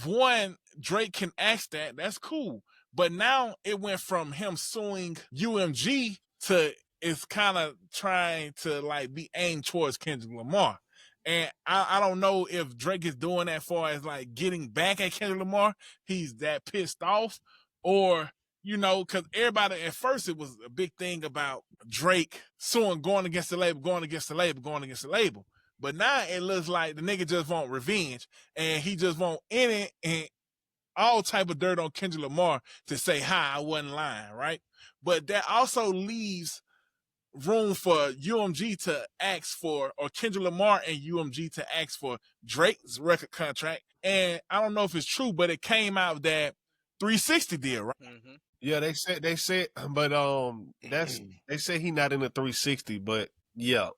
[SPEAKER 5] one, Drake can ask that. That's cool. But now it went from him suing UMG to it's kind of trying to like be aimed towards Kendrick Lamar. And I don't know if Drake is doing that far as like getting back at Kendrick Lamar. He's that pissed off, or you know, because everybody at first it was a big thing about Drake suing, going against the label. But now it looks like the nigga just want revenge, and he just want any and all type of dirt on Kendrick Lamar to say, "Hi, I wasn't lying," right? But that also leaves room for UMG to ask for, or Kendrick Lamar and UMG to ask for Drake's record contract. And I don't know if it's true, but it came out that 360 did, right?
[SPEAKER 4] Mm-hmm.
[SPEAKER 1] Yeah, they said, but they say he not in the 360, but yeah.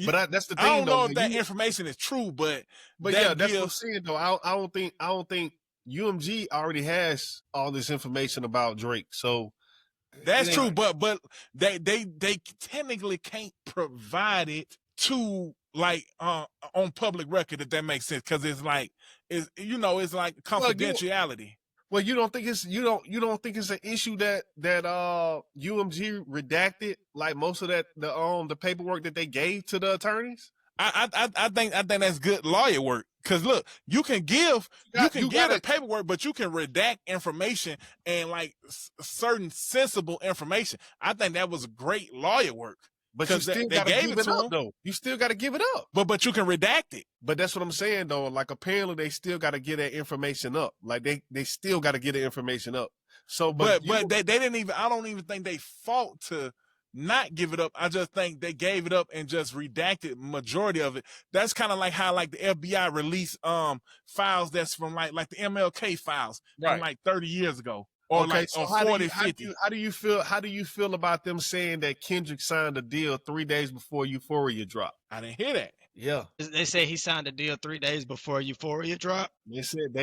[SPEAKER 1] But that's the thing.
[SPEAKER 5] I don't know
[SPEAKER 1] though,
[SPEAKER 5] if that information is true, but
[SPEAKER 1] yeah, that's what I'm saying though. I don't think UMG already has all this information about Drake. So
[SPEAKER 5] that's true, but they technically can't provide it to like on public record, if that makes sense, because it's like it's like confidentiality.
[SPEAKER 1] Well, you don't think it's an issue that UMG redacted like most of that the paperwork that they gave to the attorneys?
[SPEAKER 5] I think that's good lawyer work. Cause look, you can give the paperwork, but you can redact information and like certain sensible information. I think that was great lawyer work.
[SPEAKER 1] But you still got to give it up, though. You still got to give it up.
[SPEAKER 5] But you can redact it.
[SPEAKER 1] But that's what I'm saying, though. Like apparently they still got to get that information up. Like they still got to get the information up. So, but
[SPEAKER 5] they didn't even. I don't even think they fought to not give it up. I just think they gave it up and just redacted majority of it. That's kind of like how like the FBI released files that's from like the MLK files from like 30 years ago. Or
[SPEAKER 1] okay,
[SPEAKER 5] like
[SPEAKER 1] so
[SPEAKER 5] 40, 50.
[SPEAKER 1] How do you feel about them saying that Kendrick signed a deal 3 days before Euphoria dropped?
[SPEAKER 5] I didn't hear that.
[SPEAKER 1] Yeah.
[SPEAKER 4] They say he signed a deal 3 days before Euphoria dropped.
[SPEAKER 1] They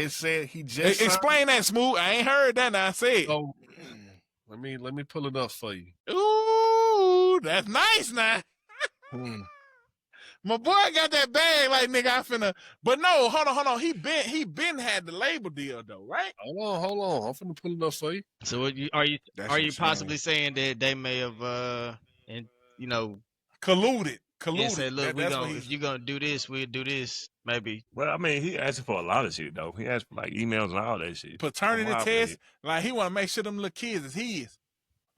[SPEAKER 1] said he just
[SPEAKER 5] explain that, Smooth. I ain't heard that. Now I say it.
[SPEAKER 1] So, let me pull it up for you.
[SPEAKER 5] Ooh, that's nice now. My boy got that bag like nigga. I finna. But no, hold on. He been had the label deal though, right?
[SPEAKER 1] Hold on. I'm finna pull it up for you.
[SPEAKER 4] So are you possibly saying that they may have colluded?
[SPEAKER 5] colluded.
[SPEAKER 4] And say, look,
[SPEAKER 5] That's what
[SPEAKER 4] if you're gonna do this, we'll do this. Maybe.
[SPEAKER 2] Well, I mean, he asking for a lot of shit though. He asked for like emails and all that shit.
[SPEAKER 5] paternity
[SPEAKER 2] From what I
[SPEAKER 5] test.
[SPEAKER 2] read.
[SPEAKER 5] Like he want to make sure them little kids is his.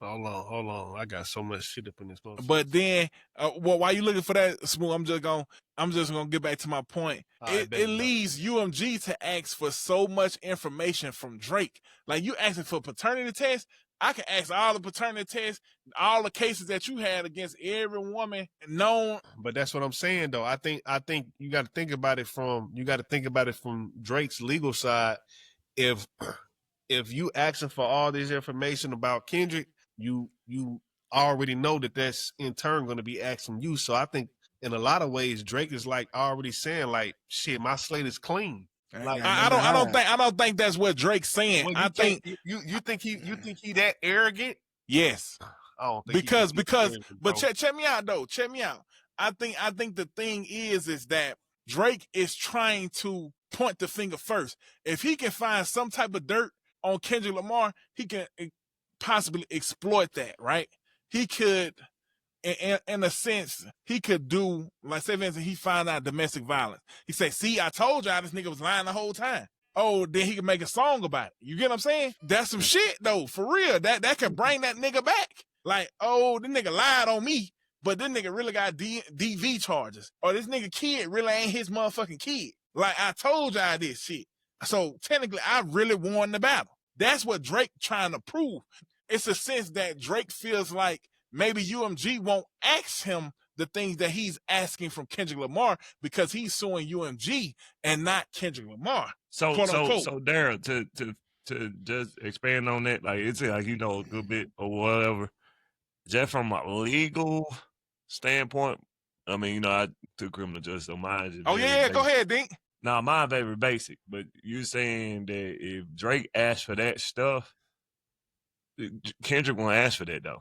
[SPEAKER 1] Hold on. I got so much shit up in this motherfucker.
[SPEAKER 5] But then, while you looking for that, Smooth, I'm just gonna get back to my point. It leads UMG to ask for so much information from Drake. Like you asking for paternity tests. I can ask all the paternity tests, all the cases that you had against every woman known.
[SPEAKER 1] But that's what I'm saying though. I think you got to think about it from Drake's legal side. If you asking for all this information about Kendrick, you already know that that's in turn going to be asked from you. So I think in a lot of ways Drake is like already saying like, shit, my slate is clean. Like,
[SPEAKER 5] I don't think that's what Drake's saying.
[SPEAKER 1] Well,
[SPEAKER 5] I think
[SPEAKER 1] you think he that arrogant?
[SPEAKER 5] Yes.
[SPEAKER 1] I don't think
[SPEAKER 5] check me out though. Check me out. I think the thing is that Drake is trying to point the finger first. If he can find some type of dirt on Kendrick Lamar, he can possibly exploit that, right? He could, in a sense, he could do, like, say, for instance, he found out domestic violence. He said, see, I told y'all this nigga was lying the whole time. Oh, then he can make a song about it. You get what I'm saying? That's some shit, though, for real. That can bring that nigga back. Like, oh, this nigga lied on me, but this nigga really got DV charges. Or this nigga kid really ain't his motherfucking kid. Like, I told y'all this shit. So, technically, I really won the battle. That's what Drake trying to prove. It's a sense that Drake feels like maybe UMG won't ask him the things that he's asking from Kendrick Lamar because he's suing UMG and not Kendrick Lamar.
[SPEAKER 2] So Darryl, to just expand on that, like it's like a good bit or whatever. Just from a legal standpoint, I mean, I took criminal justice, so mine is.
[SPEAKER 5] Oh yeah, go ahead, Dink.
[SPEAKER 2] Now mine very basic, but you saying that if Drake asked for that stuff, Kendrick won't ask for that though.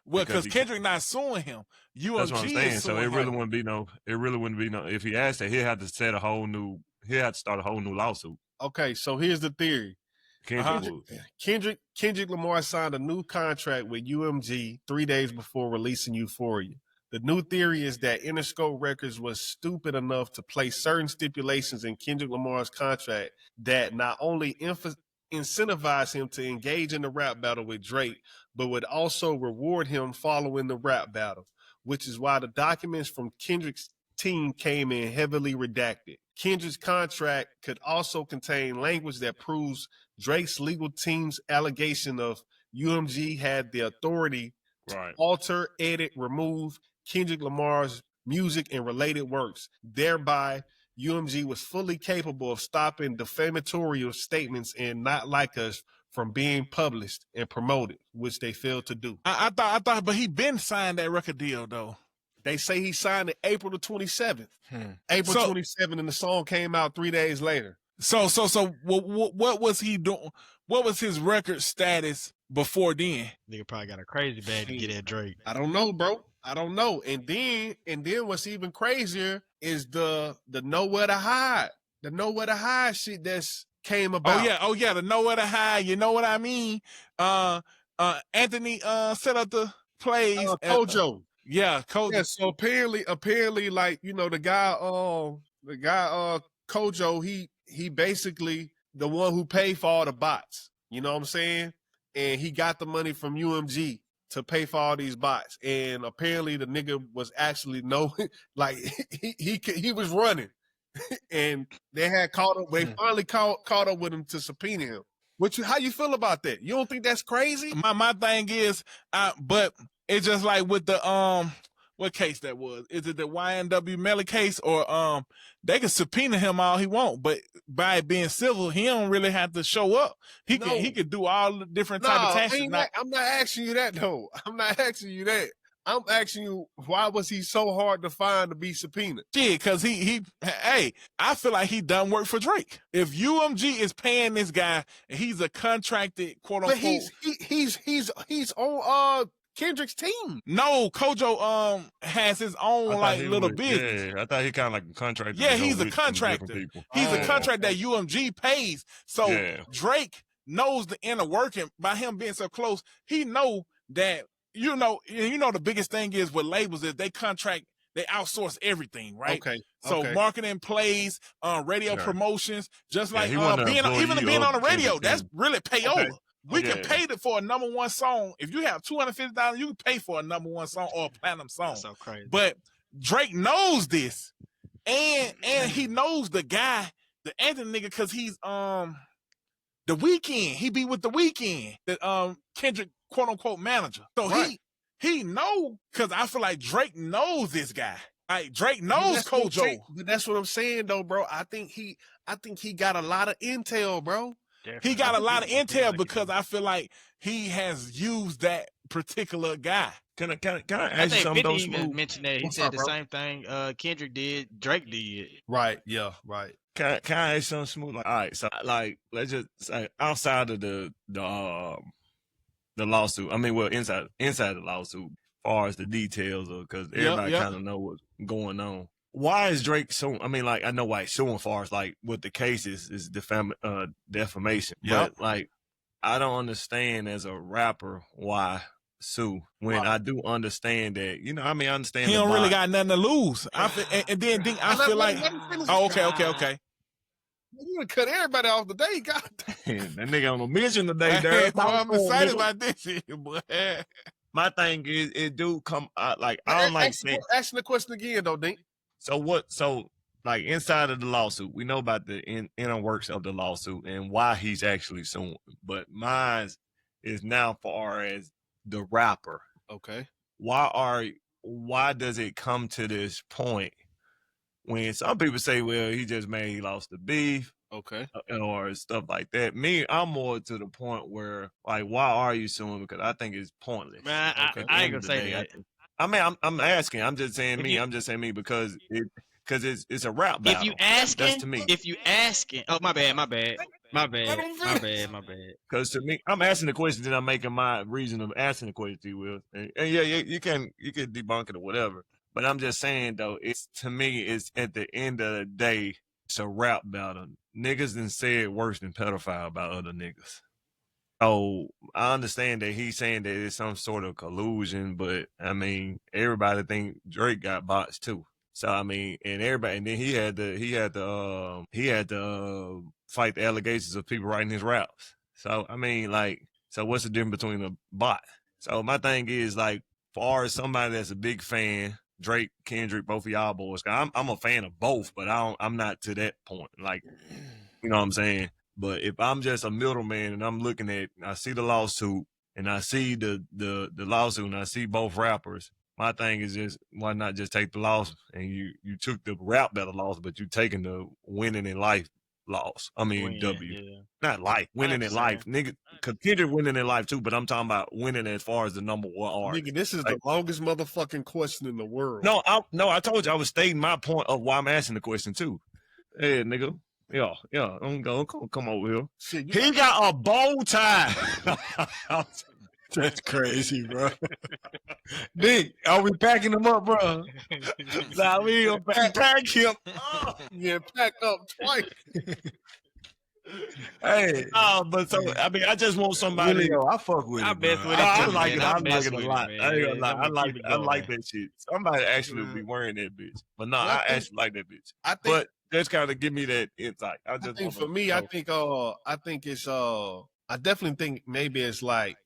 [SPEAKER 5] Well, because Kendrick not suing him. UMG
[SPEAKER 2] that's what I'm saying.
[SPEAKER 5] Is
[SPEAKER 2] so
[SPEAKER 5] suing
[SPEAKER 2] it really
[SPEAKER 5] him.
[SPEAKER 2] wouldn't be no. If he asked that, he'd have to start a whole new lawsuit.
[SPEAKER 1] Okay, so here's the theory. Kendrick Lamar signed a new contract with UMG 3 days before releasing Euphoria. The new theory is that Interscope Records was stupid enough to place certain stipulations in Kendrick Lamar's contract that not only incentivize him to engage in the rap battle with Drake, but would also reward him following the rap battle, which is why the documents from Kendrick's team came in heavily redacted. Kendrick's contract could also contain language that proves Drake's legal team's allegation of UMG had the authority to alter, edit, remove Kendrick Lamar's music and related works. Thereby, UMG was fully capable of stopping defamatory statements and Not Like Us from being published and promoted, which they failed to do.
[SPEAKER 5] I thought, but he been signed that record deal though.
[SPEAKER 1] They say he signed it April the 27th. April 27th, and the song came out 3 days later.
[SPEAKER 5] So what was he doing? What was his record status before then?
[SPEAKER 4] Nigga probably got a crazy bag to get at Drake.
[SPEAKER 1] I don't know, bro. I don't know. And then what's even crazier is the nowhere to hide. The nowhere to hide shit that's came about.
[SPEAKER 5] Oh yeah, the nowhere to hide. You know what I mean? Anthony set up the plays.
[SPEAKER 1] Kojo.
[SPEAKER 5] Yeah, Kojo.
[SPEAKER 1] Yeah, so apparently, like, the guy Kojo, he basically the one who paid for all the bots. You know what I'm saying? And he got the money from UMG to pay for all these bots. And apparently the nigga was actually like he was running. And they had caught up. They finally caught up with him to subpoena him. How you feel about that? You don't think that's crazy?
[SPEAKER 5] My thing is, but it's just like with the what case that was? Is it the YNW Melly case, or they can subpoena him all he want, but by it being civil, he don't really have to show up. He could do all the different type of tasks.
[SPEAKER 1] I'm not asking you that though. I'm not asking you that. I'm asking you, why was he so hard to find to be subpoenaed?
[SPEAKER 5] Yeah, because I feel like he done work for Drake. If UMG is paying this guy and he's a contracted quote unquote,
[SPEAKER 1] but he's on Kendrick's team.
[SPEAKER 5] No, Kojo has his own little business.
[SPEAKER 2] Yeah, I thought he kind of like a contractor.
[SPEAKER 5] Yeah, he's a contractor. He's a contract that UMG pays. So Drake knows the inner working by him being so close. He know that the biggest thing is with labels is they contract they outsource everything, right?
[SPEAKER 1] Okay.
[SPEAKER 5] So
[SPEAKER 1] Okay.
[SPEAKER 5] marketing, plays, radio
[SPEAKER 2] Right.
[SPEAKER 5] promotions, just
[SPEAKER 2] Yeah,
[SPEAKER 5] like
[SPEAKER 2] he wasn't an
[SPEAKER 5] being
[SPEAKER 2] employee
[SPEAKER 5] on the
[SPEAKER 2] of
[SPEAKER 5] radio.
[SPEAKER 2] Kendrick
[SPEAKER 5] That's
[SPEAKER 2] Lamar.
[SPEAKER 5] really payola.
[SPEAKER 1] Okay.
[SPEAKER 5] We can
[SPEAKER 2] Yeah.
[SPEAKER 5] pay for a #1 song. If you have $250,000, you can pay for a #1 song or a platinum song.
[SPEAKER 4] That's so crazy.
[SPEAKER 5] But Drake knows this, and he knows the guy, the Anthony nigga, because he's The Weeknd. He be with The Weeknd, the Kendrick quote unquote manager. So
[SPEAKER 1] Right.
[SPEAKER 5] he know, because I feel like Drake knows this guy. Like Drake
[SPEAKER 1] But
[SPEAKER 5] knows
[SPEAKER 1] that's what I'm saying-
[SPEAKER 5] Kojo.
[SPEAKER 1] But that's what I'm saying, though, bro. I think he got a lot of intel, bro.
[SPEAKER 5] He got a lot of intel
[SPEAKER 4] Like,
[SPEAKER 5] because I feel like he has used that particular guy.
[SPEAKER 2] Can I
[SPEAKER 4] I
[SPEAKER 2] ask you
[SPEAKER 4] think
[SPEAKER 2] something
[SPEAKER 4] 50
[SPEAKER 2] though,
[SPEAKER 4] even
[SPEAKER 2] Smooth?
[SPEAKER 4] mentioned that. He
[SPEAKER 1] What's
[SPEAKER 4] said
[SPEAKER 1] up,
[SPEAKER 4] the
[SPEAKER 1] bro?
[SPEAKER 4] same thing Kendrick did, Drake did.
[SPEAKER 1] Right. Yeah. Right.
[SPEAKER 2] Can I ask something, Smooth? Like, all right, so like let's just say outside of the lawsuit. I mean, well, inside the lawsuit, as far as the details of, because everybody
[SPEAKER 5] Yep.
[SPEAKER 2] kind of know what's going on. Why is Drake suing? I mean, like, I know why he's suing, as far as like what the case is defamation.
[SPEAKER 5] Yep.
[SPEAKER 2] But like, I don't understand as a rapper why sue when I do understand that. You know, I mean, I understand
[SPEAKER 5] He
[SPEAKER 2] the
[SPEAKER 5] don't really
[SPEAKER 2] bond.
[SPEAKER 5] got nothing to lose. I feel, and then I feel like, oh, okay.
[SPEAKER 1] You gonna cut everybody off today, God.
[SPEAKER 2] That nigga on a mission today,
[SPEAKER 5] Hey,
[SPEAKER 2] Derek.
[SPEAKER 5] I'm excited
[SPEAKER 2] Nigga.
[SPEAKER 5] about this shit, boy.
[SPEAKER 2] My thing is, it do come like I don't like saying.
[SPEAKER 1] Asking the question again, though, Dink.
[SPEAKER 2] So what? So like inside of the lawsuit, we know about the inner works of the lawsuit and why he's actually suing. But mine is now far as the rapper.
[SPEAKER 1] Okay.
[SPEAKER 2] Why does it come to this point when some people say, well, he just made he lost the beef
[SPEAKER 1] Okay.
[SPEAKER 2] or stuff like that? Me, I'm more to the point where like, why are you suing? Because I think it's pointless.
[SPEAKER 4] Man,
[SPEAKER 2] At the
[SPEAKER 4] I
[SPEAKER 2] end
[SPEAKER 4] ain't gonna
[SPEAKER 2] of the
[SPEAKER 4] say
[SPEAKER 2] day,
[SPEAKER 4] that.
[SPEAKER 2] I mean, I'm asking. I'm just saying
[SPEAKER 4] If
[SPEAKER 2] me.
[SPEAKER 4] you-
[SPEAKER 2] I'm just saying me because it's a rap
[SPEAKER 4] If
[SPEAKER 2] battle.
[SPEAKER 4] you
[SPEAKER 2] That's
[SPEAKER 4] asking,
[SPEAKER 2] to me.
[SPEAKER 4] oh my bad.
[SPEAKER 2] Because to me, I'm asking the question, then I'm making my reason of asking the question to you, Will. And yeah, you can debunk it or whatever. But I'm just saying though, it's to me, it's at the end of the day, it's a rap battle. Niggas done said worse than pedophile about other niggas. So I understand that he's saying that it's some sort of collusion, but I mean, everybody think Drake got bots too. So I mean, and everybody, and then he had to fight the allegations of people writing his raps. So I mean, like, so what's the difference between a bot? So my thing is like, far as somebody that's a big fan, Drake, Kendrick, both of y'all boys. I'm a fan of both, but I'm not to that point. Like, you know what I'm saying? But if I'm just a middleman and I'm looking at, I see the lawsuit and I see the lawsuit and I see both rappers, my thing is just, why not just take the loss? And you took the rap battle loss, but you taking the winning in life loss. I mean, W.
[SPEAKER 4] Yeah.
[SPEAKER 2] Not life, winning in life.
[SPEAKER 4] understand.
[SPEAKER 2] Nigga, cause Kendrick winning in life too, but I'm talking about winning as far as the #1 artist.
[SPEAKER 1] Nigga, this is the longest motherfucking question in the world.
[SPEAKER 2] No, I told you I was stating my point of why I'm asking the question too. Hey, nigga. Yeah, I'm going come over here.
[SPEAKER 1] Shit,
[SPEAKER 2] He got a bow tie.
[SPEAKER 3] That's crazy, bro. Dick, are we packing them up, bro?
[SPEAKER 2] Nah, we gonna pack him.
[SPEAKER 1] yeah, packed up twice.
[SPEAKER 3] Hey,
[SPEAKER 2] But so I mean, I just want somebody.
[SPEAKER 3] Willie, yo, I fuck with
[SPEAKER 4] I
[SPEAKER 3] it,
[SPEAKER 4] mess
[SPEAKER 3] bro.
[SPEAKER 4] with it
[SPEAKER 2] I
[SPEAKER 4] too,
[SPEAKER 2] like
[SPEAKER 4] man.
[SPEAKER 2] it. I like
[SPEAKER 4] mess
[SPEAKER 2] it a
[SPEAKER 4] with
[SPEAKER 2] lot.
[SPEAKER 4] man.
[SPEAKER 2] I ain't gonna lie.
[SPEAKER 4] I'ma keep it
[SPEAKER 2] I like
[SPEAKER 4] going.
[SPEAKER 2] that shit. Somebody actually would be wearing that bitch, but no,
[SPEAKER 1] Well,
[SPEAKER 2] I
[SPEAKER 1] I think-
[SPEAKER 2] actually like that bitch.
[SPEAKER 1] I think
[SPEAKER 2] But just kind of give me that insight. I
[SPEAKER 1] I
[SPEAKER 2] just
[SPEAKER 1] think
[SPEAKER 2] wanna
[SPEAKER 1] for me, I
[SPEAKER 2] know.
[SPEAKER 1] think it's I definitely think maybe it's like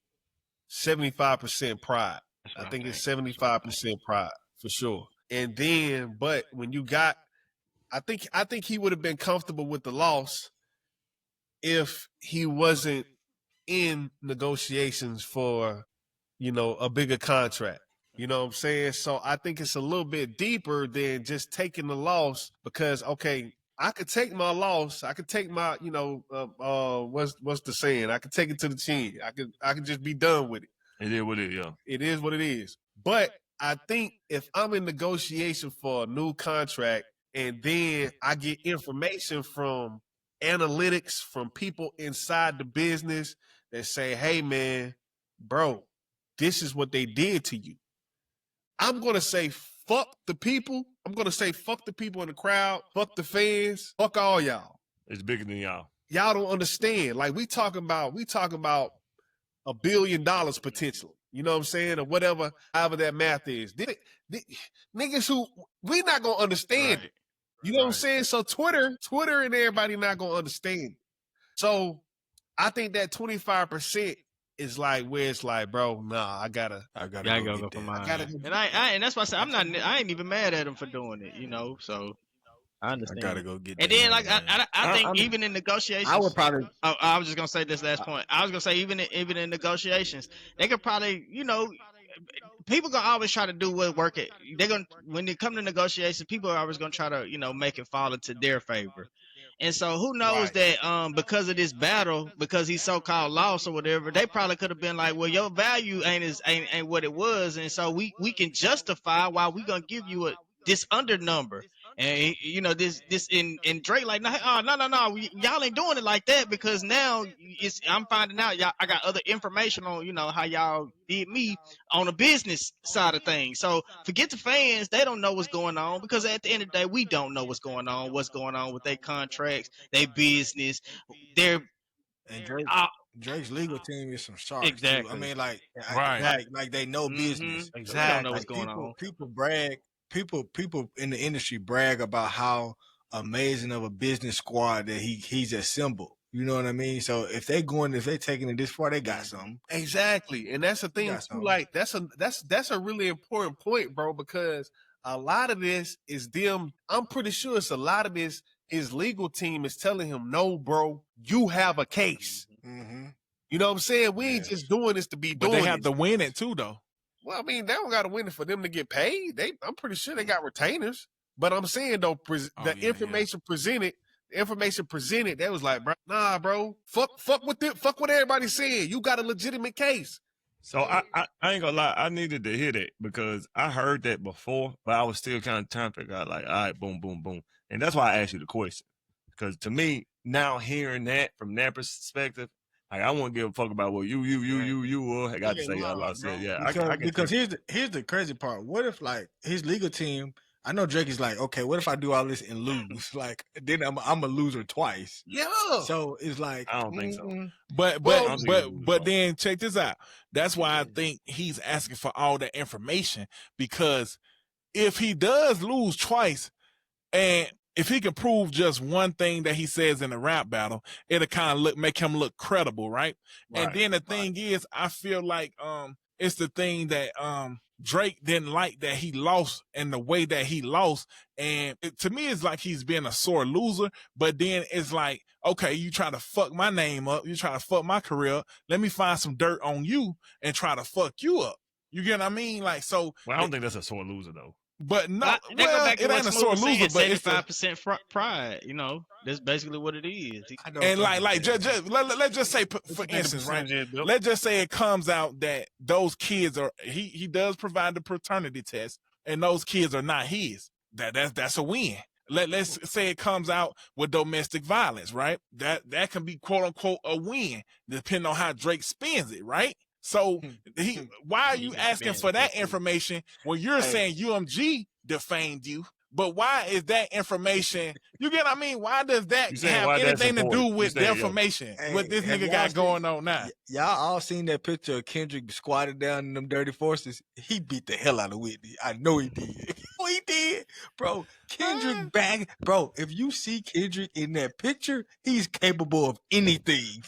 [SPEAKER 1] 75% pride. I think it's 75% pride for sure. And then, but when you got, I think he would have been comfortable with the loss if he wasn't in negotiations for, a bigger contract. You know what I'm saying? So I think it's a little bit deeper than just taking the loss because, okay, I could take my loss. I could take my, what's the saying? I could take it to the chin. I could just be done with it.
[SPEAKER 2] It is what it is. Yeah.
[SPEAKER 1] It is what it is. But I think if I'm in negotiation for a new contract and then I get information from analytics from people inside the business that say, hey, man, bro, this is what they did to you. I'm going to say, fuck the people. I'm going to say, fuck the people in the crowd. Fuck the fans. Fuck all y'all.
[SPEAKER 2] It's bigger than y'all.
[SPEAKER 1] Y'all don't understand. Like we talking about $1 billion potentially. You know what I'm saying? Or whatever, however that math is. Niggas who we not gonna understand
[SPEAKER 4] Right.
[SPEAKER 1] it. You know what I'm saying? So Twitter and everybody not gonna understand. So I think that 25% is like where it's like, bro, nah, I gotta
[SPEAKER 3] I gotta
[SPEAKER 4] Yeah, I
[SPEAKER 3] go
[SPEAKER 4] gotta
[SPEAKER 3] get
[SPEAKER 4] go for
[SPEAKER 3] that.
[SPEAKER 1] I
[SPEAKER 4] mine.
[SPEAKER 1] gotta go.
[SPEAKER 4] And that's why I said I ain't even mad at him for doing it, you know. So I
[SPEAKER 3] I
[SPEAKER 4] understand.
[SPEAKER 3] gotta go get
[SPEAKER 4] And
[SPEAKER 3] that
[SPEAKER 4] then,
[SPEAKER 3] money,
[SPEAKER 4] like,
[SPEAKER 3] man.
[SPEAKER 4] I think
[SPEAKER 2] I'm-
[SPEAKER 4] even in negotiations,
[SPEAKER 6] I would probably.
[SPEAKER 4] I was just gonna say this last point. I was gonna say even in negotiations, they could probably, you know, people gonna always try to do what work. They're gonna when it come to negotiations, people are always gonna try to, you know, make it fall into their favor. And so who knows that because of this battle, because he so called lost or whatever, they probably could have been like, well, your value ain't what it was, and so we can justify why we gonna give you this under number. And you know this and Drake like no y'all ain't doing it like that because now I'm finding out y'all I got other information on you know how y'all did me on the business side of things. So forget the fans; they don't know what's going on because at the end of the day, we don't know what's going on with their contracts, their business, their
[SPEAKER 3] And Drake's legal team is some sharks too. I
[SPEAKER 4] exactly.
[SPEAKER 3] mean, like,
[SPEAKER 5] Right.
[SPEAKER 3] like they know business.
[SPEAKER 4] So we don't know
[SPEAKER 1] Exactly.
[SPEAKER 4] what's
[SPEAKER 3] Like
[SPEAKER 4] going on.
[SPEAKER 3] people brag. People in the industry brag about how amazing of a business squad that he's assembled. You know what I mean? So if they taking it this far, they got something.
[SPEAKER 1] Exactly. And that's the thing
[SPEAKER 3] got
[SPEAKER 1] too.
[SPEAKER 3] something.
[SPEAKER 1] Like that's a really important point, bro, because a lot of this is them. I'm pretty sure it's a lot of this. His legal team is telling him, no, bro, you have a case.
[SPEAKER 3] Mm-hmm.
[SPEAKER 1] You know what I'm saying? We ain't
[SPEAKER 3] Yes.
[SPEAKER 1] just doing this to be
[SPEAKER 5] But
[SPEAKER 1] doing
[SPEAKER 5] they have
[SPEAKER 1] it.
[SPEAKER 5] to win it too, though.
[SPEAKER 1] Well, I mean, they don't got to win it for them to get paid. I'm pretty sure they got retainers. But I'm saying though, information presented, that was like, bro, nah, bro, fuck what everybody's saying. You got a legitimate case.
[SPEAKER 2] So I ain't gonna lie, I needed to hear that because I heard that before, but I was still kind of trying to figure out like, all right, boom, boom, boom. And that's why I asked you the question. Because to me, now hearing that from that perspective, like I won't give a fuck about what you I got to say. I said, yeah, I
[SPEAKER 3] Because here's the crazy part. What if like his legal team? I know Drake is like, okay, what if I do all this and lose? Like then I'm a loser twice.
[SPEAKER 1] Yeah.
[SPEAKER 3] So it's like
[SPEAKER 2] I don't think so.
[SPEAKER 5] But then check this out. That's why I think he's asking for all that information because if he does lose twice, and if he can prove just one thing that he says in the rap battle, it'll kind of make him look credible, right? And then the thing is, I feel like it's the thing that Drake didn't like that he lost and the way that he lost. And to me, it's like he's being a sore loser. But then it's like, okay, you try to fuck my name up. You try to fuck my career up. Let me find some dirt on you and try to fuck you up. You get what I mean? Like, so.
[SPEAKER 2] Well, I don't think that's a sore loser though.
[SPEAKER 5] But no,
[SPEAKER 4] They go back to
[SPEAKER 5] it ain't a sore loser, but it's
[SPEAKER 4] 75% pride. You know, that's basically what it is.
[SPEAKER 5] and like let's just say for instance, right? Let's just say it comes out that those kids are he does provide the paternity test, and those kids are not his. That's a win. Let's say it comes out with domestic violence, right? That can be quote unquote a win, depending on how Drake spins it, right? So why are you asking for that information when you're saying UMG defamed you? But why is that information? You get what I mean? Why does that have anything to do with defamation? What this nigga got going on now?
[SPEAKER 3] Y'all all seen that picture of Kendrick squatted down in them dirty forces? He beat the hell out of Whitney. I know he did. Oh, he did, bro. Kendrick bag, bro. If you see Kendrick in that picture, he's capable of anything.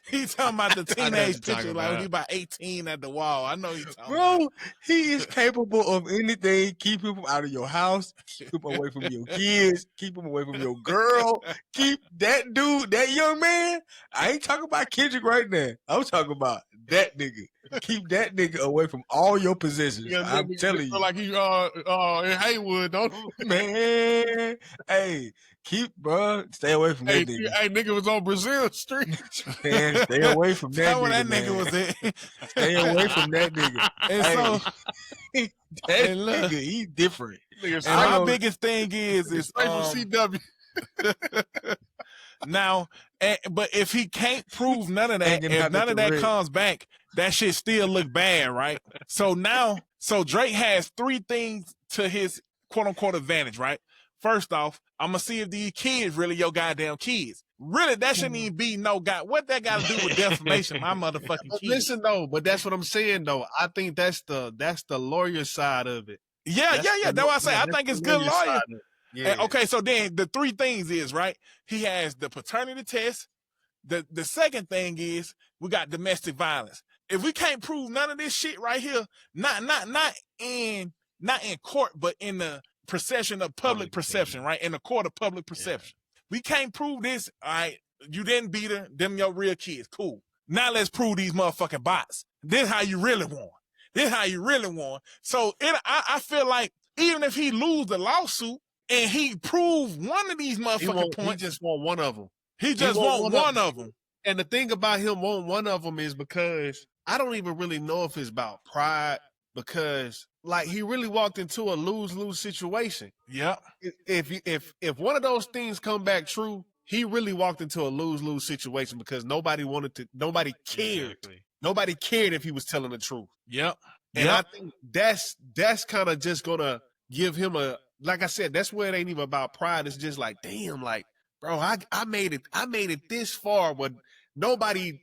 [SPEAKER 5] He's talking about the teenage picture, like he about 18 at the wall. I know he's talking
[SPEAKER 3] bro. He is capable of anything. Keep him out of your house. Keep him away from your kids. Keep him away from your girl. Keep that dude, that young man. I ain't talking about Kendrick right now. I'm talking about that nigga. Keep that nigga away from all your possessions. I'm telling you.
[SPEAKER 1] Like he in Haywood, don't
[SPEAKER 3] man. Hey, stay away from that nigga.
[SPEAKER 1] Hey, nigga was on Brazil Street.
[SPEAKER 3] Man, stay away from that nigga.
[SPEAKER 5] That nigga was in.
[SPEAKER 3] Stay away from that nigga.
[SPEAKER 5] And so
[SPEAKER 3] that nigga, he's different.
[SPEAKER 5] And my biggest thing is
[SPEAKER 1] CW.
[SPEAKER 5] Now, but if he can't prove none of that, if none of that comes back, that shit still look bad, right? So Drake has three things to his quote unquote advantage, right? First off, I'm gonna see if these kids really your goddamn kids. Really, that shouldn't even be no guy. What that got to do with defamation? My motherfucking
[SPEAKER 1] But
[SPEAKER 5] kids.
[SPEAKER 1] listen though, but that's what I'm saying though. I think that's the lawyer side of it.
[SPEAKER 5] Yeah. That's why I say I
[SPEAKER 1] that's
[SPEAKER 5] think
[SPEAKER 1] the
[SPEAKER 5] it's good
[SPEAKER 1] lawyer
[SPEAKER 5] lawyer.
[SPEAKER 1] side of it. Yeah.
[SPEAKER 5] And, okay, so then the three things is right. He has the paternity test. The second thing is we got domestic violence. If we can't prove none of this shit right here, not in court, but in the perception of public perception, right? In the court of public perception. We can't prove this. All right, you didn't beat her, them your real kids. Cool. Now let's prove these motherfucking bots. This how you really won. So I feel like even if he lose the lawsuit and he prove one of these motherfucking points,
[SPEAKER 1] he just want one of them.
[SPEAKER 5] He just want one of them.
[SPEAKER 1] And the thing about him wanting one of them is because I don't even really know if it's about pride, because like he really walked into a lose-lose situation.
[SPEAKER 5] Yeah.
[SPEAKER 1] If one of those things come back true, he really walked into a lose-lose situation because nobody cared.
[SPEAKER 4] Exactly.
[SPEAKER 1] Nobody cared if he was telling the truth.
[SPEAKER 5] Yep.
[SPEAKER 1] And I think that's kind of just gonna give him like I said, that's where it ain't even about pride. It's just like, damn, like, bro, I made it this far, but nobody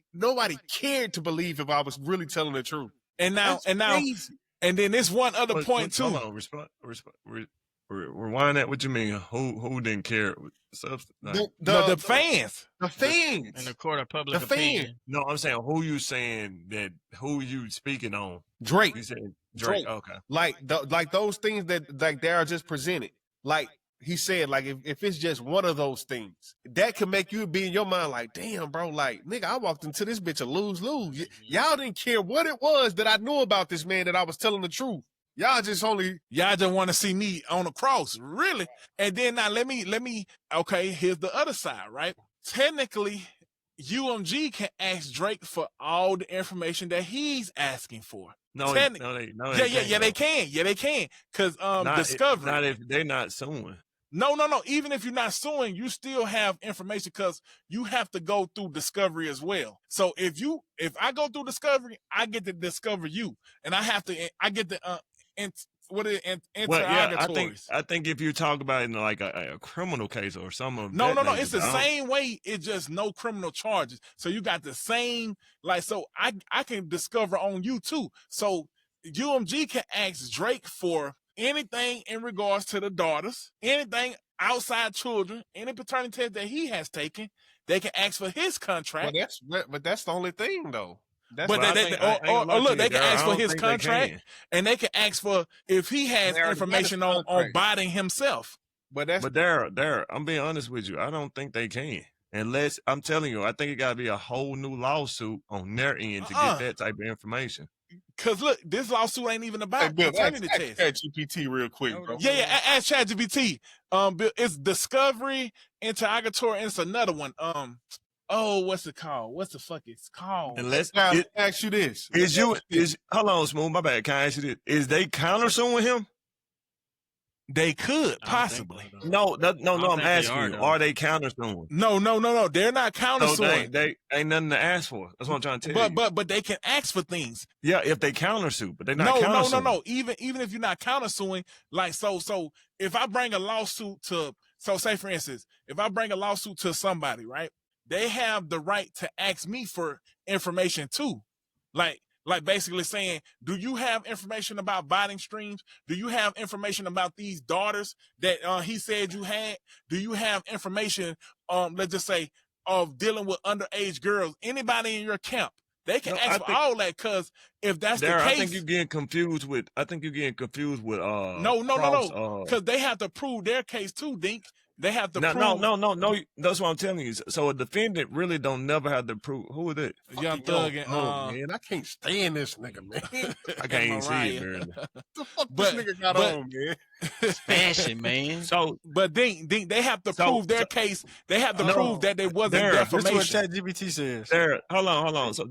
[SPEAKER 1] cared to believe if I was really telling the truth.
[SPEAKER 5] And now, and then this one other point too.
[SPEAKER 2] Hold on, rewind that. What you mean? Who didn't care?
[SPEAKER 5] The fans.
[SPEAKER 1] The fans.
[SPEAKER 4] In the court of public
[SPEAKER 1] The
[SPEAKER 4] opinion.
[SPEAKER 1] fan.
[SPEAKER 2] No, I'm saying who you saying that? Who you speaking on?
[SPEAKER 1] Drake.
[SPEAKER 2] You said Drake. Okay.
[SPEAKER 1] Like those things that like they are just presented. Like he said, like if it's just one of those things, that can make you be in your mind like, damn, bro, like nigga, I walked into this bitch a lose-lose. Y'all didn't care what it was that I knew about this man that I was telling the truth. Y'all just want
[SPEAKER 5] to see me on the cross, really. And then now let me. Okay, here's the other side, right? Technically, UMG can ask Drake for all the information that he's asking for.
[SPEAKER 2] No,
[SPEAKER 5] they can. Yeah, they can. Because Discovery.
[SPEAKER 2] Not if they're not suing.
[SPEAKER 5] No. Even if you're not suing, you still have information because you have to go through Discovery as well. So if I go through Discovery, I get to discover you, and I get the interrogatories.
[SPEAKER 2] I think if you talk about it in like a criminal case or something.
[SPEAKER 5] No. It's the same way. It's just no criminal charges. So you got the same, like, so I can discover on you too. So UMG can ask Drake for anything in regards to the daughters, anything outside children, any paternity test that he has taken. They can ask for his contract.
[SPEAKER 1] but that's the only thing though.
[SPEAKER 5] They can ask for his contract, and they can ask for if he has information on botting himself.
[SPEAKER 1] But
[SPEAKER 2] there, I'm being honest with you. I don't think they can. Unless, I'm telling you, I think it got to be a whole new lawsuit on their end to get that type of information.
[SPEAKER 5] Because look, this lawsuit ain't even about paternity test.
[SPEAKER 1] Ask ChatGPT real quick, bro.
[SPEAKER 5] Yeah, ask ChatGPT. It's Discovery, Interrogatory, and it's another one. What's it called? What's the fuck it's called?
[SPEAKER 2] Unless
[SPEAKER 1] ask you this.
[SPEAKER 2] Hold on, Smooth, my bad. Can I ask you this? Is they countersuing him?
[SPEAKER 5] They could possibly.
[SPEAKER 2] No, I'm asking you. Are they countersuing?
[SPEAKER 5] No. They're not countersuing.
[SPEAKER 2] They ain't nothing to ask for. That's what I'm trying to tell you.
[SPEAKER 5] But they can ask for things.
[SPEAKER 2] Yeah, if they countersue, but they're not countersuing.
[SPEAKER 5] No. Even if you're not countersuing, like so if I bring a lawsuit to, so say for instance, if I bring a lawsuit to somebody, right? They have the right to ask me for information too. Like basically saying, do you have information about botting streams? Do you have information about these daughters that he said you had? Do you have information, let's just say, of dealing with underage girls? Anybody in your camp? They can ask for all that, because if that's the case,
[SPEAKER 2] I think you're getting confused with.
[SPEAKER 5] No. Because they have to prove their case too, Dink. They have to prove.
[SPEAKER 2] No. That's what I'm telling you. So a defendant really don't never have to prove. Who is it?
[SPEAKER 5] Young Thug and
[SPEAKER 1] man, I can't stand this nigga, man.
[SPEAKER 2] I can't even see it, man.
[SPEAKER 1] The fuck this nigga got on, man?
[SPEAKER 4] Fashion, man.
[SPEAKER 2] So,
[SPEAKER 5] but Dink, they have to prove their case. They have to prove that they wasn't defamation.
[SPEAKER 3] This is what ChatGPT says.
[SPEAKER 2] Hold on. So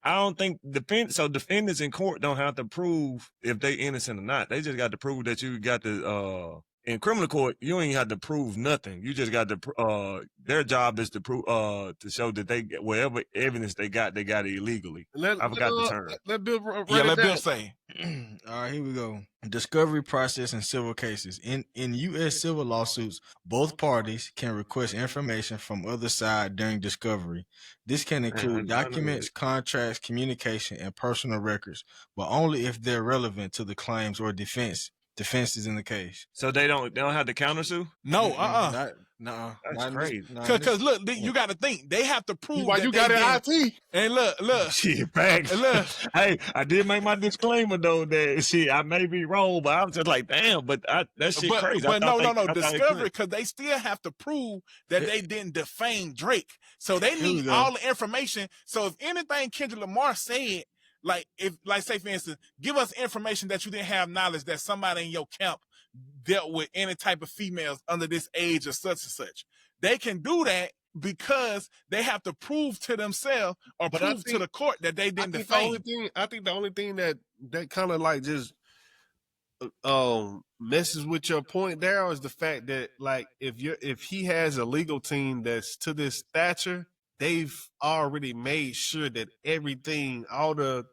[SPEAKER 2] I don't think defendants in court don't have to prove if they innocent or not. They just got to prove that you got the in criminal court, you ain't have to prove nothing. You just got to their job is to prove to show that they whatever evidence they got it illegally. I forgot the term.
[SPEAKER 1] Let Bill run
[SPEAKER 5] let
[SPEAKER 1] it
[SPEAKER 5] Bill
[SPEAKER 1] down.
[SPEAKER 5] say.
[SPEAKER 3] All right, here we go. Discovery process in civil cases. In U.S. civil lawsuits, both parties can request information from other side during discovery. This can include documents, contracts, communication, and personal records, but only if they're relevant to the claims or defenses in the case.
[SPEAKER 2] So they don't have to countersue?
[SPEAKER 5] No,
[SPEAKER 3] No,
[SPEAKER 2] That's crazy.
[SPEAKER 5] Because look, you got to think they have to prove
[SPEAKER 1] Why
[SPEAKER 5] that
[SPEAKER 1] you
[SPEAKER 5] they
[SPEAKER 1] got
[SPEAKER 5] did.
[SPEAKER 1] it IT?
[SPEAKER 5] And look,
[SPEAKER 2] Shit, facts.
[SPEAKER 5] Look.
[SPEAKER 2] Hey, I did make my disclaimer though that shit I may be wrong, but I was just like, damn, but that shit crazy.
[SPEAKER 5] But no, Discovery, because they still have to prove that they didn't defame Drake. So they need all the information. So if anything Kendrick Lamar said, say for instance, give us information that you didn't have knowledge that somebody in your camp dealt with any type of females under this age or such and such. They can do that because they have to prove to themselves or prove to the court that they didn't defame.
[SPEAKER 1] I think the only thing that kind of like just messes with your point there is the fact that like if he has a legal team that's to this stature, they've already made sure that everything, all the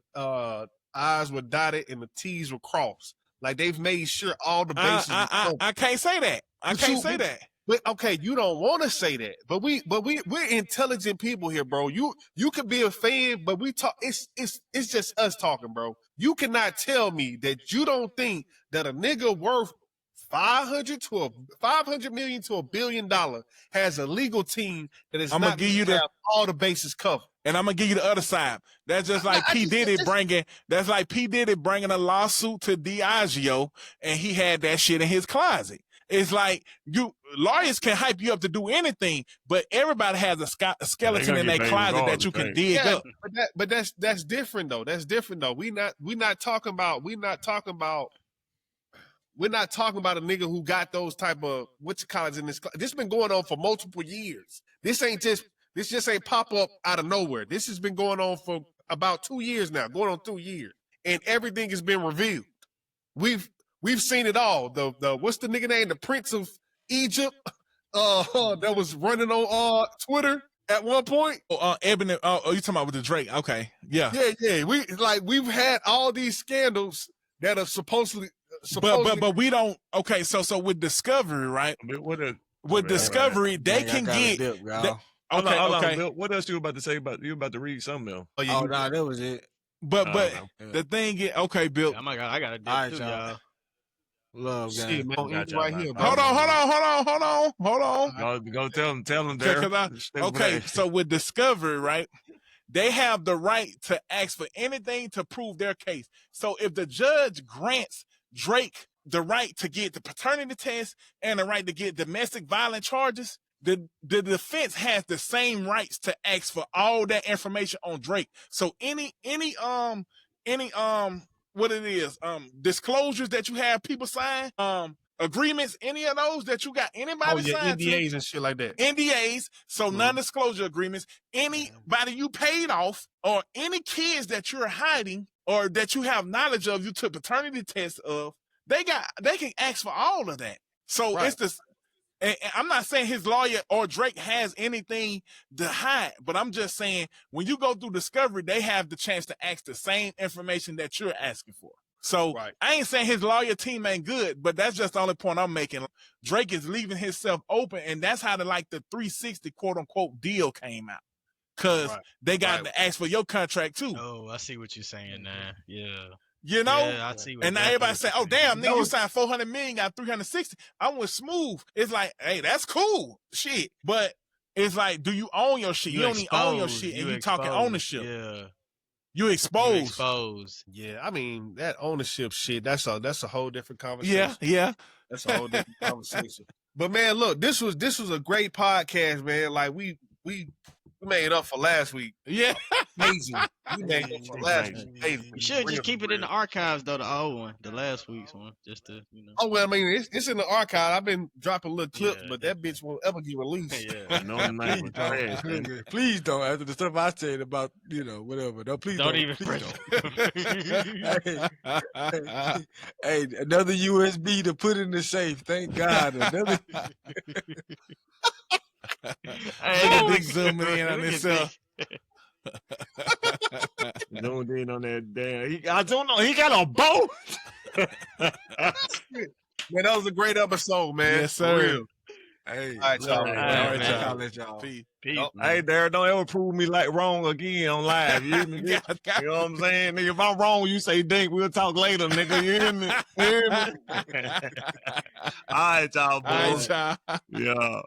[SPEAKER 1] I's were dotted and the T's were crossed. Like they've made sure all the bases.
[SPEAKER 5] I can't say that. I can't say that.
[SPEAKER 1] But okay, you don't want to say that. But we're intelligent people here, bro. You could be a fan, but we talk. It's just us talking, bro. You cannot tell me that you don't think that a nigga worth $500 million to $1 billion has a legal team that is not going to have all the bases covered.
[SPEAKER 5] And I'm gonna give you the other side. That's just like P Diddy bringing a lawsuit to Diageo, and he had that shit in his closet. It's like lawyers can hype you up to do anything, but everybody has a skeleton in their closet that you can dig up.
[SPEAKER 1] But that's different though. That's different though. We're not talking about a nigga who got those type of what's college in this. This has been going on for multiple years. This just ain't pop up out of nowhere. This has been going on for about 2 years now, going on 2 years, and everything has been revealed. We've seen it all. The what's the nigga name? The Prince of Egypt, that was running on Twitter at one point.
[SPEAKER 5] Ebony. Oh, you talking about with the Drake? Okay, yeah.
[SPEAKER 1] We've had all these scandals that are supposedly.
[SPEAKER 5] But we don't. Okay, so with Discovery, right? With Discovery, they can get.
[SPEAKER 2] Okay. Bill, what else you about to say about you about to read something else?
[SPEAKER 3] That was it.
[SPEAKER 5] But the thing is, okay, Bill.
[SPEAKER 4] Oh my God, I got a dip too, y'all.
[SPEAKER 3] Love, guys.
[SPEAKER 1] Shit, man, right here, bro.
[SPEAKER 5] Hold on.
[SPEAKER 2] Go tell them there.
[SPEAKER 5] Okay, so with Discovery, right? They have the right to ask for anything to prove their case. So if the judge grants Drake the right to get the paternity test and the right to get domestic violence charges, the defense has the same rights to ask for all that information on Drake. So any what it is, disclosures that you have people sign, agreements, any of those that you got anybody sign
[SPEAKER 1] NDAs and shit like that.
[SPEAKER 5] NDAs, so non-disclosure agreements, anybody you paid off or any kids that you're hiding or that you have knowledge of, you took paternity tests of, they can ask for all of that. So it's this. And I'm not saying his lawyer or Drake has anything to hide, but I'm just saying when you go through Discovery, they have the chance to ask the same information that you're asking for. So I ain't saying his lawyer team ain't good, but that's just the only point I'm making. Drake is leaving himself open, and that's how the 360 quote unquote deal came out. Cause they got to ask for your contract too.
[SPEAKER 4] Oh, I see what you're saying now. Yeah.
[SPEAKER 5] You know,
[SPEAKER 4] I see
[SPEAKER 5] and now everybody say, "Oh, damn, nigga, you signed 400 million, got 360." I went smooth. It's like, hey, that's cool, shit. But it's like, do you own your shit? You don't even own your shit, and you talking ownership.
[SPEAKER 4] Yeah,
[SPEAKER 5] you exposed.
[SPEAKER 1] Yeah, I mean that ownership shit. That's a whole different conversation.
[SPEAKER 5] Yeah,
[SPEAKER 1] that's a whole different conversation. But man, look, this was a great podcast, man. Like we We made up for last week.
[SPEAKER 5] Yeah.
[SPEAKER 1] Amazing. We made up for last week. Amazing.
[SPEAKER 4] You should
[SPEAKER 1] Real,
[SPEAKER 4] just keep it in the
[SPEAKER 1] real.
[SPEAKER 4] archives though, the old one, the last week's one, just to
[SPEAKER 1] Oh well, I mean, it's in the archive. I've been dropping little clips,
[SPEAKER 4] Yeah,
[SPEAKER 1] but that bitch won't ever get released.
[SPEAKER 4] Yeah.
[SPEAKER 2] No, night was trash, man.
[SPEAKER 3] Nigga, please don't. After the stuff I said about, whatever. No, please don't.
[SPEAKER 4] Don't even
[SPEAKER 3] Please
[SPEAKER 4] press.
[SPEAKER 3] don't. Hey, another USB to put in the safe. Thank God. Another.
[SPEAKER 4] Hey,
[SPEAKER 5] Big zooming in on
[SPEAKER 4] look at
[SPEAKER 5] himself.
[SPEAKER 2] Zoomed in on that damn. I don't know. He got a boat.
[SPEAKER 1] Man, that was a great episode, man.
[SPEAKER 5] Yes,
[SPEAKER 1] For
[SPEAKER 5] sir.
[SPEAKER 1] real.
[SPEAKER 3] Hey,
[SPEAKER 1] All right, y'all.
[SPEAKER 4] All right, man.
[SPEAKER 3] I'll let y'all.
[SPEAKER 5] Peace.
[SPEAKER 4] Peace.
[SPEAKER 2] Hey, Derek, don't ever prove me like wrong again on live. You hear me? You know what I'm saying? Nigga, if I'm wrong, you say dink. We'll talk later, nigga. You hear me? You hear me? All right, y'all, boys.
[SPEAKER 5] All right, y'all.
[SPEAKER 2] Yeah.